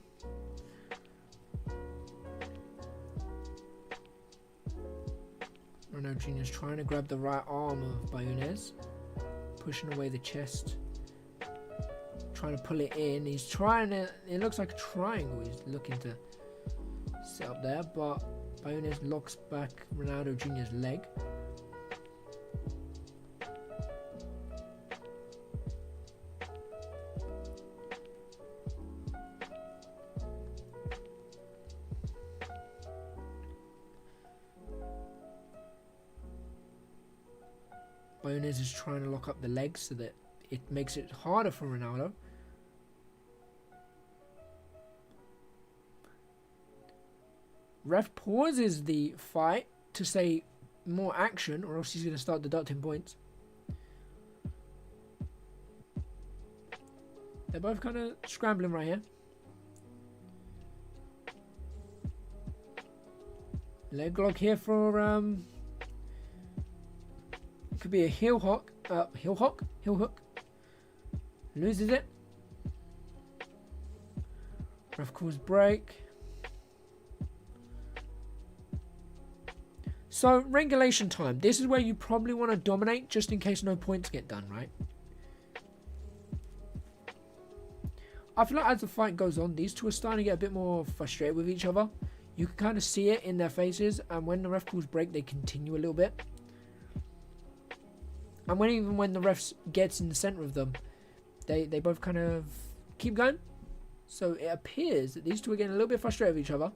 Ronaldo Jr. is trying to grab the right arm of Benitez, pushing away the chest. Trying to pull it in. He's trying to. It looks like a triangle. He's looking to set up there, but Benitez locks back Ronaldo Jr.'s leg. Benitez is trying to lock up the legs so that it makes it harder for Ronaldo. Ref pauses the fight to say more action, or else he's going to start deducting points. They're both kind of scrambling right here. Leg lock here for could be a heel hook. Heel hook. Loses it. Ref calls break. So regulation time. This is where you probably want to dominate, just in case no points get done, right? I feel like as the fight goes on, these two are starting to get a bit more frustrated with each other. You can kind of see it in their faces, and when the ref calls break, they continue a little bit. And even when the ref gets in the center of them, they both kind of keep going. So it appears that these two are getting a little bit frustrated with each other.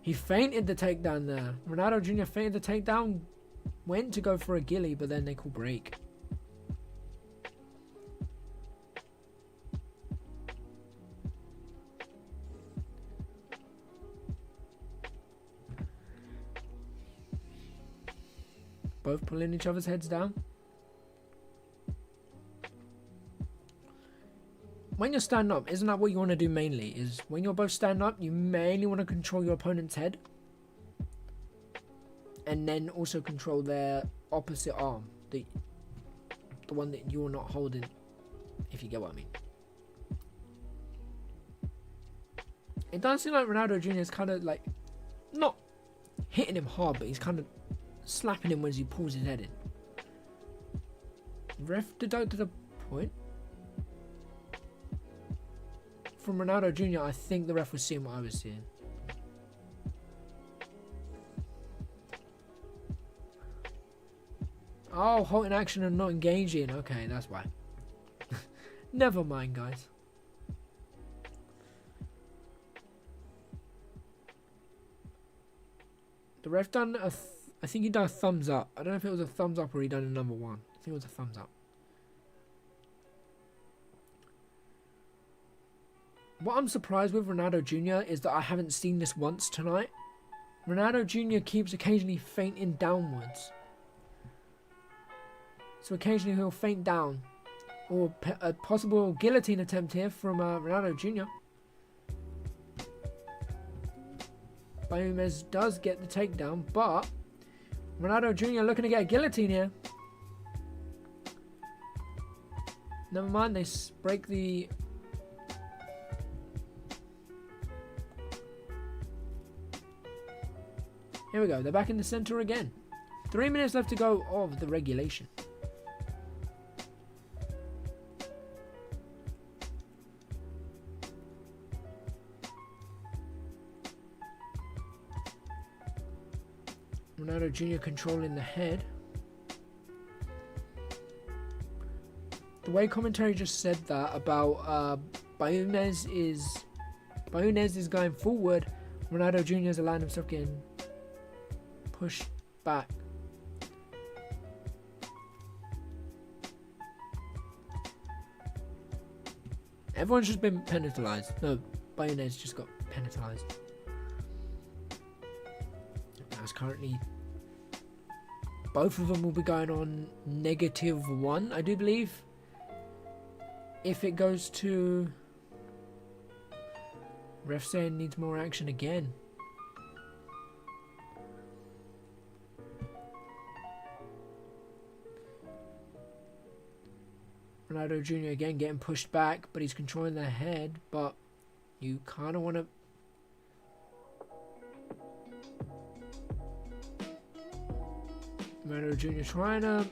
He feinted the takedown there. Ronaldo Jr. feinted the takedown, went to go for a ghillie, but then they call break. Both pulling each other's heads down. When you're standing up, isn't that what you want to do mainly? Is when you're both standing up, you mainly want to control your opponent's head. And then also control their opposite arm. The one that you're not holding, if you get what I mean. It does seem like Ronaldo Jr. is kind of like, not hitting him hard, but he's kind of slapping him when he pulls his head in. Ref deducted a point. From Ronaldo Jr., I think the ref was seeing what I was seeing. Oh, halting action and not engaging. Okay, that's why. Never mind, guys. The ref done a... I think he done a thumbs up. I don't know if it was a thumbs up or he done a number one. I think it was a thumbs up. What I'm surprised with Ronaldo Jr. is that I haven't seen this once tonight. Ronaldo Jr. keeps occasionally fainting downwards. So occasionally he'll faint down. Or a possible guillotine attempt here from Ronaldo Jr. Baumez does get the takedown, but Ronaldo Jr. looking to get a guillotine here. Never mind, they break the... Here we go, they're back in the center again. 3 minutes left to go of the regulation. Ronaldo Jr. controlling the head. The way commentary just said that about Baumez is going forward, Ronaldo Jr. is allowing himself getting pushed back. Everyone's just been penalized. No, Baumez just got penalized. That's currently... Both of them will be going on -1, I do believe. If it goes to... Ref saying needs more action again. Ronaldo Jr. again getting pushed back, but he's controlling the head. But you kind of want to... Ronaldo Jr. trying to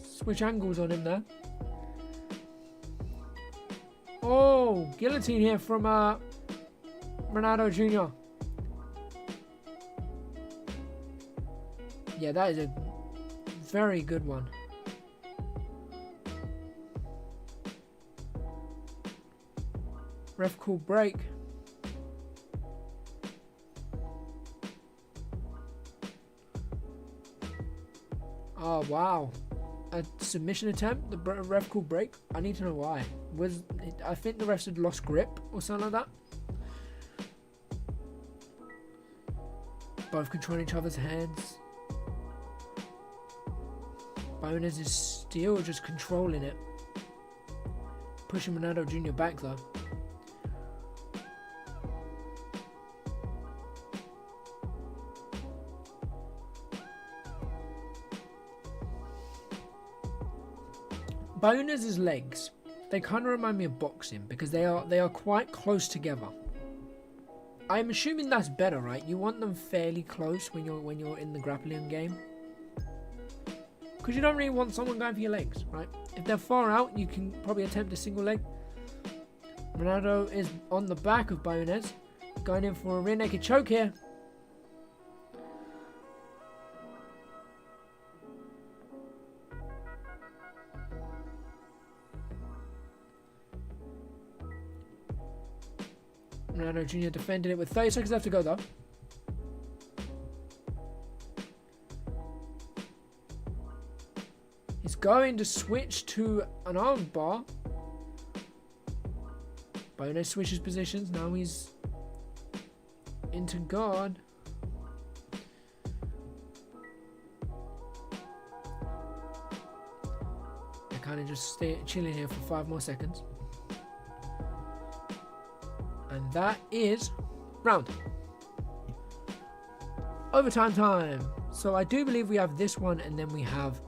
switch angles on him there. Oh, guillotine here from Ronaldo Jr. Yeah, that is a very good one. Ref call break. Oh, wow. a submission attempt. The ref called break. I need to know why. I think the refs had lost grip or something like that. Both controlling each other's hands. Boners is still just controlling it. Pushing Ronaldo Jr. back though. Boners' legs, they kind of remind me of boxing because they are quite close together. I'm assuming that's better, right? You want them fairly close when you're in the grappling game, because you don't really want someone going for your legs, right? If they're far out, you can probably attempt a single leg. Ronaldo is on the back of Boners, going in for a rear naked choke here. Ronaldo Jr. defended it with 30 seconds left to go though. He's going to switch to an arm bar. Bonus switches positions. Now he's into guard. They're kind of just chilling here for 5 more seconds. And that is round. Overtime time. So I do believe we have this one, and then we have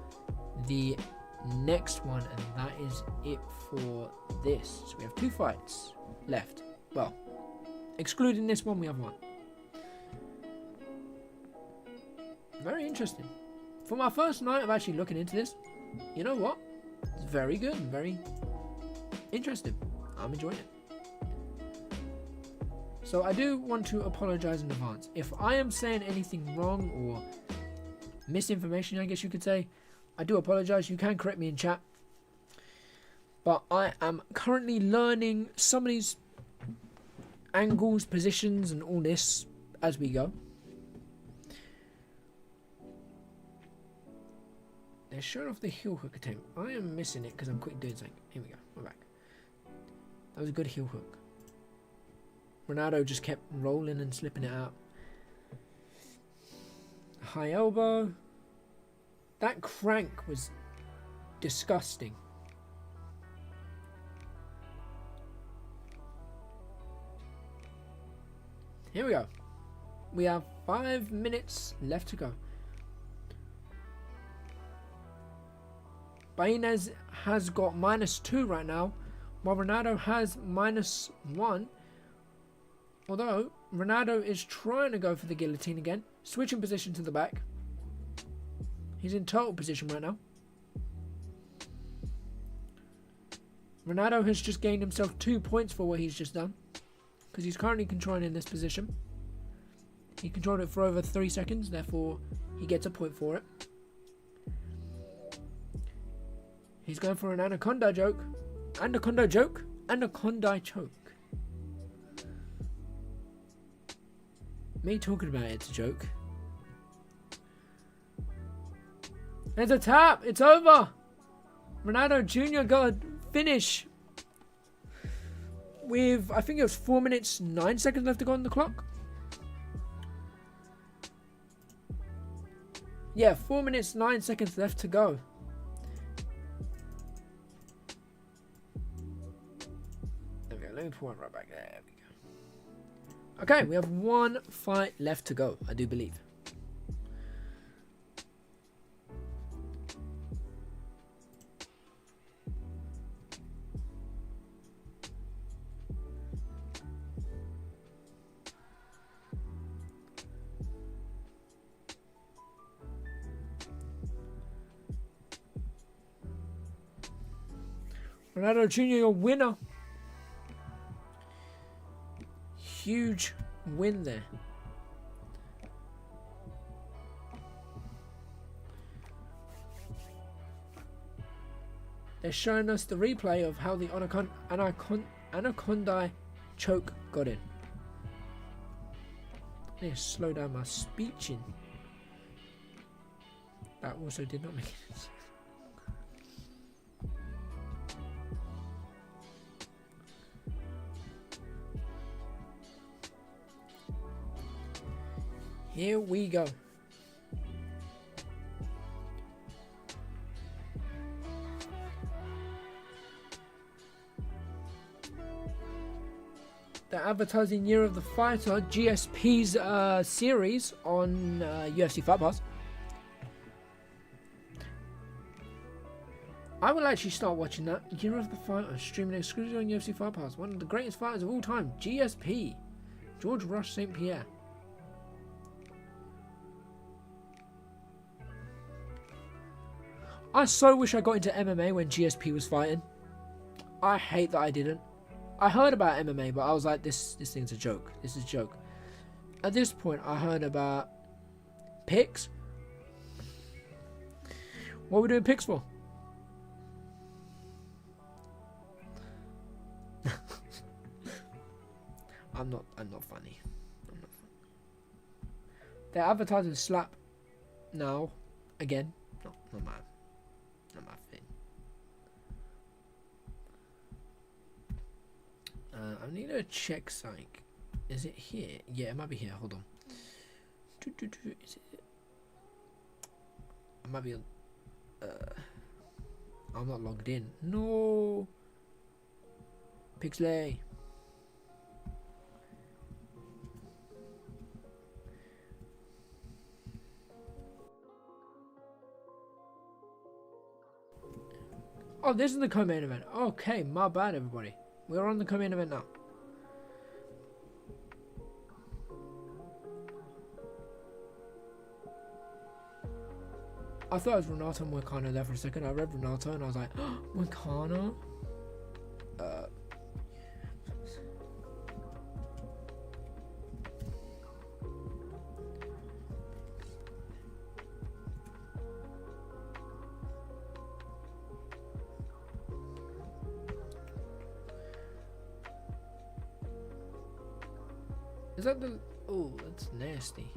the next one, and that is it for this. So we have 2 fights left. Well, excluding this one, we have 1. Very interesting. For my first night of actually looking into this, you know what? It's very good and very interesting. I'm enjoying it. So I do want to apologize in advance. If I am saying anything wrong or misinformation, I guess you could say, I do apologize. You can correct me in chat. But I am currently learning some of these angles, positions, and all this as we go. They're showing off the heel hook attempt. I am missing it because I'm quick doing something. Here we go. We're back. That was a good heel hook. Ronaldo just kept rolling and slipping it out. High elbow. That crank was disgusting. Here we go. We have 5 minutes left to go. Benitez has got -2 right now, while Ronaldo has -1. Although, Ronaldo is trying to go for the guillotine again. Switching position to the back. He's in total position right now. Ronaldo has just gained himself 2 points for what he's just done, because he's currently controlling this position. He controlled it for over 3 seconds, therefore he gets a point for it. He's going for an anaconda choke. Anaconda choke? Anaconda choke. Me talking about it's a joke. There's a tap. It's over. Ronaldo Jr. got a finish with, I think it was 4 minutes 9 seconds left to go on the clock. Yeah, 4 minutes 9 seconds left to go. There we go. Let me pull one right back. There we go. Okay, we have 1 fight left to go, I do believe. Ronaldo Jr., your winner. Huge win there. They're showing us the replay of how the anaconda choke got in. I need to slow down my speeching. That also did not make sense. Here we go. The advertising year of the fighter, GSP's series on UFC Fight Pass. I will actually start watching that. Year of the Fighter, streaming exclusively on UFC Fight Pass. One of the greatest fighters of all time, GSP, George Rush St. Pierre. I so wish I got into MMA when GSP was fighting. I hate that I didn't. I heard about MMA, but I was like, this thing's a joke. This is a joke. At this point, I heard about picks. What are we doing picks for? I'm not funny. I'm not funny. They're advertising slap now. Again. No, not my thing. I need to check something. Is it here? Yeah, it might be here. Hold on. Is it? I might be. I'm not logged in. No. Pixley. Oh, this is the co-main event. Okay, my bad, everybody. We're on the co-main event now. I thought it was Renato and Moicano there for a second. I read Renato and I was like, oh, Moicano? Is that the... Oh, that's nasty.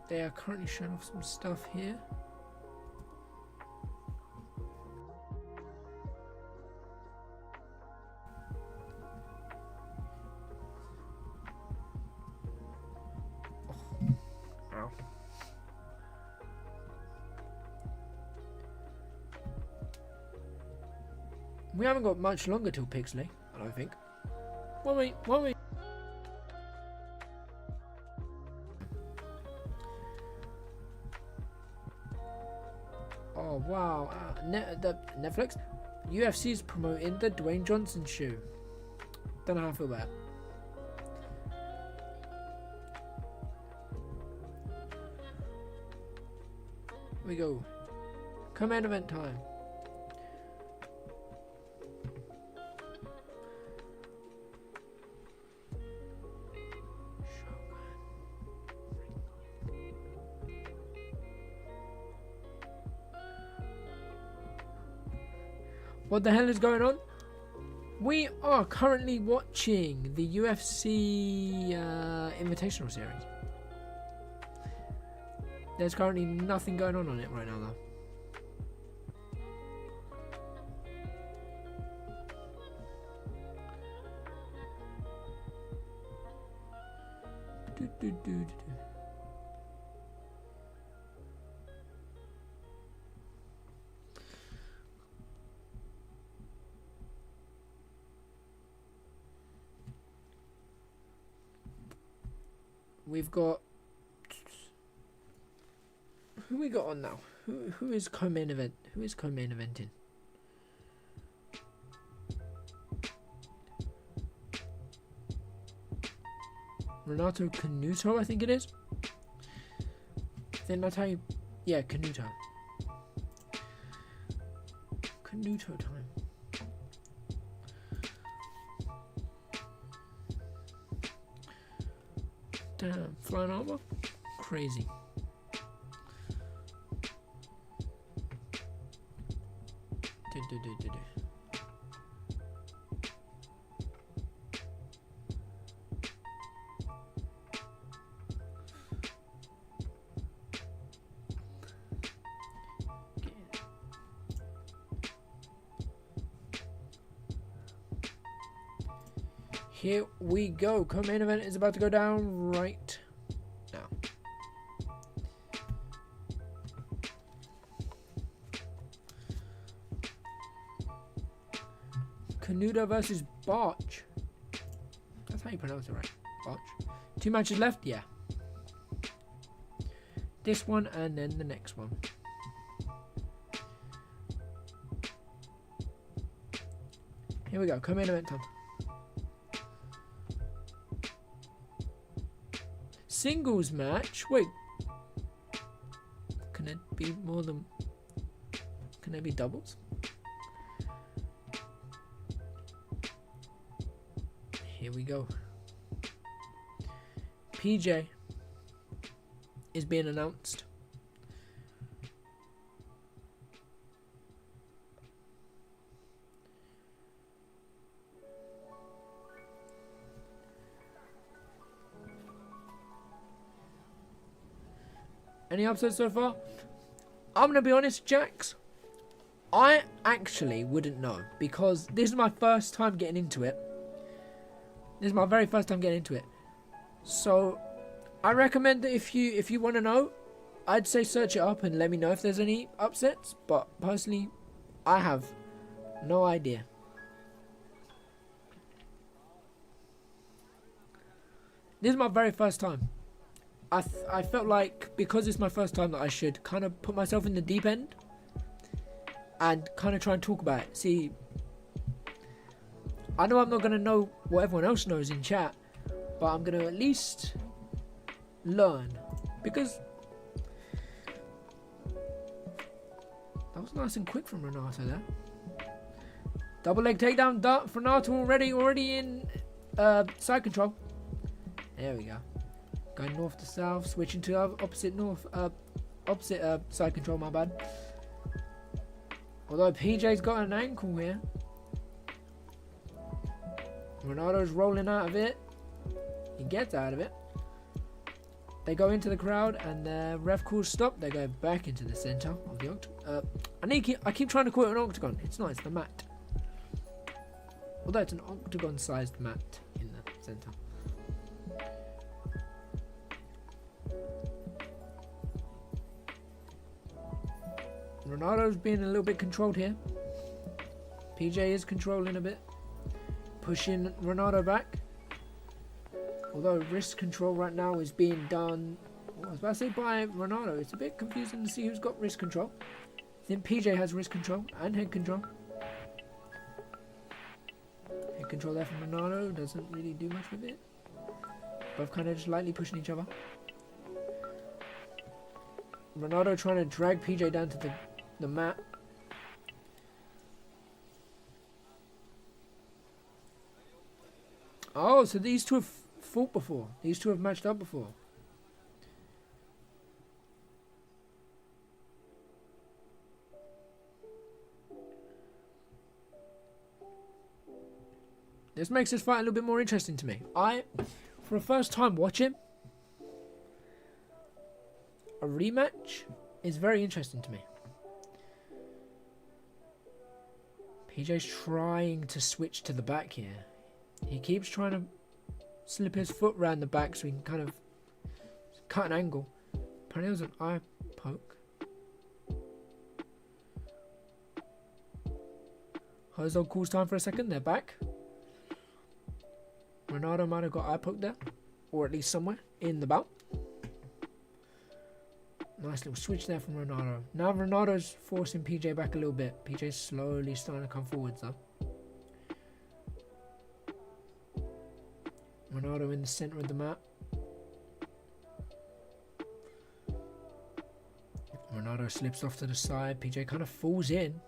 They are currently showing off some stuff here. Oh. Ow. We haven't got much longer till Pixley, I don't think. Won't we? Oh wow, Netflix? UFC is promoting the Dwayne Johnson shoe. Don't know how I feel about it. Here we go. Command event time. What the hell is going on? We are currently watching the UFC Invitational series. There's currently nothing going on it right now though. We've got... Who we got on now? Who is co-main event? Who is co-main eventing? Renato Canuto, I think it is. Then that's how you... Yeah, Canuto. Canuto time. Damn, flying armor? Crazy. Here we go. Co-main event is about to go down right now. Canuto versus Botch. That's how you pronounce it, right? Botch. 2 matches left? Yeah. This one and then the next one. Here we go. Co-main event time. Singles match? Wait. Can it be more than... Can it be doubles? Here we go. PJ is being announced. Any upsets so far? I'm gonna be honest, Jax. I actually wouldn't know because this is my first time getting into it. This is my very first time getting into it. So I recommend that if you want to know, I'd say search it up and let me know if there's any upsets. But personally, I have no idea. This is my very first time. I felt like because it's my first time that I should kind of put myself in the deep end and kind of try and talk about it. See, I know I'm not going to know what everyone else knows in chat, but I'm going to at least learn. Because that was nice and quick from Renato there. Double leg takedown dart for Renato already in side control. There we go. Going north to south, switching to opposite side control, my bad. Although PJ's got an ankle here. Renato's rolling out of it. He gets out of it. They go into the crowd and the ref calls stop. They go back into the center of the octagon. I keep trying to call it an octagon. It's not, it's the mat. Although it's an octagon sized mat in the center. Renato's being a little bit controlled here. PJ is controlling a bit. Pushing Renato back. Although wrist control right now is being done, I was about to say by Renato. It's a bit confusing to see who's got wrist control. I think PJ has wrist control and head control. Head control there from Renato. Doesn't really do much with it. Both kind of just lightly pushing each other. Renato trying to drag PJ down to the mat. Oh, so these two have fought before. These two have matched up before. This makes this fight a little bit more interesting to me. For a first time watching, a rematch is very interesting to me. PJ's trying to switch to the back here. He keeps trying to slip his foot round the back so he can kind of cut an angle. Apparently there's an eye poke. Hozo calls time for a second. They're back. Renato might have got eye poke there. Or at least somewhere in the bout. Nice little switch there from Renato. Now Renato's forcing PJ back a little bit. PJ's slowly starting to come forwards though. Renato in the center of the mat. Renato slips off to the side. PJ kind of falls in.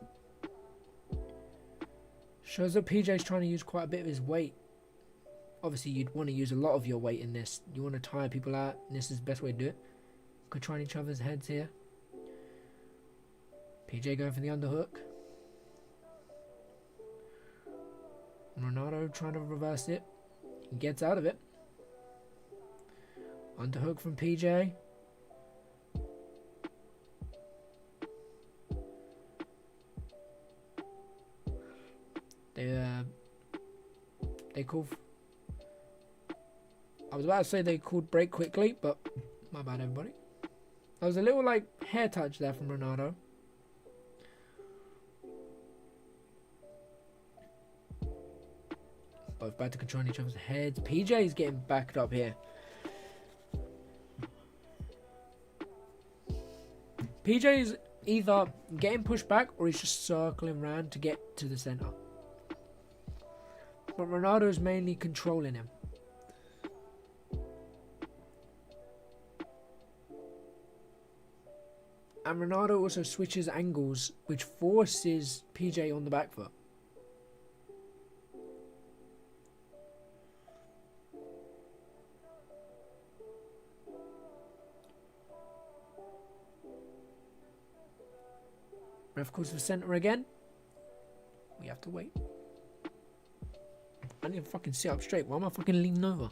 Shows that PJ's trying to use quite a bit of his weight. Obviously you'd want to use a lot of your weight in this. You want to tire people out. And this is the best way to do it. Controlling each other's heads here. PJ going for the underhook. Renato trying to reverse it. He gets out of it. Underhook from PJ. They call I was about to say they called break quickly, but my bad, everybody. There was a little, like, hair touch there from Renato. Both back to controlling each other's heads. PJ is getting backed up here. PJ is either getting pushed back or he's just circling around to get to the center. But Renato is mainly controlling him. And Renato also switches angles, which forces PJ on the back foot. Ref calls for center again. We have to wait. I need to fucking sit up straight. Why am I fucking leaning over?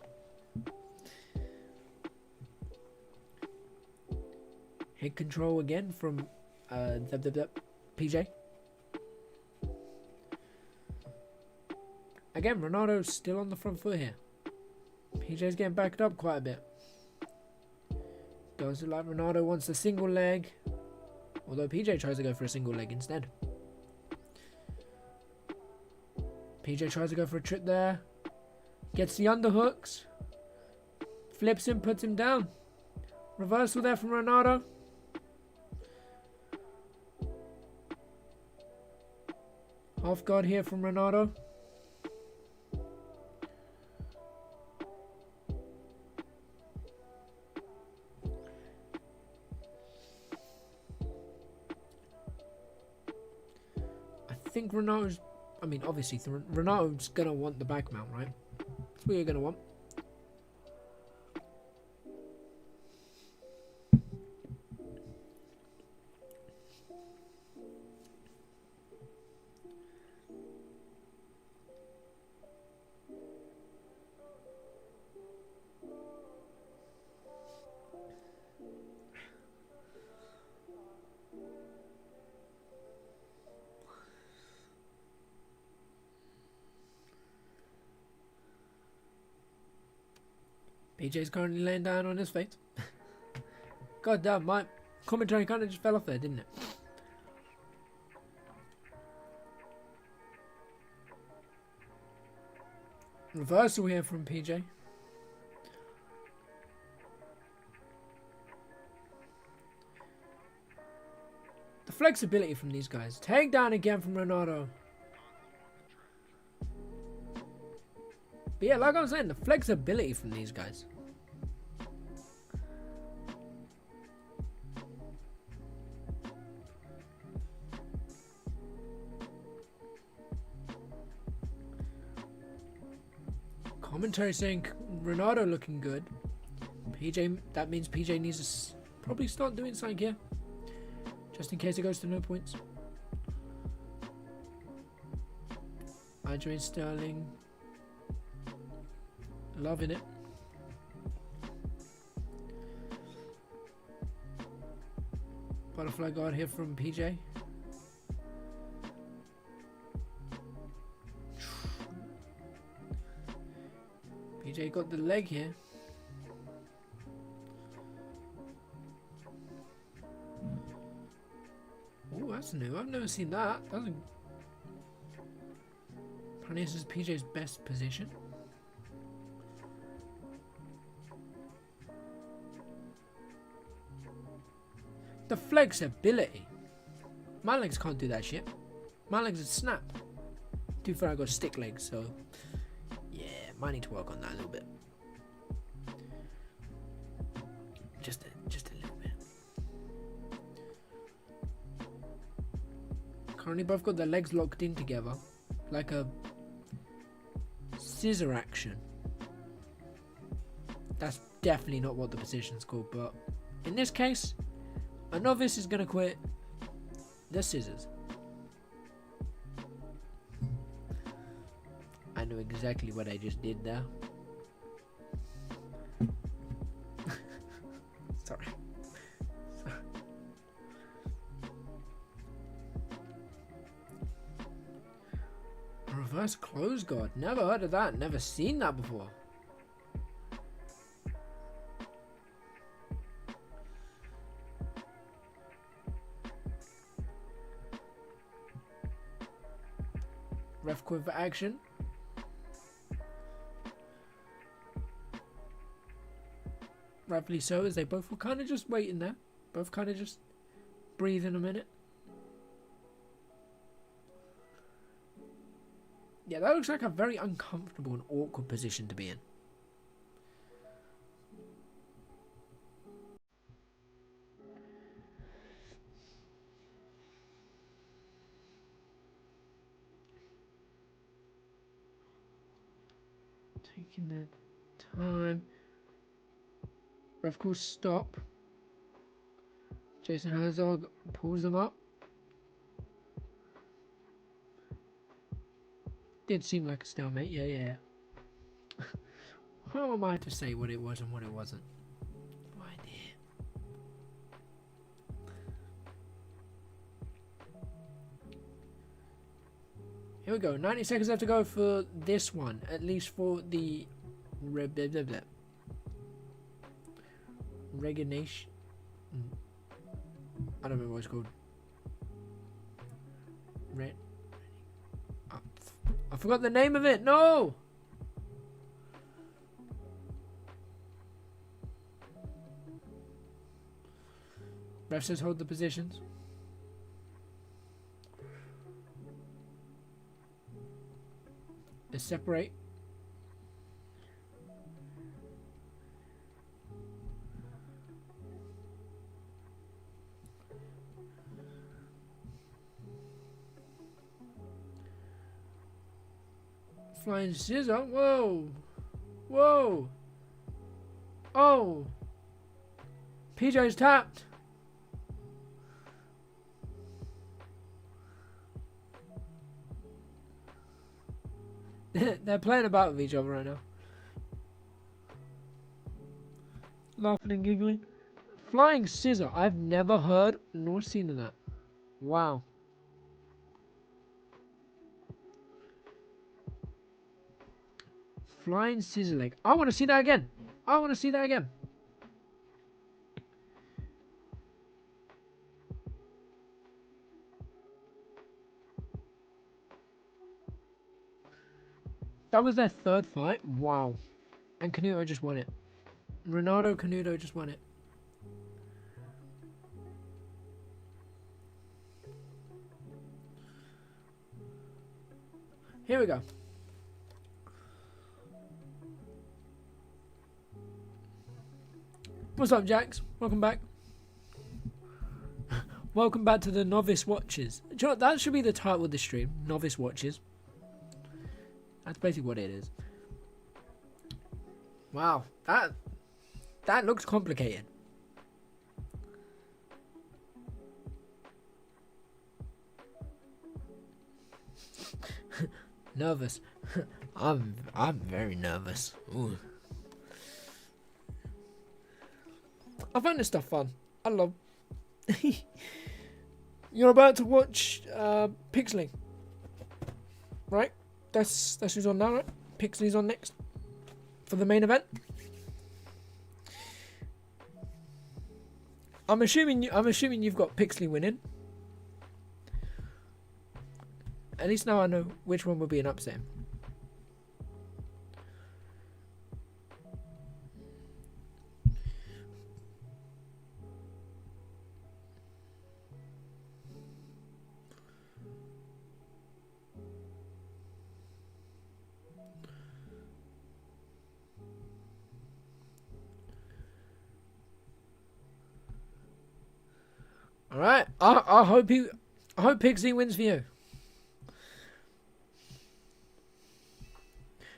Head control again from PJ. Again, Renato's still on the front foot here. PJ's getting backed up quite a bit. Does it like Renato wants a single leg. Although PJ tries to go for a single leg instead. PJ tries to go for a trip there. Gets the underhooks. Flips him, puts him down. Reversal there from Renato. Half guard here from Renato. I think Renato's, I mean, obviously, Renato's going to want the back mount, right? That's what you're going to want. PJ's currently laying down on his face. God damn, my commentary kind of just fell off there, didn't it? Reversal here from PJ. The flexibility from these guys. Takedown again from Renato. But yeah, like I was saying, the flexibility from these guys. Commentary saying Renato looking good. PJ, that means PJ needs to probably start doing something here. Just in case it goes to no points. Adrian Sterling. Loving it. Butterfly guard here from PJ. PJ got the leg here. Oh, that's new. I've never seen that. Apparently this is PJ's best position. The flexibility. My legs can't do that shit. My legs would snap. Too far, I got stick legs, so yeah, might need to work on that a little bit. Just a little bit. Currently both got their legs locked in together. Like a scissor action. That's definitely not what the position's called, but in this case, a novice is going to quit the scissors. I know exactly what I just did there. Sorry. Reverse close guard. Never heard of that. Never seen that before. Ref call for action. Rightfully so, as they both were kind of just waiting there. Both kind of just breathing a minute. Yeah, that looks like a very uncomfortable and awkward position to be in. Taking their time. Ref calls stop. Jason Herzog pulls them up. Did seem like a stalemate, yeah. How am I to say what it was and what it wasn't? No idea. Here we go. 90 seconds left to go for this one. At least for the regulation. I don't remember what it's called. I forgot the name of it. No! Ref says hold the positions. They separate. Flying scissor. Whoa. Whoa. Oh. PJ's tapped. They're playing about with each other right now. Laughing and giggling. Flying scissor. I've never heard nor seen of that. Wow. Flying scissor leg. I want to see that again. I want to see that again. That was their third fight. Wow. And Canuto just won it. Canuto just won it. Here we go. What's up, Jax? Welcome back. Welcome back to the Novice Watchers. Do you know what? That should be the title of the stream. Novice Watchers. That's basically what it is. Wow. That looks complicated. Nervous. I'm very nervous. Ooh. I find this stuff fun. I love. You're about to watch Pixley, right? That's who's on now, right? Pixley's on next for the main event. I'm assuming you've got Pixley winning. At least now I know which one will be an upset. All right. I hope Pixley wins for you.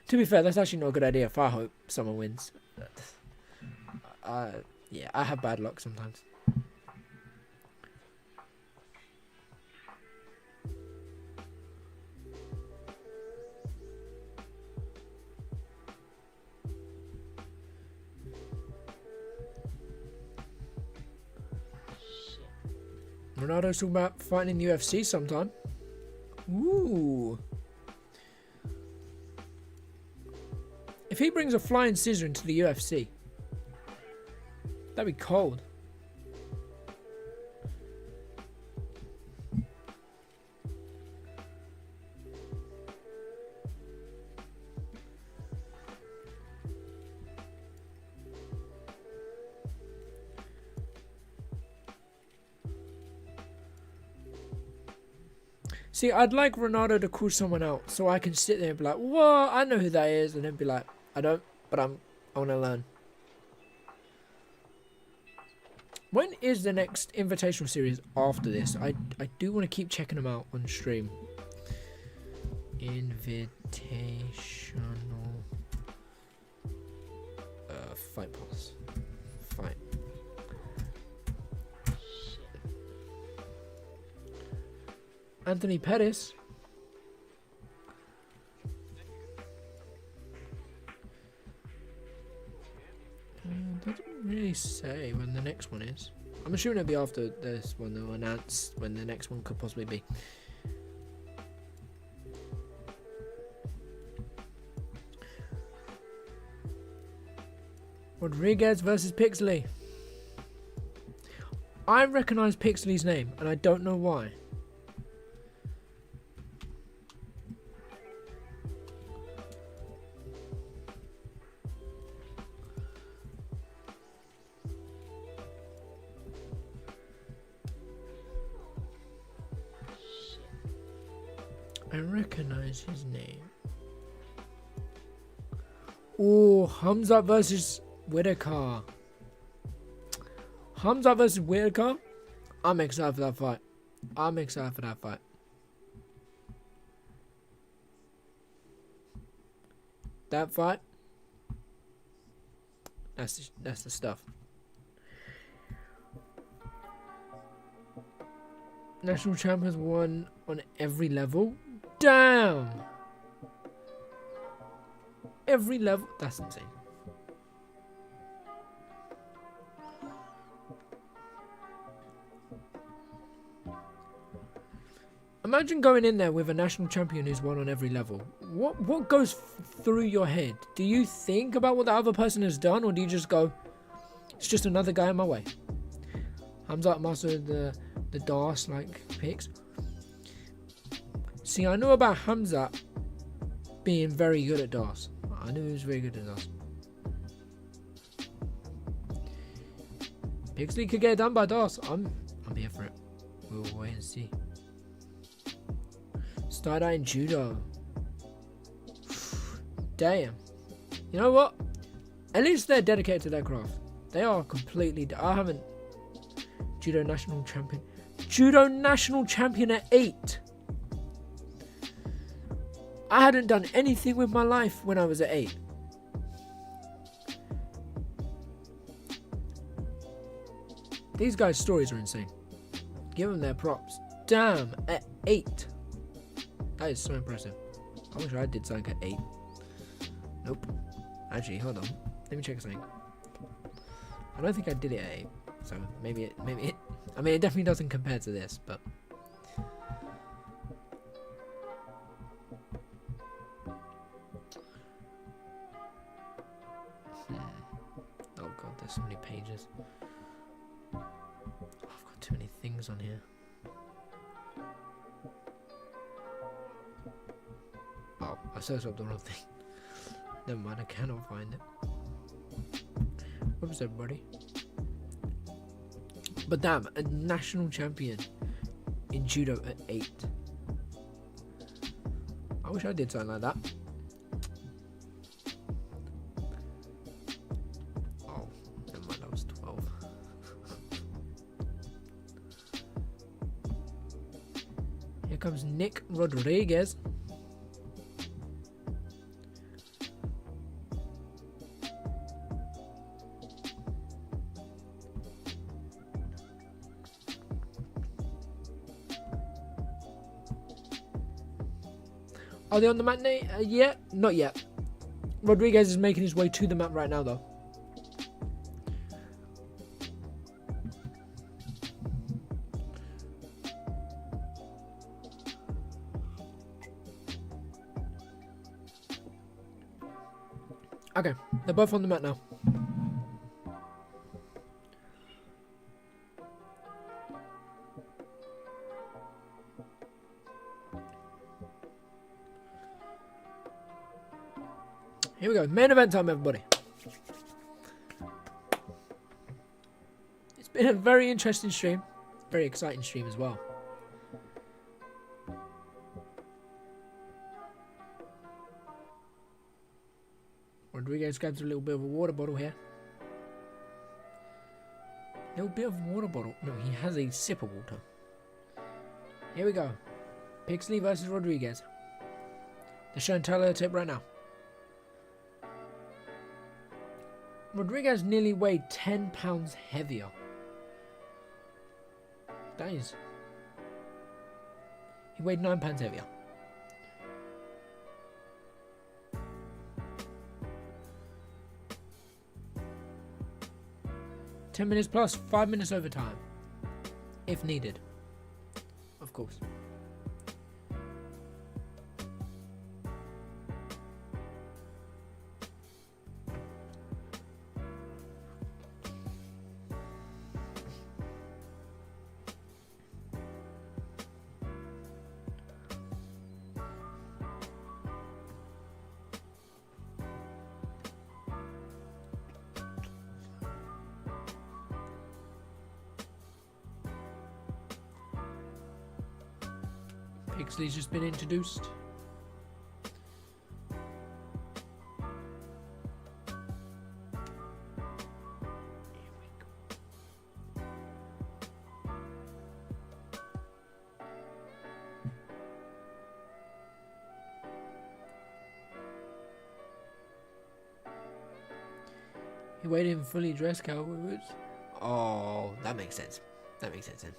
To be fair, that's actually not a good idea if I hope someone wins. Yeah, I have bad luck sometimes. Ronaldo's talking about fighting in the UFC sometime. Ooh. If he brings a flying scissor into the UFC, that'd be cold. See, I'd like Ronaldo to call someone out so I can sit there and be like, "Well, I know who that is," and then be like, "I don't, but I want to learn." When is the next Invitational series after this? I do want to keep checking them out on stream. Invitational fight pass. Fight. Anthony Pettis. Doesn't really say when the next one is. I'm assuming it'll be after this one. They'll announce when the next one could possibly be. Rodriguez versus Pixley. I recognize Pixley's name, and I don't know why. I recognize his name. Oh, Hamza versus Whitaker. Hamza versus Whitaker. I'm excited for that fight. I'm excited for that fight. That fight. That's the stuff. National champions won on every level. Damn. Every level. That's insane. Imagine going in there with a national champion who's won on every level. What goes through your head? Do you think about what the other person has done, or do you just go, it's just another guy in my way? Hamza mastered the DARS like picks. See, I know about Hamza being very good at DARS. I knew he was very good at DARS. Pixley could get it done by DARS. I'm here for it. We'll wait and see. Start out in judo. Damn. You know what? At least they're dedicated to their craft. They are completely. I haven't. Judo national champion. Judo national champion at 8. I hadn't done anything with my life when I was at 8. These guys' stories are insane. Give them their props. Damn, at 8. That is so impressive. I wish I did something at 8. Nope. Actually, hold on. Let me check something. I don't think I did it at 8. So maybe it. I mean, it definitely doesn't compare to this, but. Oh god, there's so many pages. I've got too many things on here. Oh, I searched up the wrong thing. Never mind, I cannot find it. Whoops, everybody. But damn, a national champion in judo at 8. I wish I did something like that. Oh, never mind, that was 12. Here comes Nick Rodriguez. Are they on the mat now? Yeah, not yet. Rodriguez is making his way to the mat right now, though. Okay, they're both on the mat now. Here we go, main event time, everybody. It's been a very interesting stream, very exciting stream as well. Rodriguez grabs a little bit of a water bottle here. Little bit of water bottle. No, he has a sip of water. Here we go. Pixley versus Rodriguez. They're showing Tyler tip right now. Rodriguez nearly weighed 10 pounds heavier. That is... He weighed 9 pounds heavier. $10 plus 5 minutes overtime, if needed, of course. Pixley's just been introduced. He weighed in fully dressed cowboy boots. Oh, that makes sense. That makes sense then.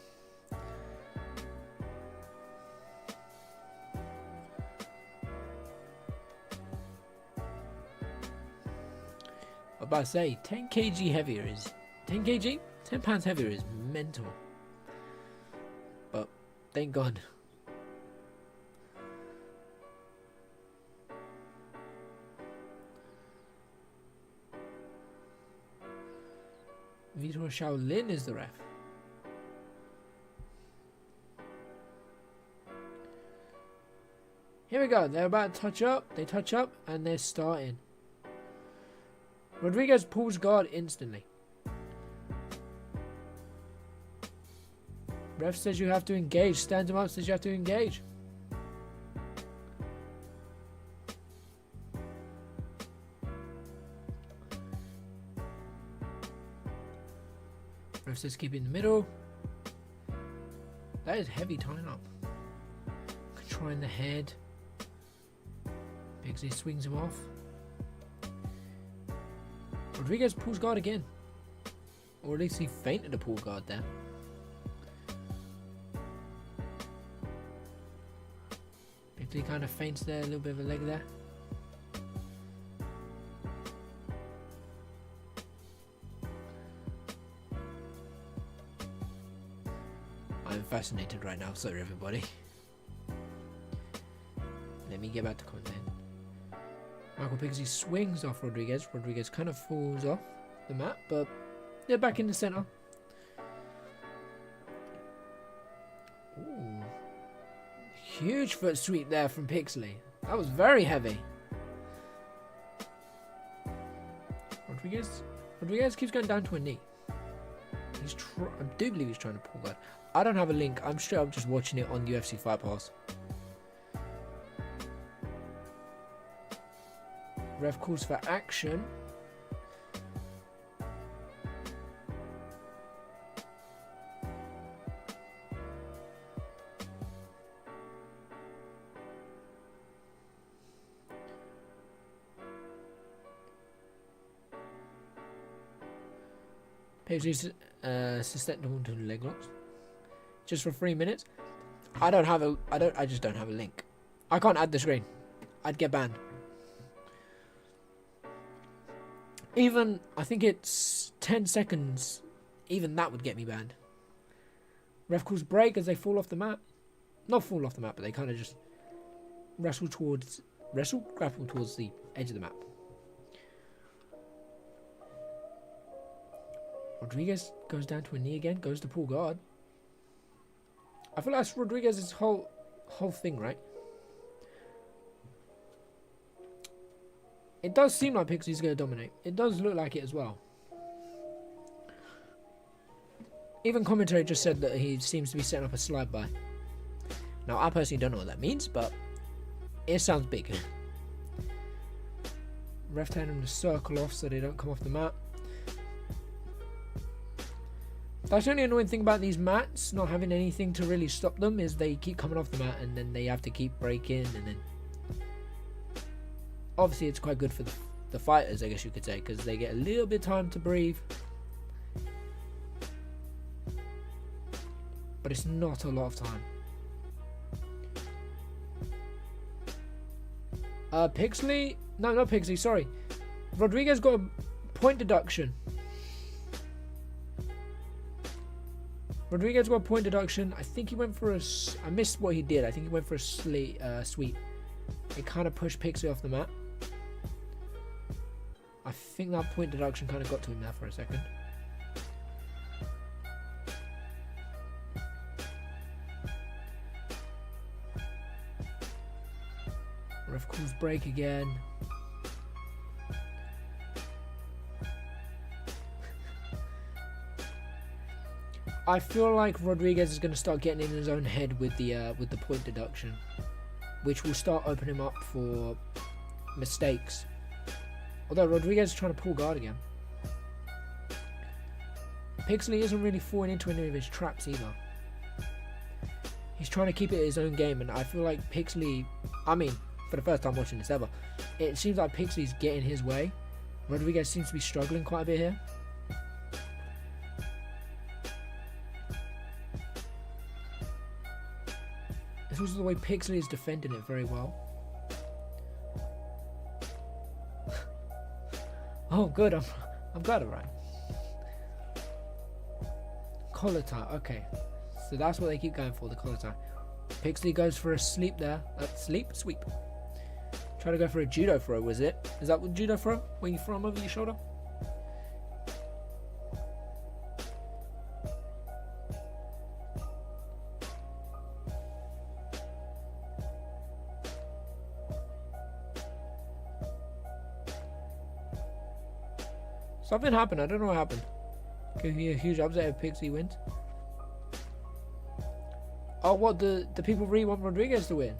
I was about to say 10 kg heavier is 10 kg? 10 pounds heavier is mental. But thank God. Vitor Shaolin is the ref. Here we go. They're about to touch up. They touch up and they're starting. Rodriguez pulls guard instantly. Ref says you have to engage. Stands him up, says you have to engage. Ref says keep it in the middle. That is heavy tying up. Controlling the head. Pixley swings him off. Rodriguez pulls guard again. Or at least he fainted a pull guard there. Pixley kind of feints there, a little bit of a leg there. I'm fascinated right now, sorry everybody. Let me get back to content. Michael Pixley swings off Rodriguez. Rodriguez kind of falls off the mat, but they're back in the center. Ooh. Huge foot sweep there from Pixley. That was very heavy. Rodriguez keeps going down to a knee. I do believe he's trying to pull guard. I don't have a link. I'm straight up just watching it on UFC Fight Pass. Ref calls for action. Pedro susceptible to leg locks. Just for 3 minutes. I just don't have a link. I can't add the screen. I'd get banned. Even, I think it's 10 seconds, even that would get me banned. Ref calls break as they fall off the mat. Not fall off the mat, but they kind of just grapple towards the edge of the mat. Rodriguez goes down to a knee again, goes to pull guard. I feel like that's Rodriguez's whole thing, right? It does seem like Pixley's going to dominate. It does look like it as well. Even commentary just said that he seems to be setting up a slide by. Now, I personally don't know what that means, but it sounds big. Ref telling them to circle off so they don't come off the mat. That's the only annoying thing about these mats, not having anything to really stop them, is they keep coming off the mat and then they have to keep breaking, and then obviously it's quite good for the fighters, I guess you could say, because they get a little bit of time to breathe. But it's not a lot of time. Pixley? No, not Pixley, sorry. Rodriguez got a point deduction. Rodriguez got a point deduction. I think he went for a... I missed what he did. I think he went for a sweep. It kind of pushed Pixley off the mat. I think that point deduction kind of got to him there for a second. Ref calls break again. I feel like Rodriguez is going to start getting in his own head with the point deduction, which will start opening him up for mistakes. Although Rodriguez is trying to pull guard again. Pixley isn't really falling into any of his traps either. He's trying to keep it his own game, and I feel like Pixley, I mean, for the first time watching this ever, it seems like Pixley's getting his way. Rodriguez seems to be struggling quite a bit here. This was the way Pixley is defending it very well. Oh, good. I'm glad I'm right. Collar tie. Okay, so that's what they keep going for, the collar tie. Pixley goes for a sleep there. Sweep. Try to go for a judo throw, was it? Is that what judo throw? When you throw him over your shoulder? Something happened. I don't know what happened. Could be a huge upset if Pixley wins. Oh, what? The people really want Rodriguez to win?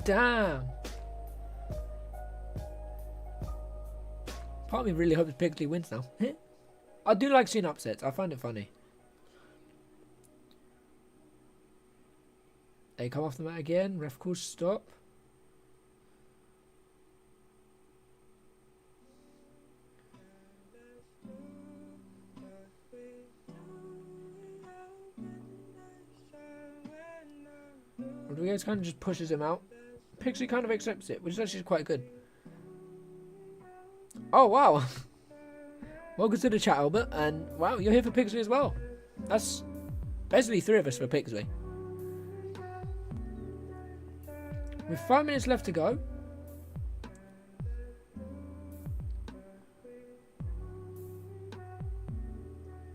Damn. Part of me really hopes Pixley wins now. I do like seeing upsets. I find it funny. They come off the mat again. Ref calls stop. Rodriguez kind of just pushes him out. Pixley kind of accepts it, which is actually quite good. Oh, wow. Welcome to the chat, Albert. And wow, you're here for Pixley as well. That's basically 3 of us for Pixley. With 5 minutes left to go.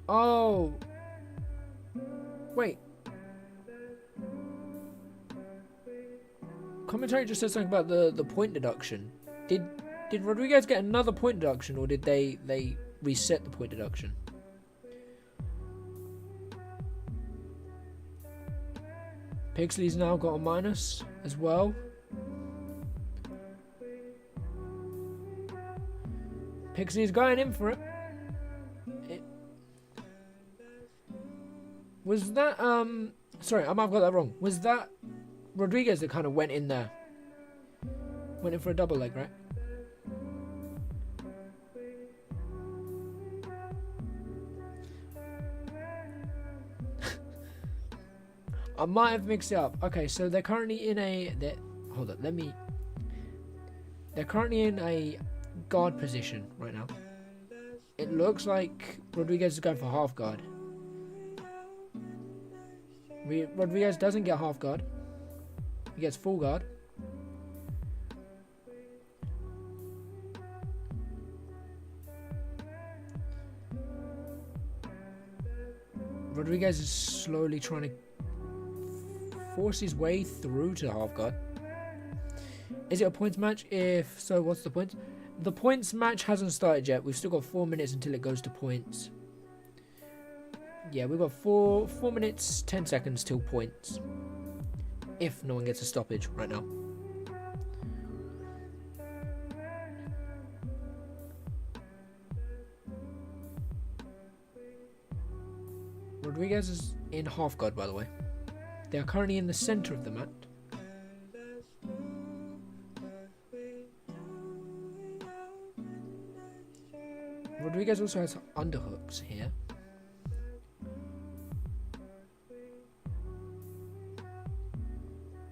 Oh. Wait. Commentary just said something about the point deduction. Did Rodriguez get another point deduction, or did they reset the point deduction? Pixley's now got a minus as well. Pixley's going in for it. Was that sorry, I might have got that wrong. Was that Rodriguez that kind of went in there? Went in for a double leg, right? I might have mixed it up. Okay, so they're currently in a... Hold on, they're currently in a guard position right now. It looks like Rodriguez is going for half guard. Rodriguez doesn't get half guard. He gets full guard. Rodriguez is slowly trying to force his way through to half guard. Is it a points match? If so, what's the points? The points match hasn't started yet. We've still got 4 minutes until it goes to points. Yeah, we've got 4 minutes 10 seconds till points. if no one gets a stoppage right now. Rodriguez is in half guard, by the way. They are currently in the center of the mat. Rodriguez also has underhooks here.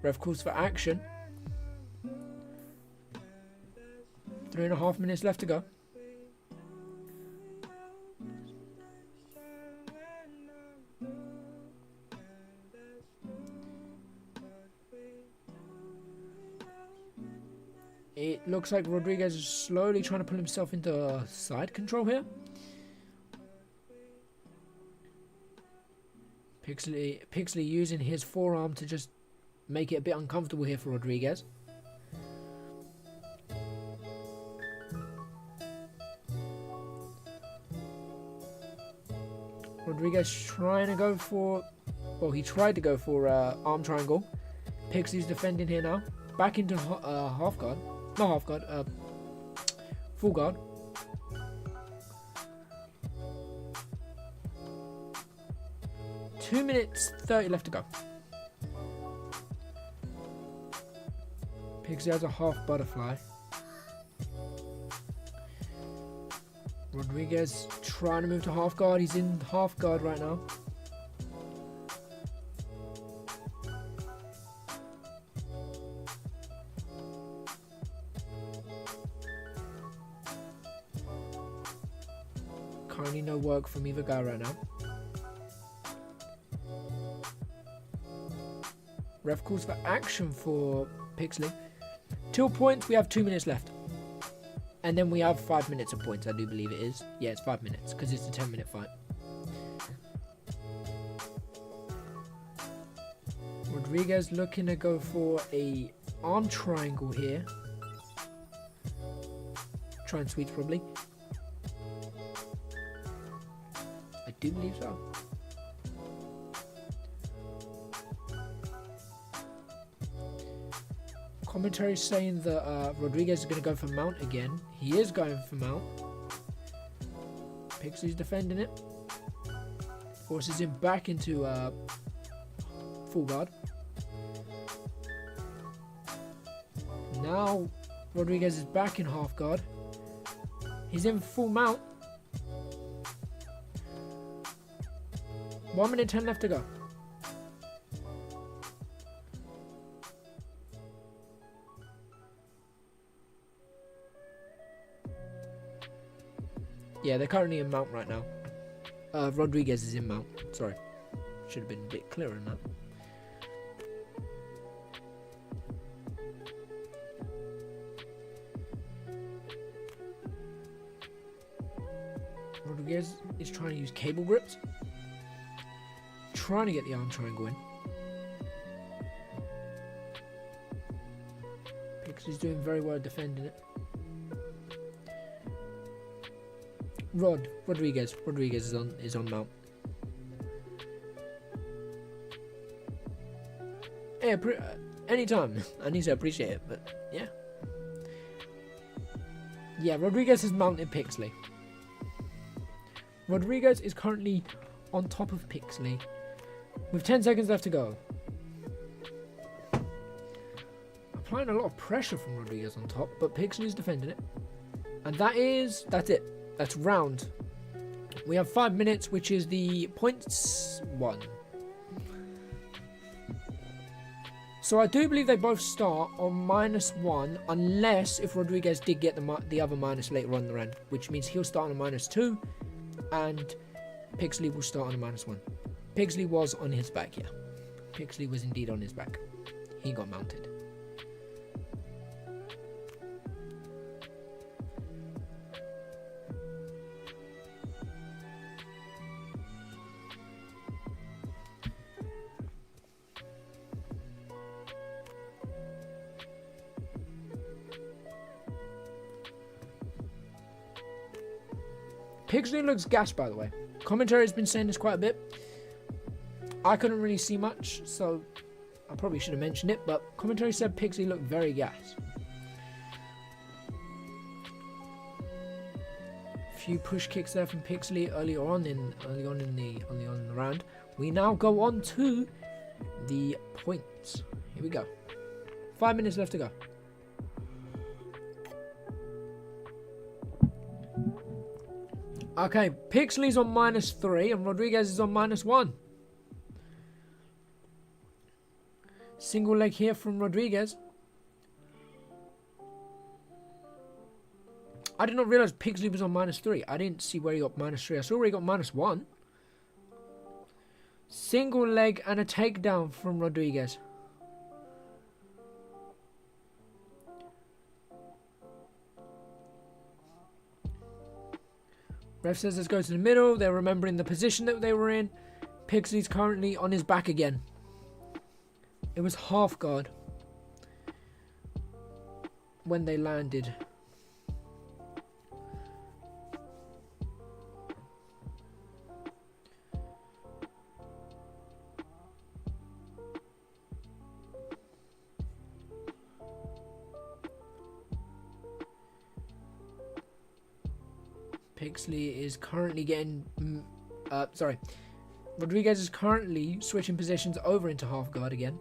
Ref calls for action. 3.5 minutes left to go. It looks like Rodriguez is slowly trying to pull himself into side control here. Pixley using his forearm to just make it a bit uncomfortable here for Rodriguez. Rodriguez trying to go for... Well, he tried to go for arm triangle. Pixley's defending here now. Back into half guard. Not half guard. Full guard. Two minutes 30 left to go. Pixley has a half butterfly. Rodriguez trying to move to half guard. He's in half guard right now. Currently no work from either guy right now. Ref calls for action for Pixley. 2 points, we have 2 minutes left. And then we have 5 minutes of points, I do believe it is. Yeah, it's 5 minutes, because it's a 10-minute fight. Rodriguez looking to go for a arm triangle here. Try and sweep probably. I do believe so. Commentary saying that Rodriguez is going to go for mount again. He is going for mount. Pixley's defending it. Forces him back into full guard. Now Rodriguez is back in half guard. He's in full mount. 1 minute 10 left to go. Yeah, they're currently in mount right now. Rodriguez is in mount. Sorry. Should have been a bit clearer than that. Rodriguez is trying to use cable grips. Trying to get the arm triangle in. Pixley's doing very well defending it. Rodriguez is on mount. Yeah, anytime. I need to appreciate it, but yeah. Yeah, Rodriguez has mounted Pixley. Rodriguez is currently on top of Pixley with 10 seconds left to go. Applying a lot of pressure from Rodriguez on top, but Pixley's defending it. And that's it. That's round. We have 5 minutes, which is the points one. So I do believe they both start on -1, unless if Rodriguez did get the other minus later on in the round, which means he'll start on a -2, and Pixley will start on a -1. Pixley was on his back, yeah. Pixley was indeed on his back. He got mounted. Pixley looks gassed, by the way. Commentary has been saying this quite a bit. I couldn't really see much, so I probably should have mentioned it, but commentary said Pixley looked very gassed. Few push kicks there from Pixley early on in the round. We now go on to the points. Here we go. 5 minutes left to go. Okay, Pixley's on -3 and Rodriguez is on -1. Single leg here from Rodriguez. I did not realize Pixley was on -3. I didn't see where he got -3. I saw where he got -1. Single leg and a takedown from Rodriguez. Ref says let's go to the middle. They're remembering the position that they were in. Pixley's currently on his back again. It was half guard when they landed. Pixley is currently getting... Rodriguez is currently switching positions over into half guard again.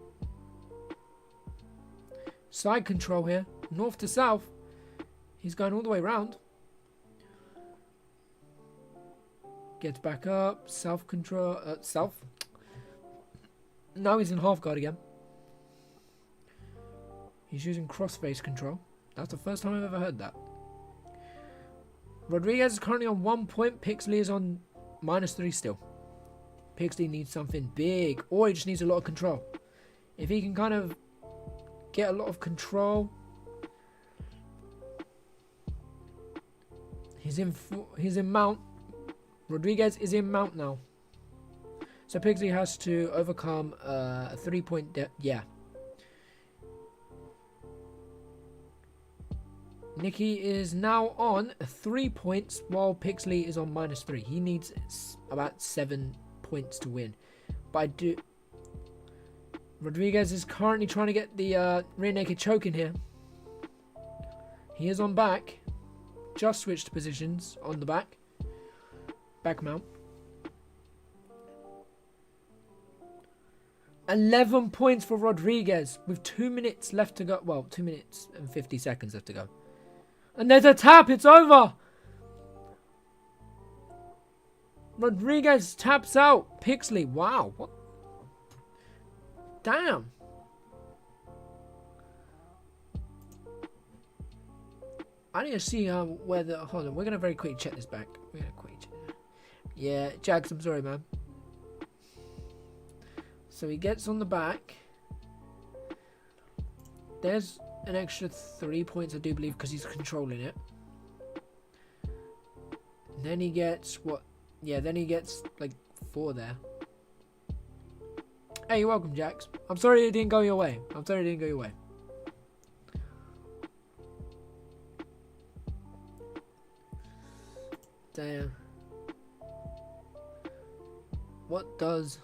Side control here. North to south. He's going all the way around. Gets back up. South control. South. Now he's in half guard again. He's using cross-face control. That's the first time I've ever heard that. Rodriguez is currently on 1 point. Pixley is on -3 still. Pixley needs something big, or he just needs a lot of control. If he can kind of get a lot of control, he's in mount. Rodriguez is in mount now. So Pixley has to overcome a 3-point yeah. Nicky is now on 3 points while Pixley is on -3. He needs about 7 points to win. But Rodriguez is currently trying to get the rear naked choke in here. He is on back. Just switched positions on the back. Back mount. 11 points for Rodriguez with 2 minutes left to go. Well, 2 minutes and 50 seconds left to go. And there's a tap. It's over. Rodriguez taps out. Pixley. Wow. What? Damn. I need to see where the... Hold on. We're going to very quickly check this back. We're going to quickly check. Yeah. Jags, I'm sorry, man. So he gets on the back. There's an extra 3 points, I do believe, because he's controlling it. Then he gets what? Yeah, then he gets like 4 there. Hey, you're welcome, Jax. I'm sorry it didn't go your way. I'm sorry it didn't go your way. Damn. What does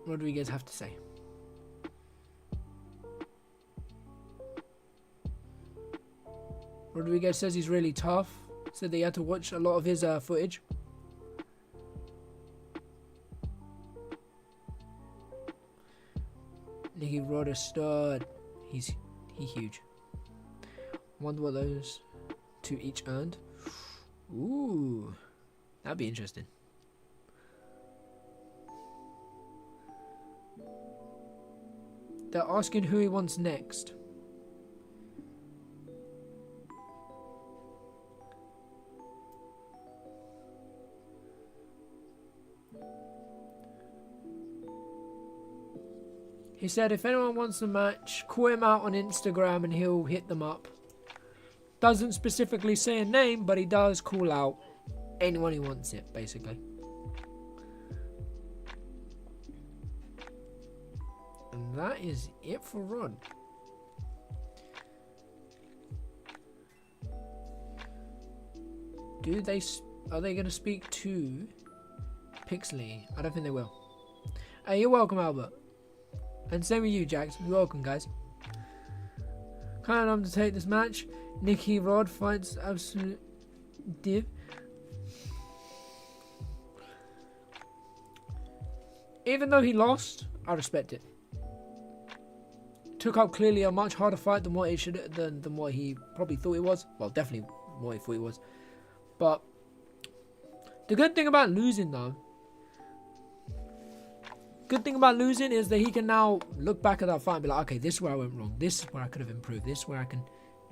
Rodriguez have to say? Rodriguez says he's really tough. Said they had to watch a lot of his footage. Nicky Rod a stud. He huge. Wonder what those 2 each earned. Ooh, that'd be interesting. They're asking who he wants next. He said if anyone wants a match, call him out on Instagram and he'll hit them up. Doesn't specifically say a name, but he does call out anyone who wants it, basically. And that is it for Rod. Are they going to speak to Pixley? I don't think they will. Hey, you're welcome, Albert. And same with you, Jax. You're welcome, guys. Can't undertake this match. Nicky Rod fights absolute div. Even though he lost, I respect it. Took up clearly a much harder fight than what what he probably thought it was. Well, definitely what he thought it was. But the good thing about losing, though, is that he can now look back at that fight and be like, okay, this is where I went wrong. This is where I could have improved. This is where I can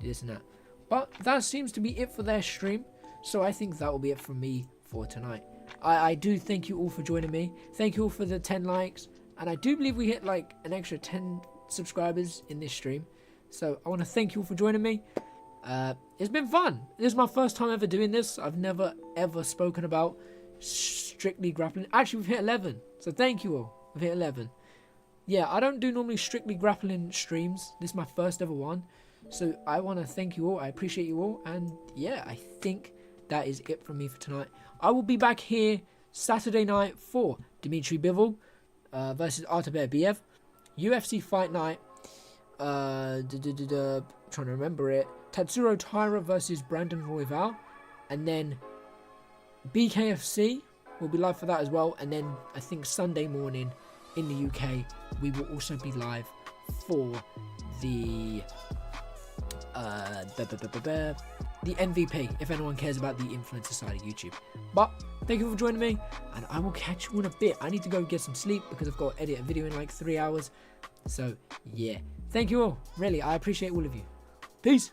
do this and that. But that seems to be it for their stream. So I think that will be it from me for tonight. I do thank you all for joining me. Thank you all for the 10 likes. And I do believe we hit like an extra 10 subscribers in this stream. So I want to thank you all for joining me. It's been fun. This is my first time ever doing this. I've never ever spoken about strictly grappling. Actually, we've hit 11. So thank you all. We've hit 11. Yeah, I don't do normally strictly grappling streams. This is my first ever one. So I want to thank you all. I appreciate you all. And yeah, I think that is it from me for tonight. I will be back here Saturday night for Dimitri Bivol versus Artaber BF. UFC Fight Night. Trying to remember it. Tatsuro Taira versus Brandon Royval. And then BKFC will be live for that as well. And then I think Sunday morning in the UK, we will also be live for the MVP, if anyone cares about the influencer side of YouTube. But thank you for joining me, and I will catch you in a bit. I need to go get some sleep because I've got to edit a video in like 3 hours. So yeah, thank you all. Really, I appreciate all of you. Peace.